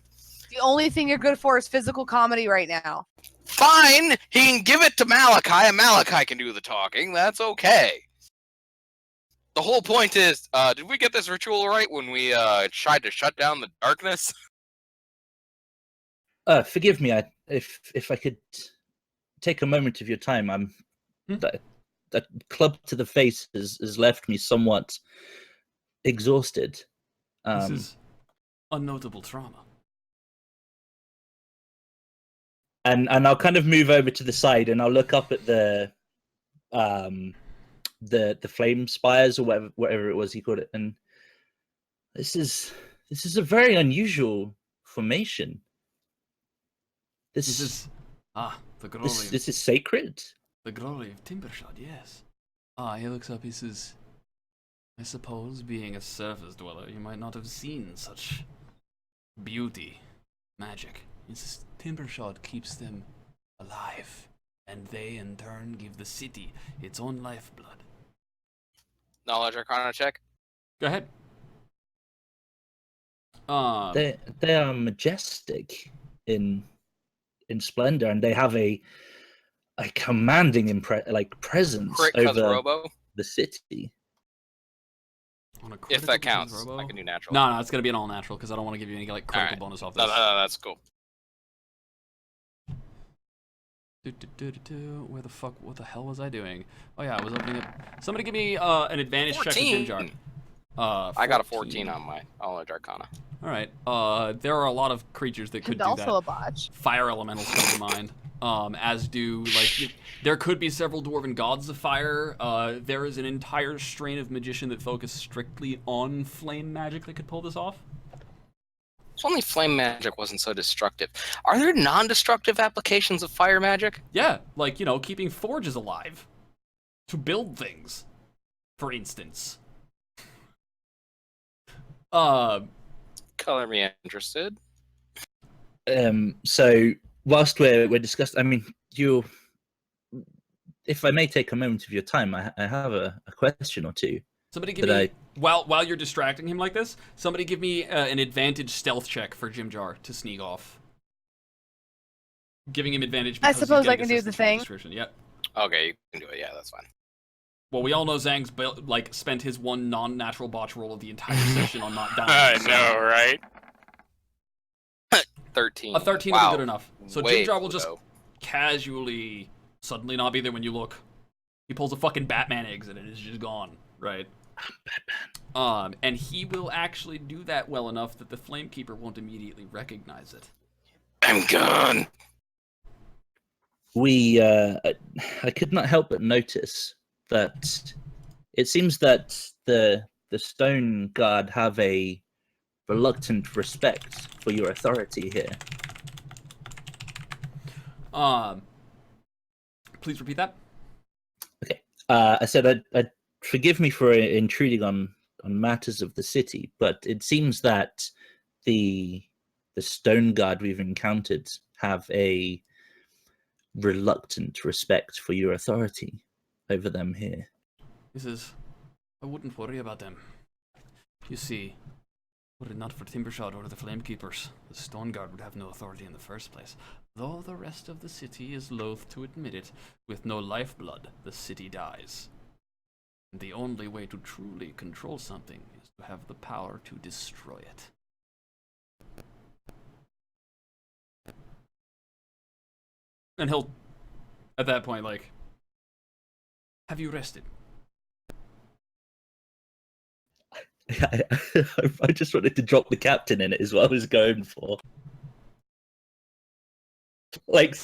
The only thing you're good for is physical comedy right now. Fine, he can give it to Malachi, and Malachi can do the talking. That's okay. The whole point is, did we get this ritual right when we tried to shut down the darkness? Forgive me, if I could take a moment of your time. I'm that club to the face has left me somewhat exhausted. This is a notable trauma. And I'll kind of move over to the side and I'll look up at the flame spires, or whatever it was he called it, and this is a very unusual formation. This is the glory. This is sacred. The glory of Timbershot, yes. He looks up, he says, I suppose, being a surface dweller, you might not have seen such beauty, magic. He says, Timbershot keeps them alive, and they in turn give the city its own lifeblood. Knowledge Arcana check. Go ahead. They are majestic in splendor, and they have a commanding presence Crit because over Robo. the city. On a If critical that counts, Robo? I can do natural. No, it's gonna be an all natural because I don't want to give you any critical Alright. bonus off No, this. that's cool. Where the fuck? What the hell was I doing? Oh yeah, I was opening up. Somebody give me an advantage check with 14. Jimjar. I got a 14 on my Knowledge Arcana. All right. There are a lot of creatures that could And do also that. a botch. Fire elementals come to mind. As do there could be several dwarven gods of fire. There is an entire strain of magician that focus strictly on flame magic that could pull this off. If only flame magic wasn't so destructive. Are there non-destructive applications of fire magic? Yeah, keeping forges alive to build things, for instance. Color me interested. So whilst we're discussing, I mean, if I may take a moment of your time, I have a question or two. Somebody give me while you're distracting him like this. Somebody give me an advantage stealth check for Jimjar to sneak off. Giving him advantage. I Because he's suppose I getting can do the assistance from thing. description. Yep. Okay, you can do it. Yeah, that's fine. Well, we all know Zhang's spent his one non-natural botch roll of the entire session on not dying. I so know, right? 13. A 13 wow. will be good enough. So Way Jimjar will just low. casually suddenly not be there when you look. He pulls a fucking Batman exit and it's just gone, right? And he will actually do that well enough that the Flamekeeper won't immediately recognize it. I'm gone. I could not help but notice that it seems that the Stone Guard have a reluctant respect for your authority here. Please repeat that. Okay. I said I'd forgive me for intruding on matters of the city, but it seems that the Stone Guard we've encountered have a reluctant respect for your authority over them here. He says, I wouldn't worry about them. You see, were it not for Timbershot or the Flamekeepers, the Stone Guard would have no authority in the first place. Though the rest of the city is loath to admit it, with no lifeblood, the city dies. The only way to truly control something is to have the power to destroy it. And he'll, at that point, like, have you rested? I just wanted to drop the captain in it is what I was going for. Like,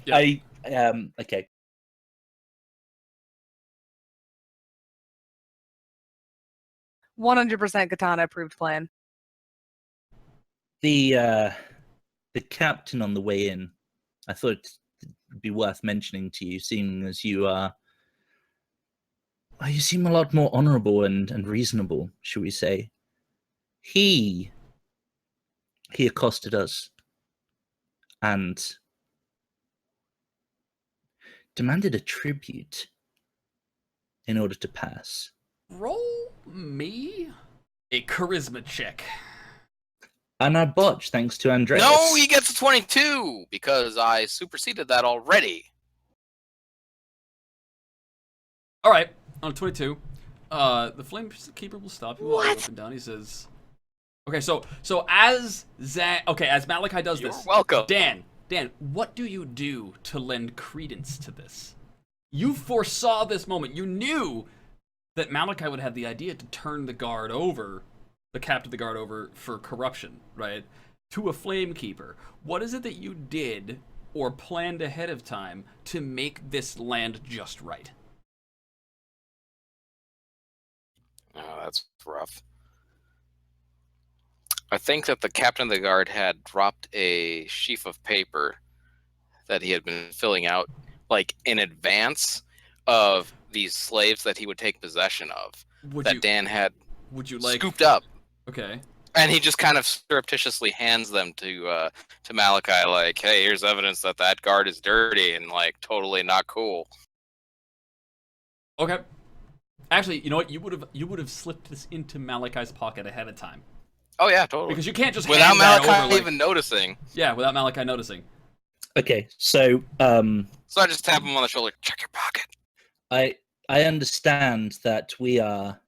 Yeah. okay. 100% Katana approved plan. The captain on the way in, I thought it'd be worth mentioning to you, seeing as you you seem a lot more honourable and reasonable, shall we say. He accosted us and demanded a tribute in order to pass. Roll me a charisma check. And I botched thanks to Andreas. No, he gets a 22 because I superseded that already. All right, on 22, the Flame Keeper will stop you all What? up and down. He says, "Okay, so as as Malachi does You're this, welcome. Dan, what do you do to lend credence to this? You foresaw this moment. You knew that Malachi would have the idea to turn the guard over, the captain of the guard over for corruption, right? To a Flame Keeper. What is it that you did or planned ahead of time to make this land just right?" Oh, that's rough. I think that the captain of the guard had dropped a sheaf of paper that he had been filling out, like, in advance of these slaves that he would take possession of. Dan had scooped up. Okay. And he just kind of surreptitiously hands them to Malachi, like, hey, here's evidence that that guard is dirty and, like, totally not cool. Okay. Actually, you know what? You would have slipped this into Malachi's pocket ahead of time. Oh yeah, totally. Because you can't just without hand that Malachi over, like, even noticing. Yeah, without Malachi noticing. Okay, so So I just tap him on the shoulder. Check your pocket. I understand that we are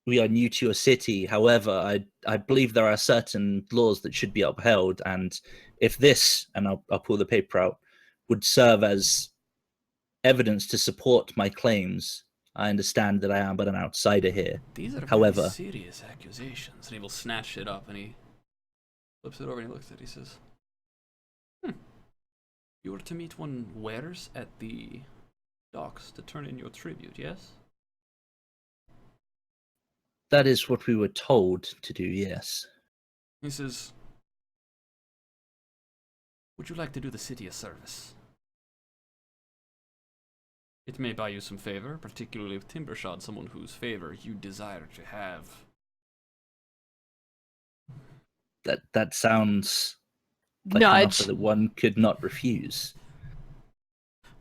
new to your city. However, I believe there are certain laws that should be upheld, and if this, and I'll pull the paper out, would serve as evidence to support my claims, I understand that I am but an outsider here. These are However, very serious accusations. And he will snatch it up and he flips it over and he looks at it. He says, "You were to meet one Wares at the docks to turn in your tribute, yes?" that is what we were told to do, yes. He says, "Would you like to do the city a service? It may buy you some favor, particularly with Timbershot, someone whose favor you desire to have." That sounds like an Nudge. offer that one could not refuse.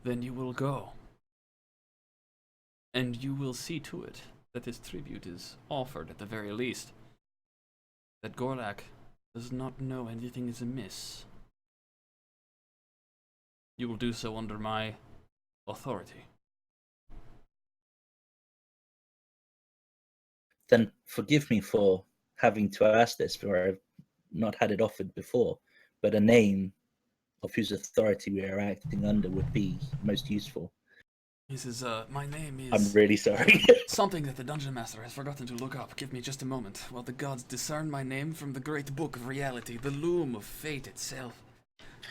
"Then you will go. And you will see to it that this tribute is offered at the very least. That Gorlak does not know anything is amiss. You will do so under my authority." Then forgive me for having to ask this, for I've not had it offered before, but a name of whose authority we are acting under would be most useful. He says, "My name is..." I'm really sorry. "Something that the Dungeon Master has forgotten to look up. Give me just a moment, while the gods discern my name from the great book of reality, the loom of fate itself.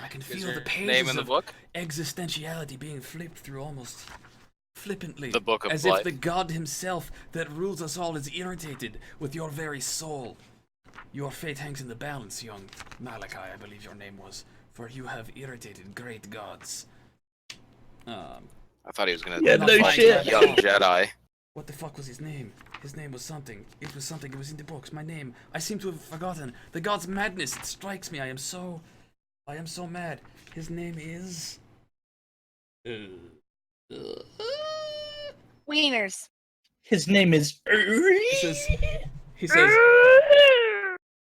I can Is feel your the pages name in the of book? existentiality being flipped through almost flippantly, The book of as life. if the god himself that rules us all is irritated with your very soul. Your fate hangs in the balance, young Malachi, I believe your name was, for you have irritated great gods." I thought he was gonna Yeah, no find shit. young Jedi. What the fuck was his name? His name was something. It was something. It was in the books. My name. I seem to have forgotten. The god's madness. It strikes me. I am so mad. His name is... Wieners. His name is. He says,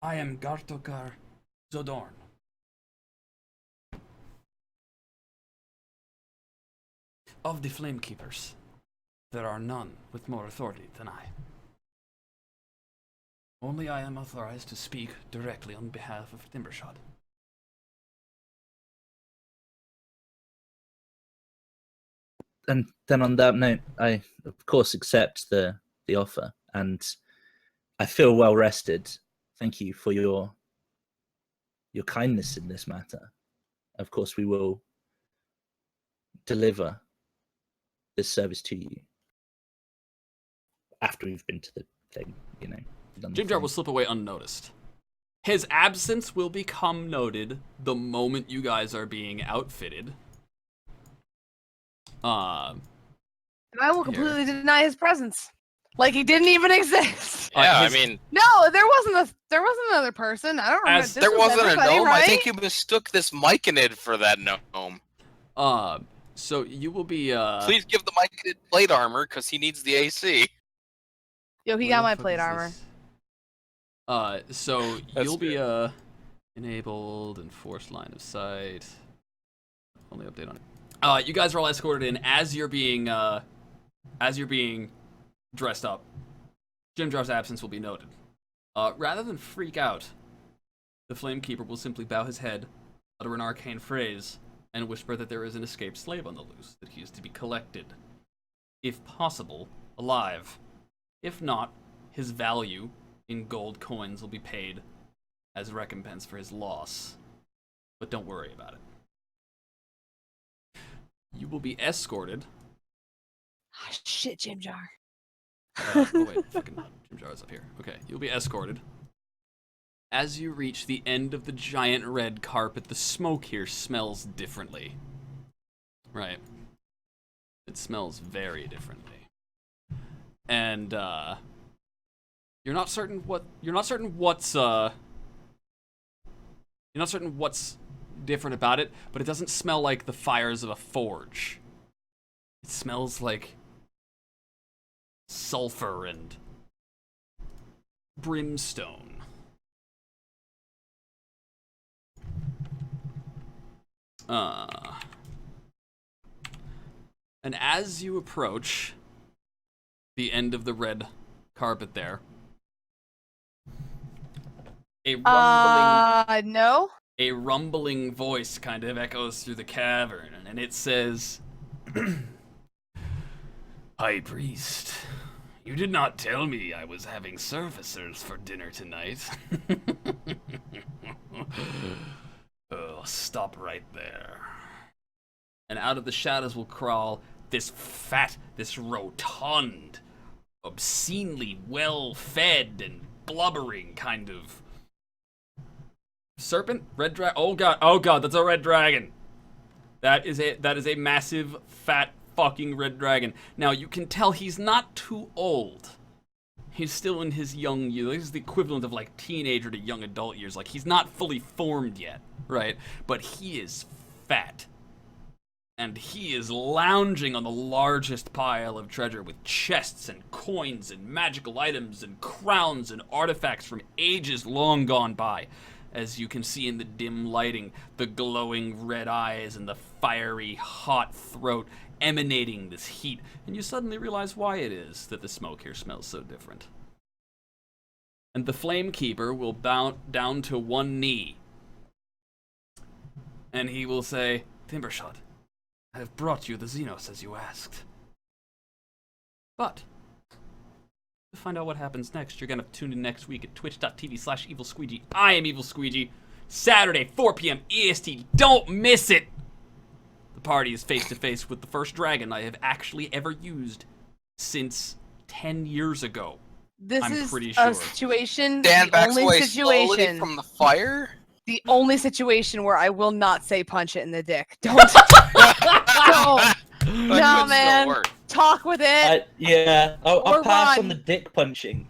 "I am Gartokar Zodorn. Of the Flame Keepers. There are none with more authority than I. Only I am authorized to speak directly on behalf of Timbershot. And then on that note, I of course accept the offer, and I feel well rested. Thank you for your kindness in this matter. Of course, we will deliver this service to you after we've been to the thing, you know. done the Jimjar thing. will slip away unnoticed. His absence will become noted the moment you guys are being outfitted. And I will completely deny his presence, like he didn't even exist. Yeah, his- I mean, No, there wasn't another person. I don't remember. As- This there was wasn't a everybody, gnome. right? I think you mistook this Myconid for that gnome. So you will be, Please give the Myconid plate armor, because he needs the AC. Yo, he where got the my fuck plate is armor. this? So That's you'll be, good. enabled and forced line of sight. Only update on it. You guys are all escorted in as you're being dressed up. Jimjar's absence will be noted. Rather than freak out, the Flamekeeper will simply bow his head, utter an arcane phrase, and whisper that there is an escaped slave on the loose, that he is to be collected. If possible, alive. If not, his value in gold coins will be paid as recompense for his loss. But don't worry about it. You will be escorted. Ah, shit, Jim Jar. Oh wait, fucking Jimjar is up here. Okay, you'll be escorted. As you reach the end of the giant red carpet, the smoke here smells differently. Right. It smells very differently. And you're not certain what's different about it, but it doesn't smell like the fires of a forge. It smells like sulfur and brimstone. And as you approach the end of the red carpet there, No. a rumbling voice kind of echoes through the cavern, and it says, High Priest, you did not tell me I was having servicers for dinner tonight. Oh, stop right there. And out of the shadows will crawl this fat, this rotund, obscenely well-fed and blubbering kind of serpent? Red dragon? Oh god, that's a red dragon. That is a massive, fat, fucking red dragon. Now, you can tell he's not too old. He's still in his young years. This is the equivalent of, like, teenager to young adult years. Like, he's not fully formed yet, right? But he is fat. And he is lounging on the largest pile of treasure with chests and coins and magical items and crowns and artifacts from ages long gone by. As you can see in the dim lighting, the glowing red eyes and the fiery, hot throat emanating this heat, and you suddenly realize why it is that the smoke here smells so different. And the Flamekeeper will bow down to one knee, and he will say, Timbershot, I have brought you the Xenos as you asked. But to find out what happens next, you're gonna tune in next week at twitch.tv/EvilSqueegee. I am Evil Squeegee. Saturday, 4 p.m. EST. Don't miss it! The party is face to face with the first dragon I have actually ever used since 10 years ago. This I'm is pretty a sure. situation, Dan the backs only away slowly situation, from the fire. the only situation where I will not say punch it in the dick. Don't. Don't. That No, could man. still work. Talk with it. Yeah, I'll Or pass on run. the dick punching.